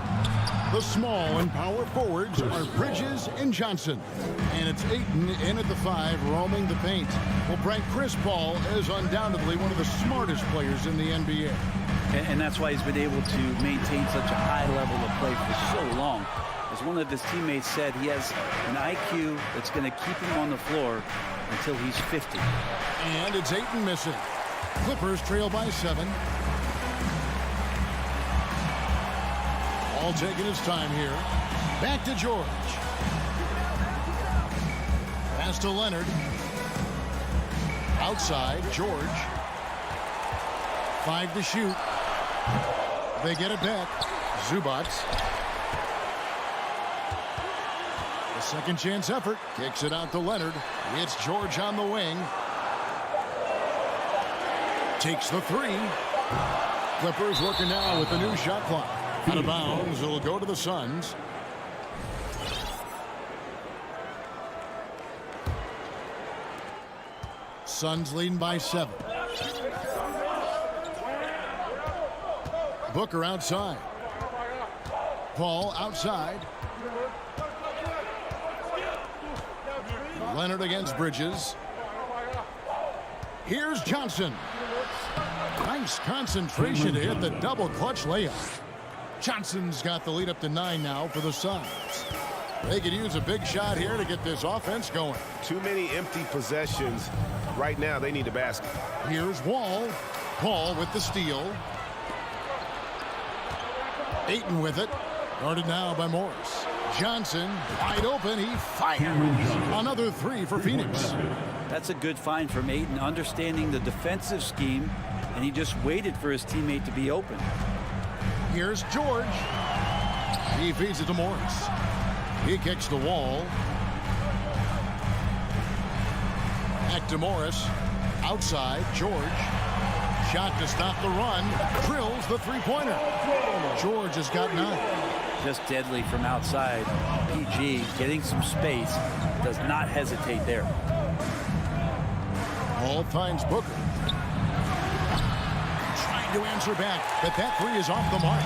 The small and power forwards are Bridges and Johnson. And it's Ayton in at the 5, roaming the paint. Well, Brent, Chris Paul is undoubtedly one of the smartest players in the NBA. And that's why he's been able to maintain such a high level of play for so long. As one of his teammates said, he has an IQ that's going to keep him on the floor until he's 50. And it's Ayton missing. Clippers trail by 7. All taking his time here. Back to George. Pass to Leonard. Outside, George. 5 to shoot. They get it back. Zubac. The second chance effort. Kicks it out to Leonard. It's George on the wing. Takes the 3. Clippers working now with the new shot clock. Out of bounds. It'll go to the Suns. Suns leading by 7. Booker outside. Paul outside. Leonard against Bridges. Here's Johnson. Nice concentration to hit the double clutch layup. Johnson's got the lead up to 9 now for the Suns. They could use a big shot here to get this offense going. Too many empty possessions. Right now, they need a basket. Here's Wall. Paul with the steal. Ayton with it. Guarded now by Morris. Johnson wide open. He fires. Another 3 for Phoenix. That's a good find from Ayton, understanding the defensive scheme, and he just waited for his teammate to be open. Here's George. He feeds it to Morris. He kicks the Wall. Back to Morris. Outside, George. Shot to stop the run. Drills the three-pointer. George has got 9. Just deadly from outside. PG getting some space. Does not hesitate there. Hall finds Booker. Trying to answer back, but that 3 is off the mark.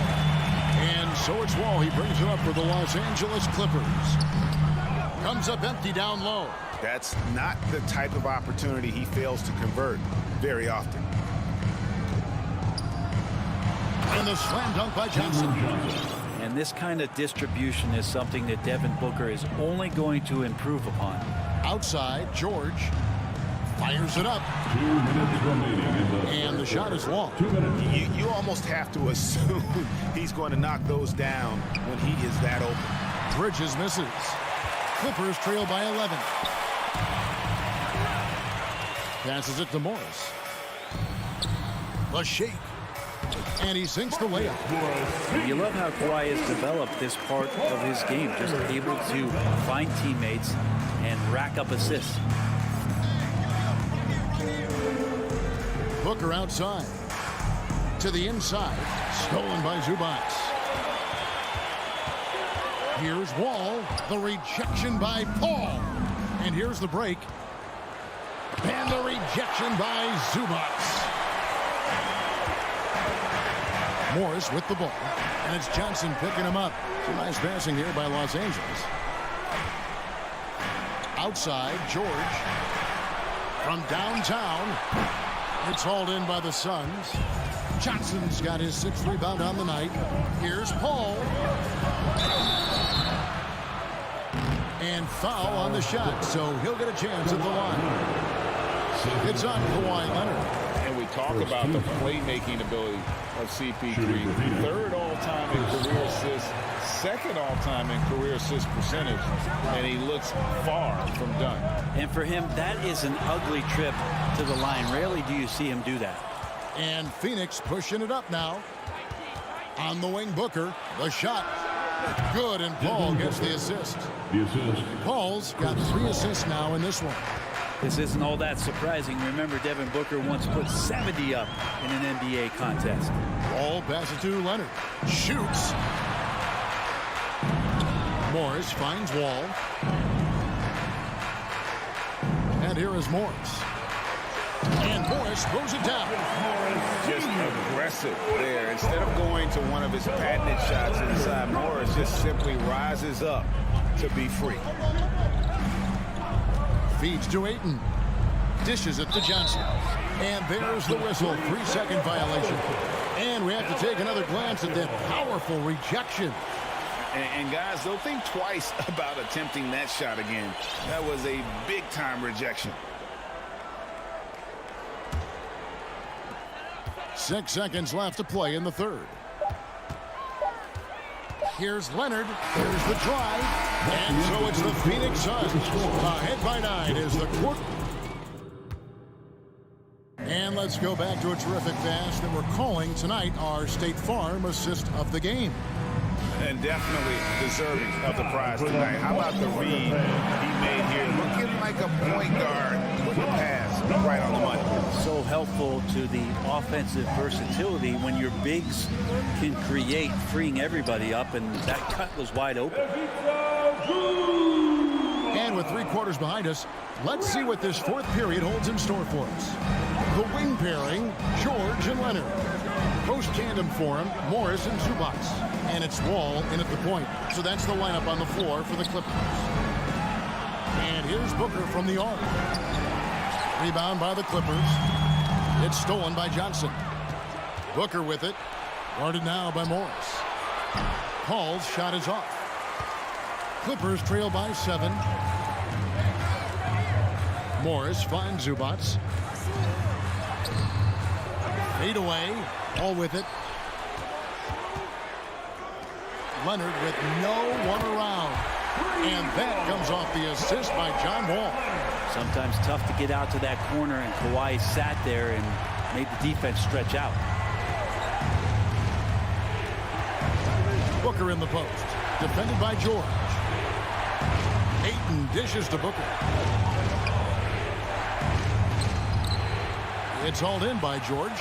And so it's Wall. He brings it up for the Los Angeles Clippers. Comes up empty down low. That's not the type of opportunity he fails to convert very often. And the slam dunk by Johnson. And this kind of distribution is something that Devin Booker is only going to improve upon. Outside, George fires it up. 2 minutes remaining in the and the shot is long. 2 minutes. You almost have to assume he's going to knock those down when he is that open. Bridges misses. Clippers trail by 11. Passes it to Morris. The shake. And he sinks the layup. You love how Kawhi has developed this part of his game, just able to find teammates and rack up assists. Booker outside. To the inside. Stolen by Zubac. Here's Wall. The rejection by Paul. And here's the break. And the rejection by Zubac. Morris with the ball. And it's Johnson picking him up. Some nice passing here by Los Angeles. Outside, George. From downtown. It's hauled in by the Suns. Johnson's got his 6th rebound on the night. Here's Paul. And foul on the shot, so he'll get a chance at the line. It's on Kawhi Leonard. And we talk about the playmaking ability of CP3. 3rd all-time in career assists, 2nd all-time in career assist percentage, and he looks far from done. And for him, that is an ugly trip to the line. Rarely do you see him do that. And Phoenix pushing it up now. On the wing, Booker. The shot. Good, and Paul gets the assist. Paul's got 3 assists now in this one. This isn't all that surprising. Remember, Devin Booker once put 70 up in an NBA contest. Ball passes to Leonard. Shoots. Morris finds Wall. And here is Morris. And Morris throws it down. Just aggressive there. Instead of going to one of his patented shots inside, Morris just simply rises up to be free. Feeds to Ayton. Dishes it to Johnson. And there's the whistle. 3-second violation. And we have to take another glance at that powerful rejection. And guys, they'll think twice about attempting that shot again. That was a big-time rejection. 6 seconds left to play in the 3rd. Here's Leonard. There's the drive. And so it's the Phoenix Suns. Ahead by 9 is the quarter. And let's go back to a terrific pass that we're calling tonight our State Farm assist of the game. And definitely deserving of the prize tonight. How about the read he made here? Looking like a point guard with the pass right on the money. So helpful to the offensive versatility when your bigs can create, freeing everybody up, and that cut was wide open. And And with 3 quarters behind us, let's see what this 4th period holds in store for us. The wing pairing, George and Leonard. Post tandem for him, Morris and Zubats. And it's Wall in at the point. So that's the lineup on the floor for the Clippers. And here's Booker from the arc. Rebound by the Clippers. It's stolen by Johnson. Booker with it. Guarded now by Morris. Paul's shot is off. Clippers trail by 7. Morris finds Zubats. Fade away. All with it. Leonard with no one around. And that comes off the assist by John Wall. Sometimes tough to get out to that corner, and Kawhi sat there and made the defense stretch out. Booker in the post. Defended by George. Ayton dishes to Booker. It's hauled in by George.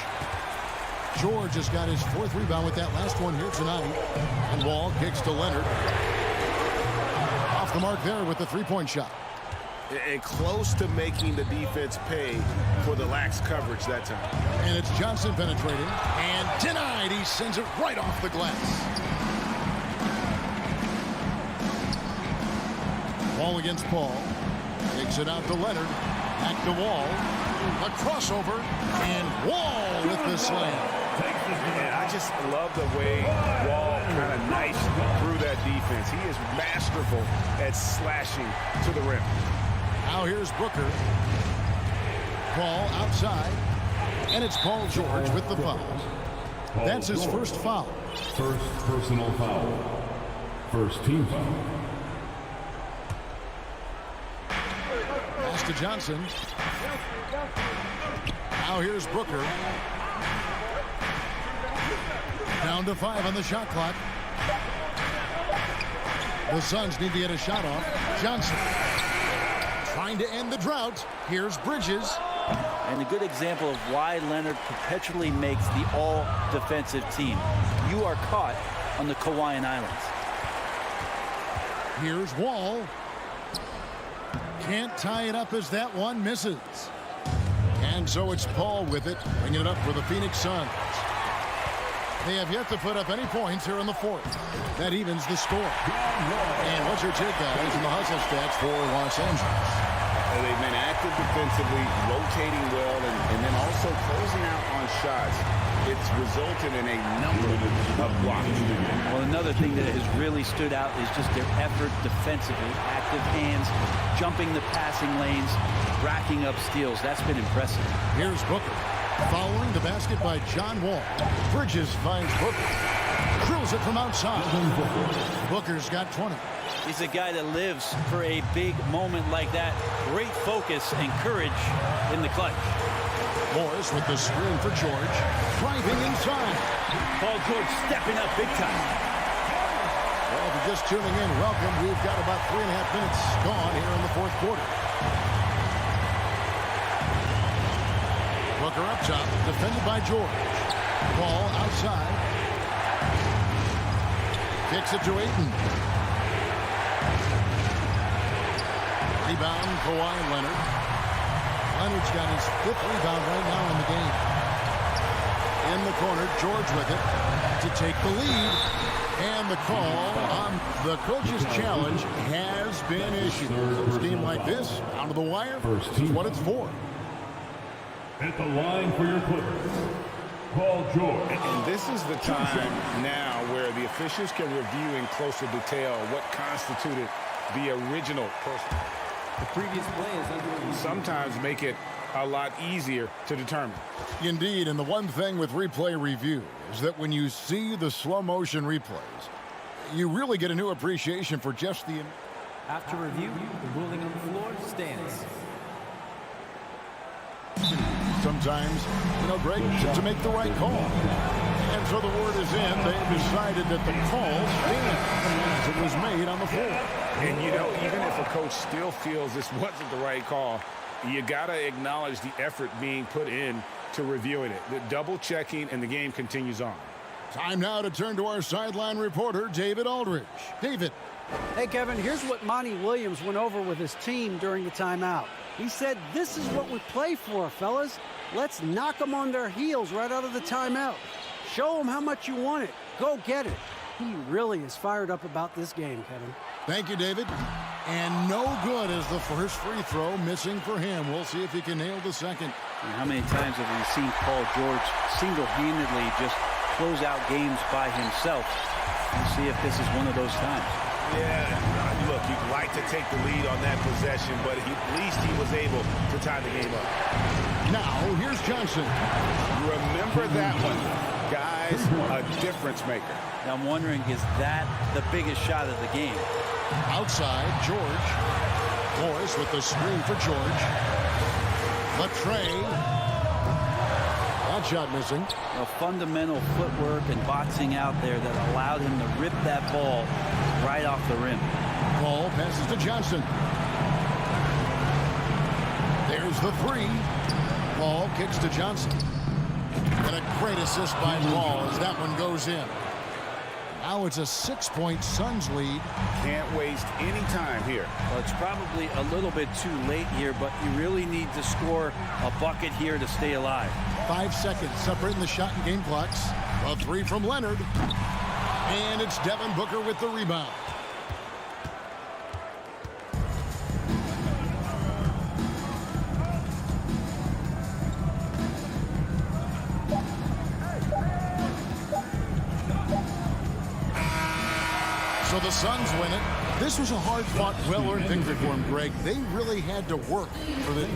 George has got his 4th rebound with that last one here tonight. And Wall kicks to Leonard. Off the mark there with the 3-point shot. And close to making the defense pay for the lax coverage that time. And it's Johnson penetrating. And denied. He sends it right off the glass. Wall against Paul. Takes it out to Leonard. Back to Wall. A crossover. And Wall with the slam. And I just love the way Wall kind of knifes through that defense. He is masterful at slashing to the rim. Now here's Booker. Paul outside. And it's Paul George with the foul. That's his first foul. First personal foul. First team foul. Pass to Johnson. Now here's Booker. Down to 5 on the shot clock. The Suns need to get a shot off. Johnson trying to end the drought. Here's Bridges. And a good example of why Leonard perpetually makes the all-defensive team. You are caught on the Hawaiian Islands. Here's Wall. Can't tie it up as that one misses. And so it's Paul with it, bringing it up for the Phoenix Suns. They have yet to put up any points here in the 4th. That evens the score. And what's your take, guys, in the hustle stats for Los Angeles? They've been active defensively, rotating well, and then also closing out on shots. It's resulted in a number of blocks. Well, another thing that has really stood out is just their effort defensively. Active hands, jumping the passing lanes, racking up steals. That's been impressive. Here's Booker. Following the basket by John Wall. Bridges finds Booker. Drills it from outside. Booker's got 20. He's a guy that lives for a big moment like that. Great focus and courage in the clutch. Morris with the screen for George. Driving inside. Paul George stepping up big time. Well, if you're just tuning in, welcome. We've got about 3.5 minutes gone here in the 4th quarter. Booker up top, defended by George. Ball outside. Kicks it to Ayton. Rebound, Kawhi Leonard. Leonard's got his 5th rebound right now in the game. In the corner, George with it to take the lead. And the call on the coach's challenge has been issued. A game like this, down to the wire, is what it's for. At the line for your Clippers, Paul George. And this is the time now where the officials can review in closer detail what constituted the original person. The previous play is under. Sometimes make it a lot easier to determine. Indeed, and the one thing with replay review is that when you see the slow motion replays, you really get a new appreciation for just the... After review, the ruling on the floor stands. Sometimes, Greg, to make the right call. And so the word is in. They've decided that the call stands as it was made on the floor. And, even if a coach still feels this wasn't the right call, you got to acknowledge the effort being put in to reviewing it. The double checking, and the game continues on. Time now to turn to our sideline reporter, David Aldridge. David, Hey, Kevin, here's what Monty Williams went over with his team during the timeout. He said, this is what we play for, fellas. Let's knock them on their heels right out of the timeout. Show them how much you want it. Go get it. He really is fired up about this game, Kevin. Thank you, David. And no good as the first free throw missing for him. We'll see if he can nail the second. And how many times have we seen Paul George single-handedly just close out games by himself? We'll see if this is one of those times. Yeah, look, you'd like to take the lead on that possession, but at least he was able to tie the game up. Now, here's Johnson. Remember that one. Guys, a difference maker. Now I'm wondering, is that the biggest shot of the game? Outside, George. Morris with the screen for George. Latrey. That shot missing. A fundamental footwork and boxing out there that allowed him to rip that ball right off the rim. Ball passes to Johnson. There's the three. Ball kicks to Johnson. And a great assist by Paul as that one goes in. Now it's a 6-point Suns lead. Can't waste any time here. Well, it's probably a little bit too late here, but you really need to score a bucket here to stay alive. 5 seconds separating the shot and game clocks. A three from Leonard. And it's Devin Booker with the rebound. So the Suns win it. This was a hard-fought, well-earned victory for him, Greg. They really had to work for the...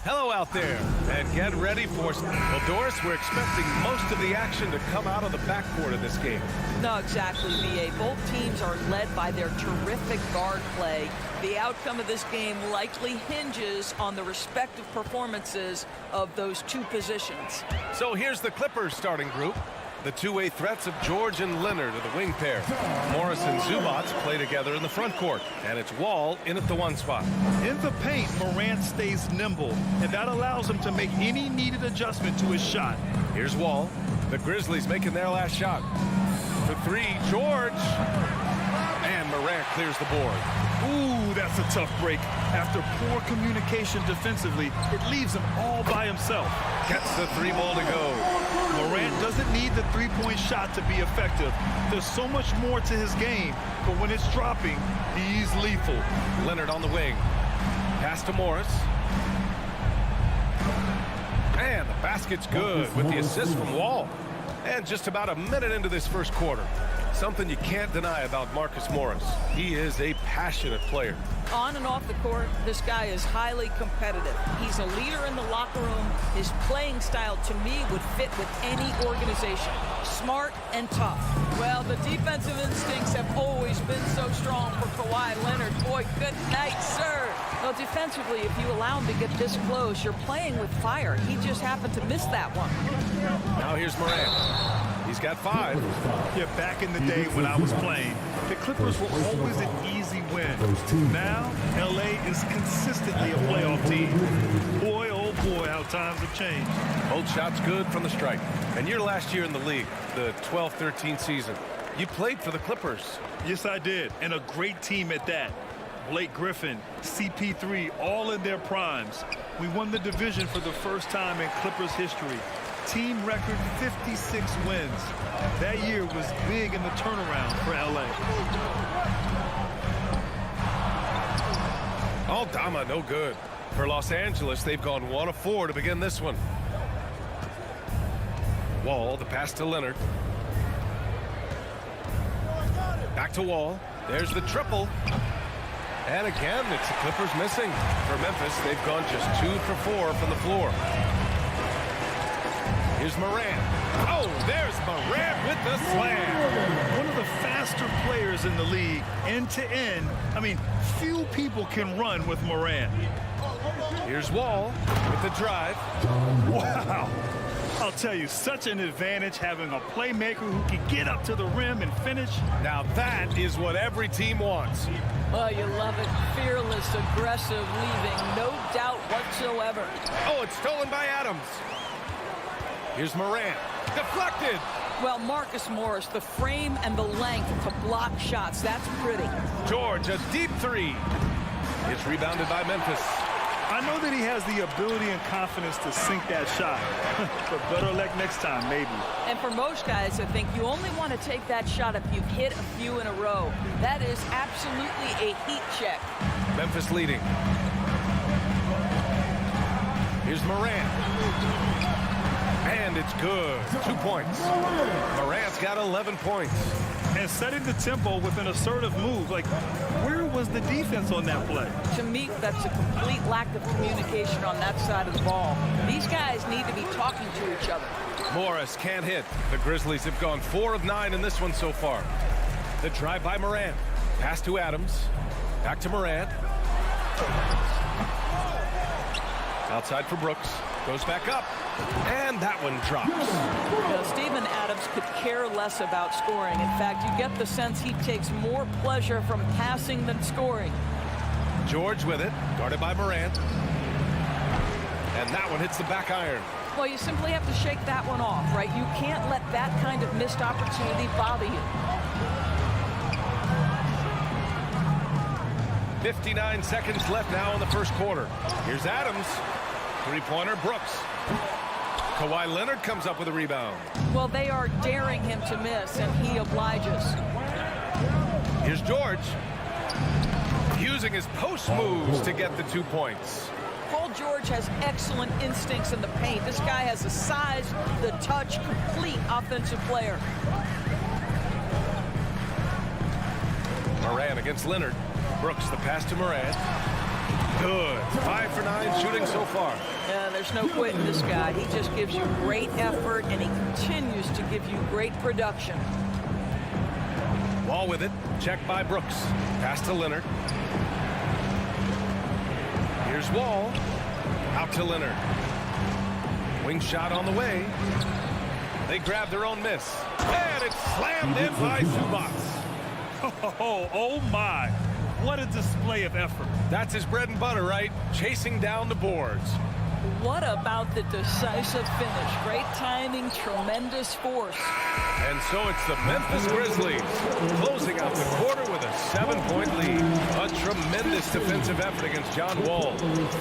Hello out there, and get ready for... Well, Doris, we're expecting most of the action to come out of the backcourt of this game. No, exactly, V.A. Both teams are led by their terrific guard play. The outcome of this game likely hinges on the respective performances of those two positions. So here's the Clippers starting group. The two-way threats of George and Leonard are the wing pair. Morris and Zubac play together in the front court, and it's Wall in at the one spot. In the paint, Morant stays nimble, and that allows him to make any needed adjustment to his shot. Here's Wall. The Grizzlies making their last shot. For three, George. And Morant clears the board. Ooh, that's a tough break. After poor communication defensively, it leaves him all by himself. Gets the three ball to go. Morant doesn't need the three-point shot to be effective. There's so much more to his game, but when it's dropping, he's lethal. Leonard on the wing. Pass to Morris. And the basket's good with the assist from Wall. And just about a minute into this first quarter. Something you can't deny about Marcus Morris. He is a passionate player. On and off the court, this guy is highly competitive. He's a leader in the locker room. His playing style, to me, would fit with any organization. Smart and tough. Well, the defensive instincts have always been so strong for Kawhi Leonard. Boy, good night, sir. Well, defensively, if you allow him to get this close, you're playing with fire. He just happened to miss that one. Now here's Morant. He's got 5. Yeah, back in the day when I was playing, the Clippers were always an easy win. Now, L.A. is consistently a playoff team. Boy, oh boy, how times have changed. Both shots good from the stripe. And your last year in the league, the 12-13 season, you played for the Clippers. Yes, I did, and a great team at that. Blake Griffin, CP3, all in their primes. We won the division for the first time in Clippers history. Team record 56 wins. That year was big in the turnaround for LA. Aldama, no good. For Los Angeles, they've gone 1 of 4 to begin this one. Wall, the pass to Leonard. Back to Wall. There's the triple. And again, it's the Clippers missing. For Memphis, they've gone just 2 for 4 from the floor. Here's Morant. Oh, there's Morant with the slam. One of the faster players in the league, end to end. I mean, few people can run with Morant. Here's Wall with the drive. Wow. I'll tell you, such an advantage having a playmaker who can get up to the rim and finish. Now that is what every team wants. Well, you love it. Fearless, aggressive, leaving no doubt whatsoever. Oh, it's stolen by Adams. Here's Morant. Deflected. Well, Marcus Morris, the frame and the length to block shots. That's pretty. George, a deep 3. It's rebounded by Memphis. I know that he has the ability and confidence to sink that shot. But better luck next time, maybe. And for most guys, I think you only want to take that shot if you've hit a few in a row. That is absolutely a heat check. Memphis leading. Here's Morant. And it's good. 2 points. Morant's got 11 points. And setting the tempo with an assertive move. Like, where was the defense on that play? To me, that's a complete lack of communication on that side of the ball. These guys need to be talking to each other. Morris can't hit. The Grizzlies have gone 4 of 9 in this one so far. The drive by Morant. Pass to Adams. Back to Morant. Outside for Brooks. Goes back up. And that one drops. Now, Steven Adams could care less about scoring. In fact, you get the sense he takes more pleasure from passing than scoring. George with it, guarded by Morant. And that one hits the back iron. Well, you simply have to shake that one off, right? You can't let that kind of missed opportunity bother you. 59 seconds left now in the first quarter. Here's Adams. Three-pointer, Brooks. Kawhi Leonard comes up with a rebound. Well, they are daring him to miss, and he obliges. Here's George. Using his post moves to get the 2 points. Paul George has excellent instincts in the paint. This guy has the size, the touch, complete offensive player. Morant against Leonard. Brooks, the pass to Morant. Good. 5 for 9 shooting so far. Yeah, there's no quitting this guy. He just gives you great effort, and he continues to give you great production. Wall with it. Check by Brooks. Pass to Leonard. Here's Wall. Out to Leonard. Wing shot on the way. They grab their own miss. And it's slammed in by Zubats. Oh my. What a display of effort. That's his bread and butter, right? Chasing down the boards. What about the decisive finish? Great timing, tremendous force. And so it's the Memphis Grizzlies closing out the quarter with a 7-point lead. A tremendous defensive effort against John Wall,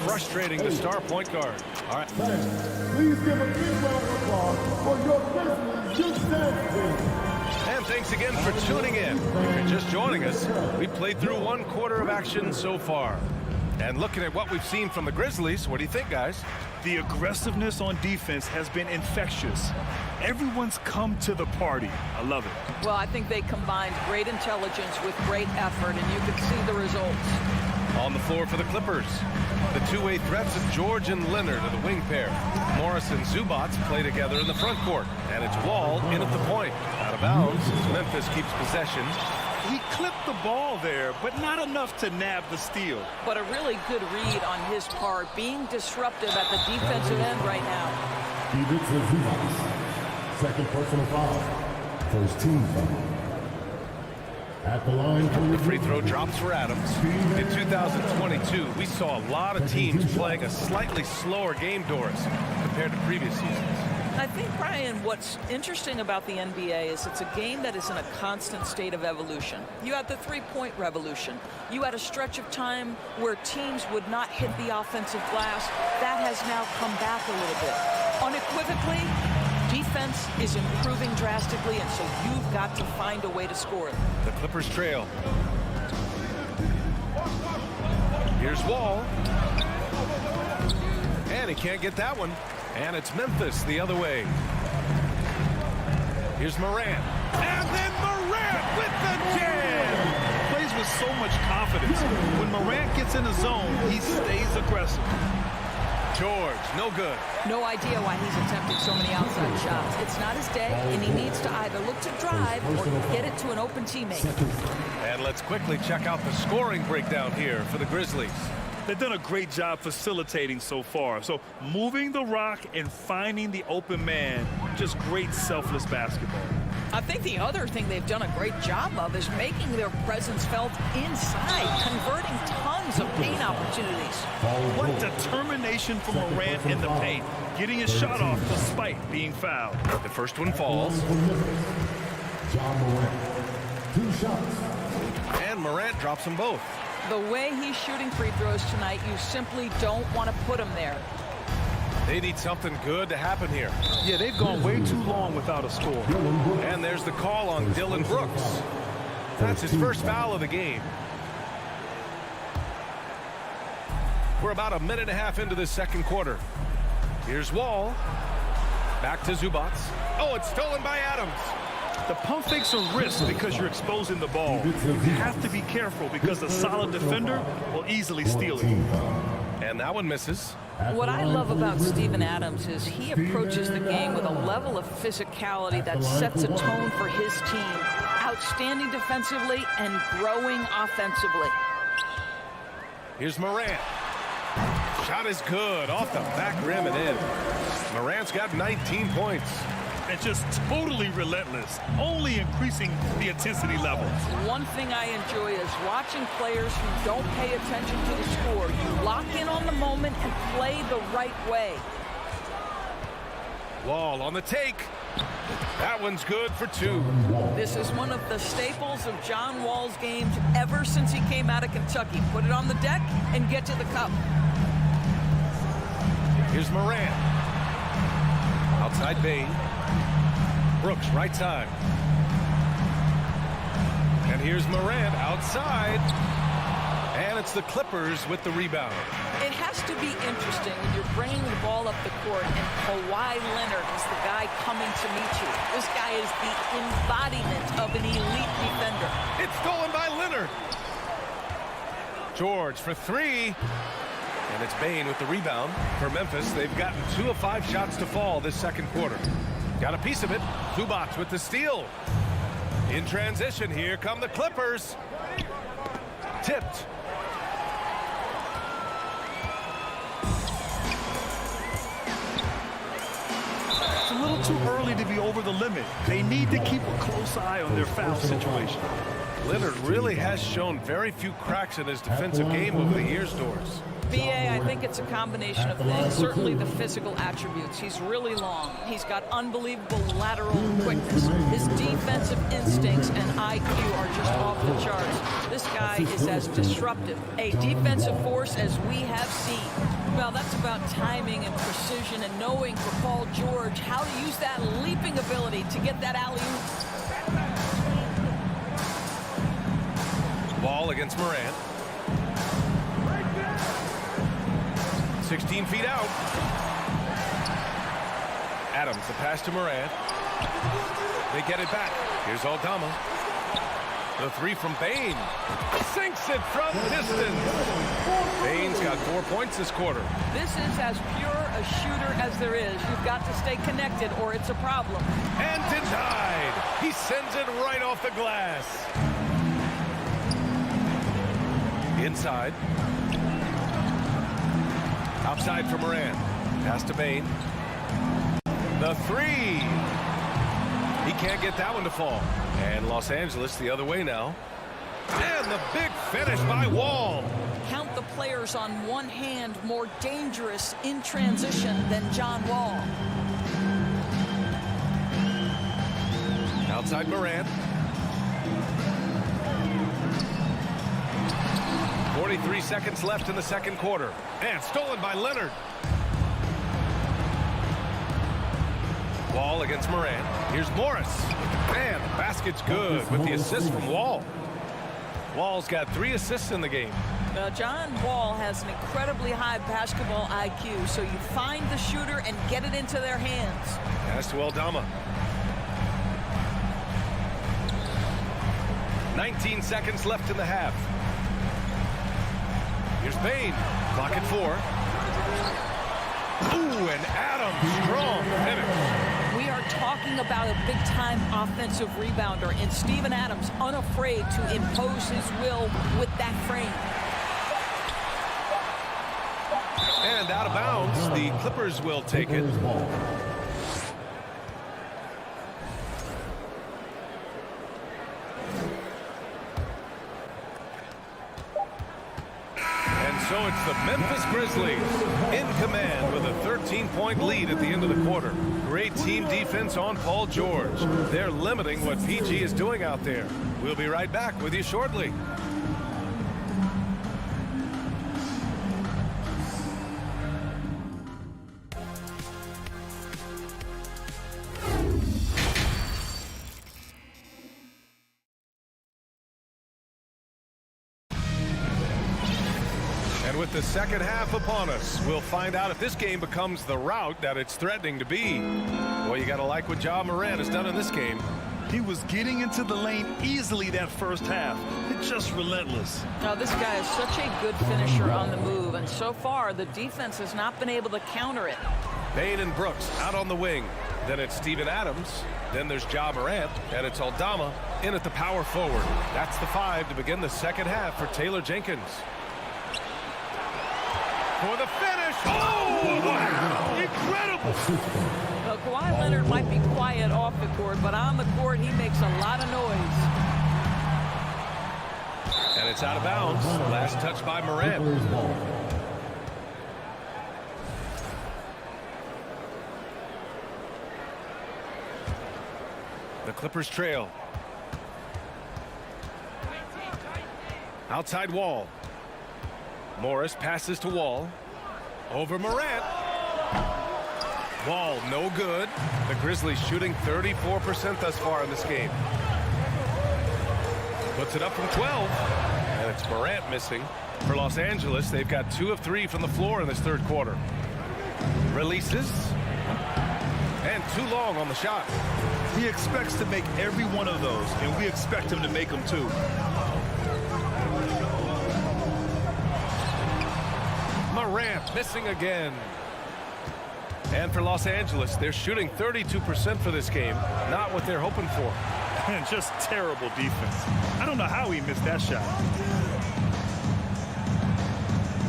frustrating the star point guard. All right. Please give a big round of applause for your Grizzlies Youth Dance Team. And thanks again for tuning in. If you're just joining us, we played through one quarter of action so far. And looking at what we've seen from the Grizzlies, what do you think, guys? The aggressiveness on defense has been infectious. Everyone's come to the party. I love it. Well, I think they combined great intelligence with great effort, and you can see the results. On the floor for the Clippers, the two-way threats of George and Leonard are the wing pair. Morris and Zubats play together in the front court, and it's Wall in at the point. Out of bounds as Memphis keeps possession. He clipped the ball there, but not enough to nab the steal. But a really good read on his part, being disruptive at the defensive end right now. Second personal foul. First team foul. At the line, the free throw drops for Adams. In 2022, we saw a lot of teams playing a slightly slower game, Doris, compared to previous seasons. I think, Brian, what's interesting about the NBA is it's a game that is in a constant state of evolution. You had the three-point revolution. You had a stretch of time where teams would not hit the offensive glass. That has now come back a little bit. Unequivocally, defense is improving drastically, and so you've got to find a way to score it. The Clippers trail. Here's Wall. And he can't get that one. And it's Memphis the other way. Here's Morant. And then Morant with the jam! Plays with so much confidence. When Morant gets in the zone, he stays aggressive. George, no good. No idea why he's attempting so many outside shots. It's not his day, and he needs to either look to drive or get it to an open teammate. And let's quickly check out the scoring breakdown here for the Grizzlies. They've done a great job facilitating so far. So moving the rock and finding the open man, just great selfless basketball. I think the other thing they've done a great job of is making their presence felt inside, converting tons of paint opportunities. What determination from Morant in the paint, getting his shot off despite being fouled. The first one falls. John Morant. 2 shots. And Morant drops them both. The way he's shooting free throws tonight, you simply don't want to put him there. They need something good to happen here. Yeah, they've gone way too long without a score. And there's the call on Dylan Brooks. That's his first foul of the game. We're about a minute and a half into this second quarter. Here's Wall. Back to Zubats. Oh, it's stolen by Adams. The pump fakes are risk because you're exposing the ball. You have to be careful because a solid defender will easily steal it. And that one misses. What I love about Steven Adams is he approaches the game with a level of physicality that sets a tone for his team. Outstanding defensively and growing offensively. Here's Morant. Shot is good. Off the back rim and in. Morant's got 19 points. And just totally relentless, only increasing the intensity level. One thing I enjoy is watching players who don't pay attention to the score. You lock in on the moment and play the right way. Wall on the take. That one's good for 2. This is one of the staples of John Wall's games ever since he came out of Kentucky. Put it on the deck and get to the cup. Here's Morant. Outside Bain. Brooks, right side. And here's Morant outside. And it's the Clippers with the rebound. It has to be interesting when you're bringing the ball up the court and Kawhi Leonard is the guy coming to meet you. This guy is the embodiment of an elite defender. It's stolen by Leonard. George for 3. And it's Bane with the rebound for Memphis. They've gotten 2 of 5 shots to fall this second quarter. Got a piece of it. Zubac with the steal. In transition, here come the Clippers. Tipped. It's a little too early to be over the limit. They need to keep a close eye on their foul situation. Leonard really has shown very few cracks in his defensive game over the years, Doris. BA, I think it's a combination of things. Certainly the physical attributes. He's really long. He's got unbelievable lateral quickness. His defensive instincts and IQ are just off the charts. This guy is as disruptive, a defensive force as we have seen. Well, that's about timing and precision and knowing for Paul George how to use that leaping ability to get that alley-oop. Ball against Morant. 16 feet out. Adams, the pass to Morant. They get it back. Here's Aldama. The 3 from Bane. Sinks it from distance. Bane's got 4 points this quarter. This is as pure a shooter as there is. You've got to stay connected or it's a problem. And denied. He sends it right off the glass. Inside. Outside for Morant. Pass to Bane. The 3. He can't get that one to fall. And Los Angeles the other way now. And the big finish by Wall. Count the players on one hand more dangerous in transition than John Wall. Outside Morant. 43 seconds left in the second quarter. And stolen by Leonard. Wall against Morant. Here's Morris. And the basket's good with the assist from Wall. Wall's got 3 assists in the game. John Wall has an incredibly high basketball IQ, so you find the shooter and get it into their hands. Pass to Aldama. 19 seconds left in the half. Here's Bane. Clock at 4. Ooh, and Adams, strong finish. We are talking about a big-time offensive rebounder, and Steven Adams unafraid to impose his will with that frame. And out of bounds, the Clippers will take it. So it's the Memphis Grizzlies in command with a 13-point lead at the end of the quarter. Great team defense on Paul George. They're limiting what PG is doing out there. We'll be right back with you shortly. With the second half upon us, we'll find out if this game becomes the rout that it's threatening to be. Well, you got to like what Ja Morant has done in this game. He was getting into the lane easily that first half. It's just relentless. Now, this guy is such a good finisher on the move, and so far the defense has not been able to counter it. Bane and Brooks out on the wing. Then it's Steven Adams. Then there's Ja Morant, and it's Aldama in at the power forward. That's the 5 to begin the second half for Taylor Jenkins. For the finish. Oh, wow. Incredible. Well, Kawhi Leonard might be quiet off the court, but on the court, he makes a lot of noise. And it's out of bounds. Last touch by Morant. The Clippers trail. Outside Wall. Morris passes to Wall. Over Morant. Wall, no good. The Grizzlies shooting 34% thus far in this game. Puts it up from 12. And it's Morant missing. For Los Angeles, they've got 2 of 3 from the floor in this third quarter. Releases. And too long on the shot. He expects to make every one of those, and we expect him to make them too. Morant missing again. And for Los Angeles, they're shooting 32% for this game. Not what they're hoping for. And just terrible defense. I don't know how he missed that shot.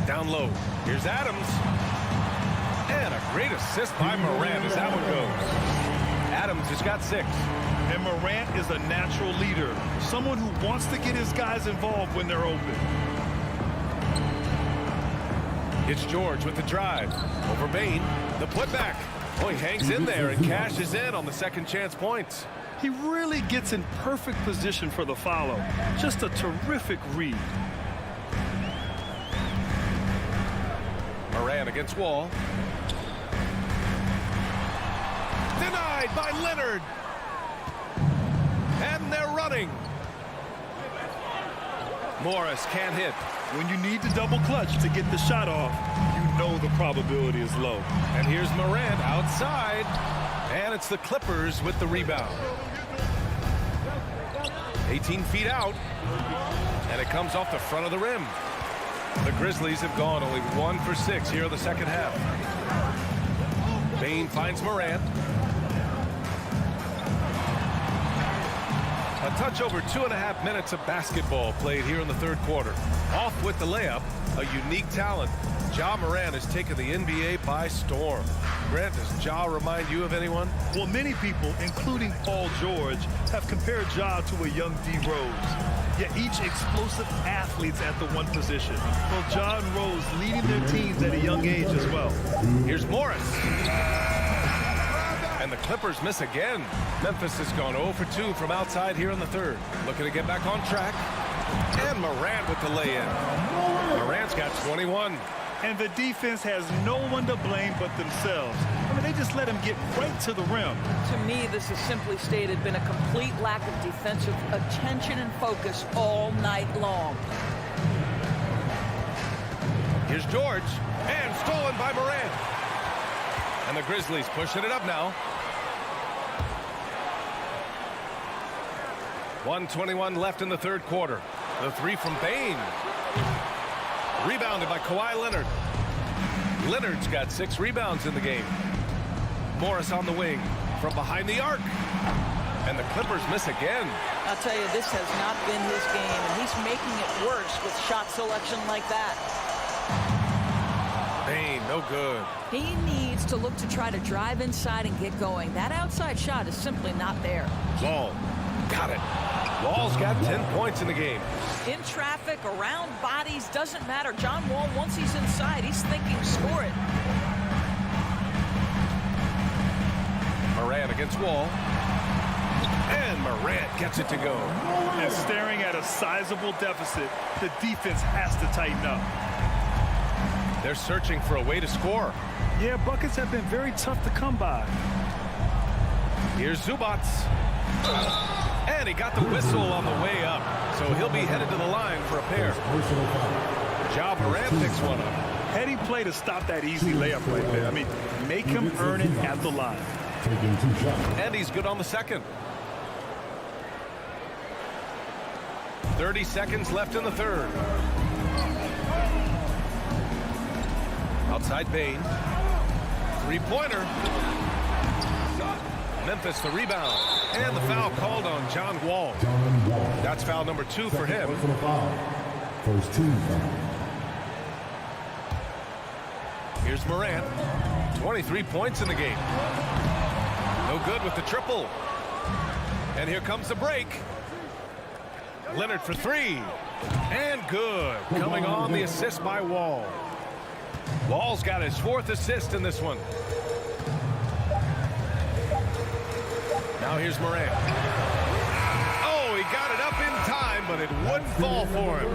Down low. Here's Adams. And a great assist by Morant as that one goes. Adams has got 6. And Morant is a natural leader. Someone who wants to get his guys involved when they're open. It's George with the drive. Over Bain. The putback. Oh, he hangs in there and cashes in on the second chance points. He really gets in perfect position for the follow. Just a terrific read. Morant against Wall. Denied by Leonard. And they're running. Morris can't hit. When you need to double clutch to get the shot off, you know the probability is low. And here's Morant outside. And it's the Clippers with the rebound. 18 feet out. And it comes off the front of the rim. The Grizzlies have gone only 1 for 6 here in the second half. Bain finds Morant. A touch over 2.5 minutes of basketball played here in the third quarter. Off with the layup, a unique talent. Ja Morant has taken the NBA by storm. Grant, does Ja remind you of anyone? Well, many people, including Paul George, have compared Ja to a young D. Rose. Yet each explosive athletes at the one position. Well, Ja and Rose leading their teams at a young age as well. Here's Morris. And the Clippers miss again. Memphis has gone 0 for 2 from outside here in the third. Looking to get back on track. And Morant with the lay-in. Morant's got 21. And the defense has no one to blame but themselves. I mean, they just let him get right to the rim. To me, this has simply stated been a complete lack of defensive attention and focus all night long. Here's George. And stolen by Morant. And the Grizzlies pushing it up now. 1:21 left in the third quarter. The three from Bain. Rebounded by Kawhi Leonard. Leonard's got 6 rebounds in the game. Morris on the wing from behind the arc. And the Clippers miss again. I'll tell you, this has not been his game, and he's making it worse with shot selection like that. Bain, no good. He needs to look to try to drive inside and get going. That outside shot is simply not there. Wall, got it. Wall's got 10 points in the game. In traffic, around bodies, doesn't matter. John Wall, once he's inside, he's thinking score it. Morant against Wall. And Morant gets it to go. And staring at a sizable deficit, the defense has to tighten up. They're searching for a way to score. Yeah, buckets have been very tough to come by. Here's Zubac. And he got the whistle on the way up. So he'll be headed to the line for a pair. Ja Morant picks one up. Heady play to stop that easy layup right there. I mean, make him earn it at the line. And he's good on the second. 30 seconds left in the third. Outside Bain. Three-pointer. Memphis the rebound. And the foul called on John Wall. That's foul number 2 for him. First team foul. Here's Morant. 23 points in the game. No good with the triple. And here comes the break. Leonard for 3. And good. Coming on the assist by Wall. Wall's got his 4th assist in this one. Now here's Morant. Oh, he got it up in time, but it wouldn't fall for him.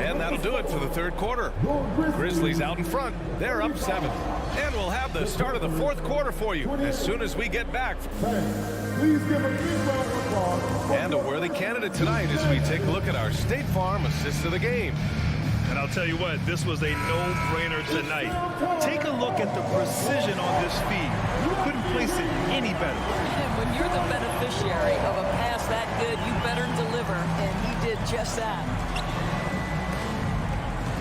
And that'll do it for the third quarter. Grizzlies out in front. They're up 7. And we'll have the start of the fourth quarter for you as soon as we get back. Please give a big round of applause. And a worthy candidate tonight as we take a look at our State Farm assist of the game. And I'll tell you what, this was a no-brainer tonight. Take a look at the precision on this feed. You couldn't place it any better. And when you're the beneficiary of a pass that good, you better deliver. And he did just that.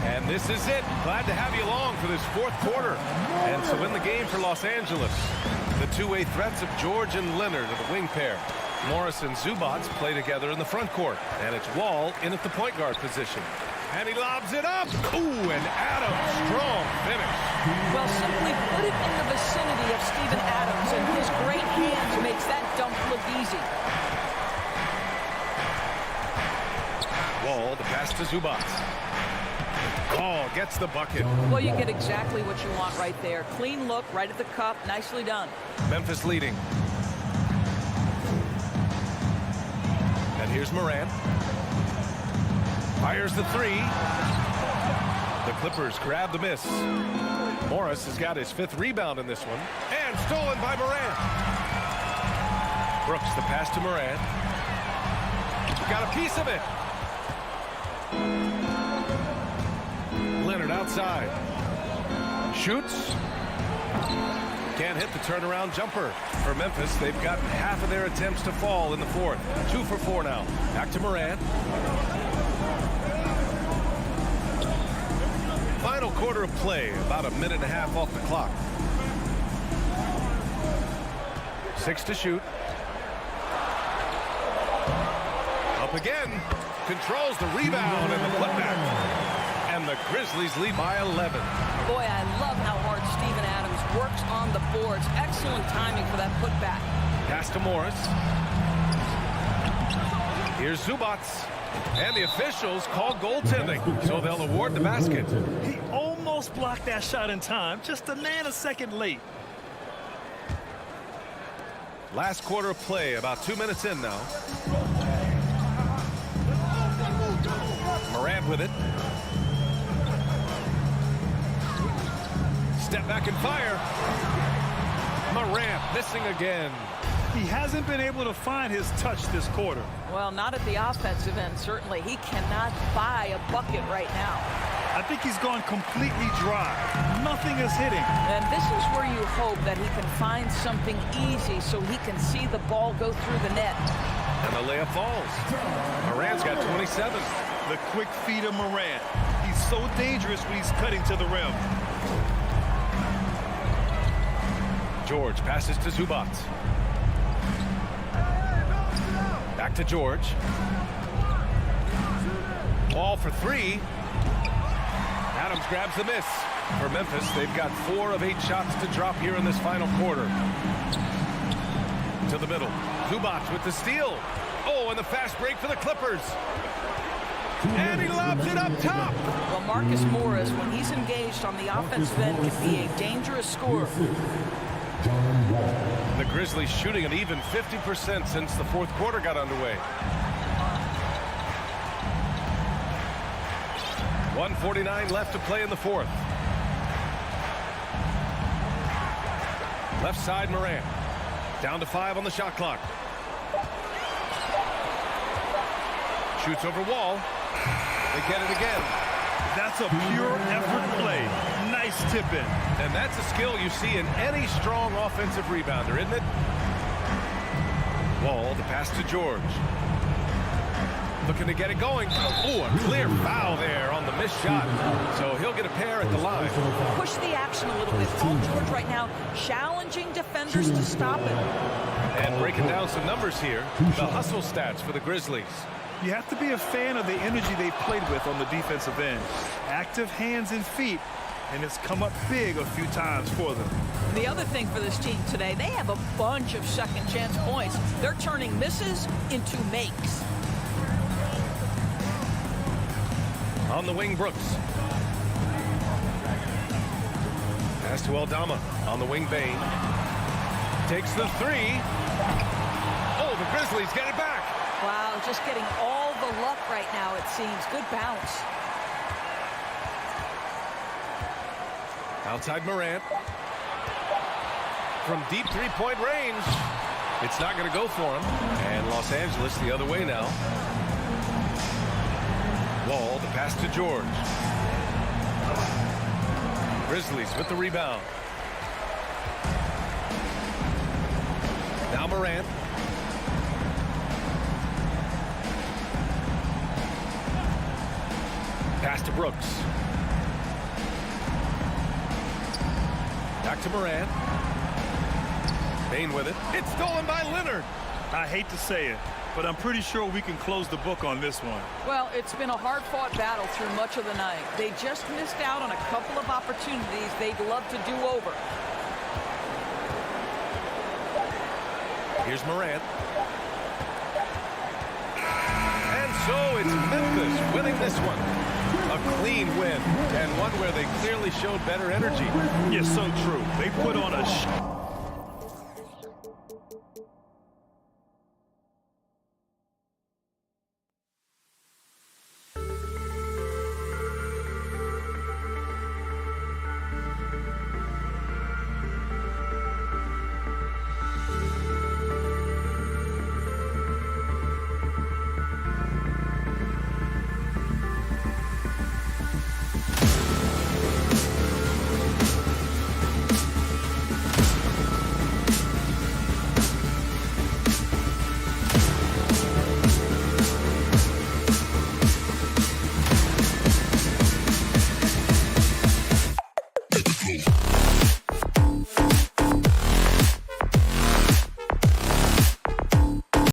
And this is it. Glad to have you along for this fourth quarter. And to win the game for Los Angeles, the two-way threats of George and Leonard are the wing pair. Morris and Zubats play together in the front court. And it's Wall in at the point guard position. And he lobs it up. Ooh, and Adams, strong finish. Well, simply put it in the vicinity of Steven Adams, and his great hands makes that dunk look easy. Wall, the pass to Zubats. Oh, gets the bucket. Well, you get exactly what you want right there. Clean look, right at the cup. Nicely done. Memphis leading. And here's Morant. Fires the three. The Clippers grab the miss. Morris has got his 5th rebound in this one. And stolen by Morant. Brooks, the pass to Morant. Got a piece of it. Leonard outside. Shoots. Can't hit the turnaround jumper. For Memphis, they've gotten half of their attempts to fall in the fourth. 2 for 4 now. Back to Morant. Final quarter of play, about a minute and a half off the clock. 6 to shoot. Up again. Controls the rebound and the putback. And the Grizzlies lead by 11. Boy, I love how hard Steven Adams works on the boards. Excellent timing for that putback. Pass to Morris. Here's Zubats. And the officials call goaltending, so they'll award the basket. He almost blocked that shot in time, just a nanosecond late. Last quarter of play, about 2 minutes in now. Morant with it. Step back and fire. Morant missing again. He hasn't been able to find his touch this quarter. Well, not at the offensive end, certainly. He cannot buy a bucket right now. I think he's gone completely dry. Nothing is hitting. And this is where you hope that he can find something easy so he can see the ball go through the net. And the layup falls. Morant's got 27. The quick feed of Morant. He's so dangerous when he's cutting to the rim. George passes to Zubats. Back to George. Wall for 3. Adams grabs the miss. For Memphis, they've got 4 of 8 shots to drop here in this final quarter. To the middle. Zubats with the steal. Oh, and the fast break for the Clippers. And he lobs it up top. Well, Marcus Morris, when he's engaged on the offensive end, can be a dangerous scorer. The Grizzlies shooting an even 50% since the fourth quarter got underway. 1:49 left to play in the fourth. Left side Morant. Down to 5 on the shot clock. Shoots over Wall. They get it again. That's a pure effort play. Nice tip-in. And that's a skill you see in any strong offensive rebounder, isn't it? Wall, the pass to George. Looking to get it going. Oh, a clear foul there on the missed shot. So he'll get a pair at the line. Push the action a little bit. Paul George right now challenging defenders to stop it. And breaking down some numbers here. The hustle stats for the Grizzlies. You have to be a fan of the energy they played with on the defensive end. Active hands and feet, and it's come up big a few times for them. The other thing for this team today, they have a bunch of second chance points. They're turning misses into makes. On the wing, Brooks. Pass to Aldama. On the wing, Bain. Takes the 3. Oh, the Grizzlies get it back. Wow, just getting all the luck right now, it seems. Good bounce. Outside Morant. From deep three-point range. It's not going to go for him. And Los Angeles the other way now. Wall, the pass to George. Grizzlies with the rebound. Now Morant. Pass to Brooks. Back to Morant. Bain with it. It's stolen by Leonard. I hate to say it, but I'm pretty sure we can close the book on this one. Well, it's been a hard-fought battle through much of the night. They just missed out on a couple of opportunities they'd love to do over. Here's Morant. And so it's Memphis winning this one. A clean win, and one where they clearly showed better energy. Yes, so true. They put on a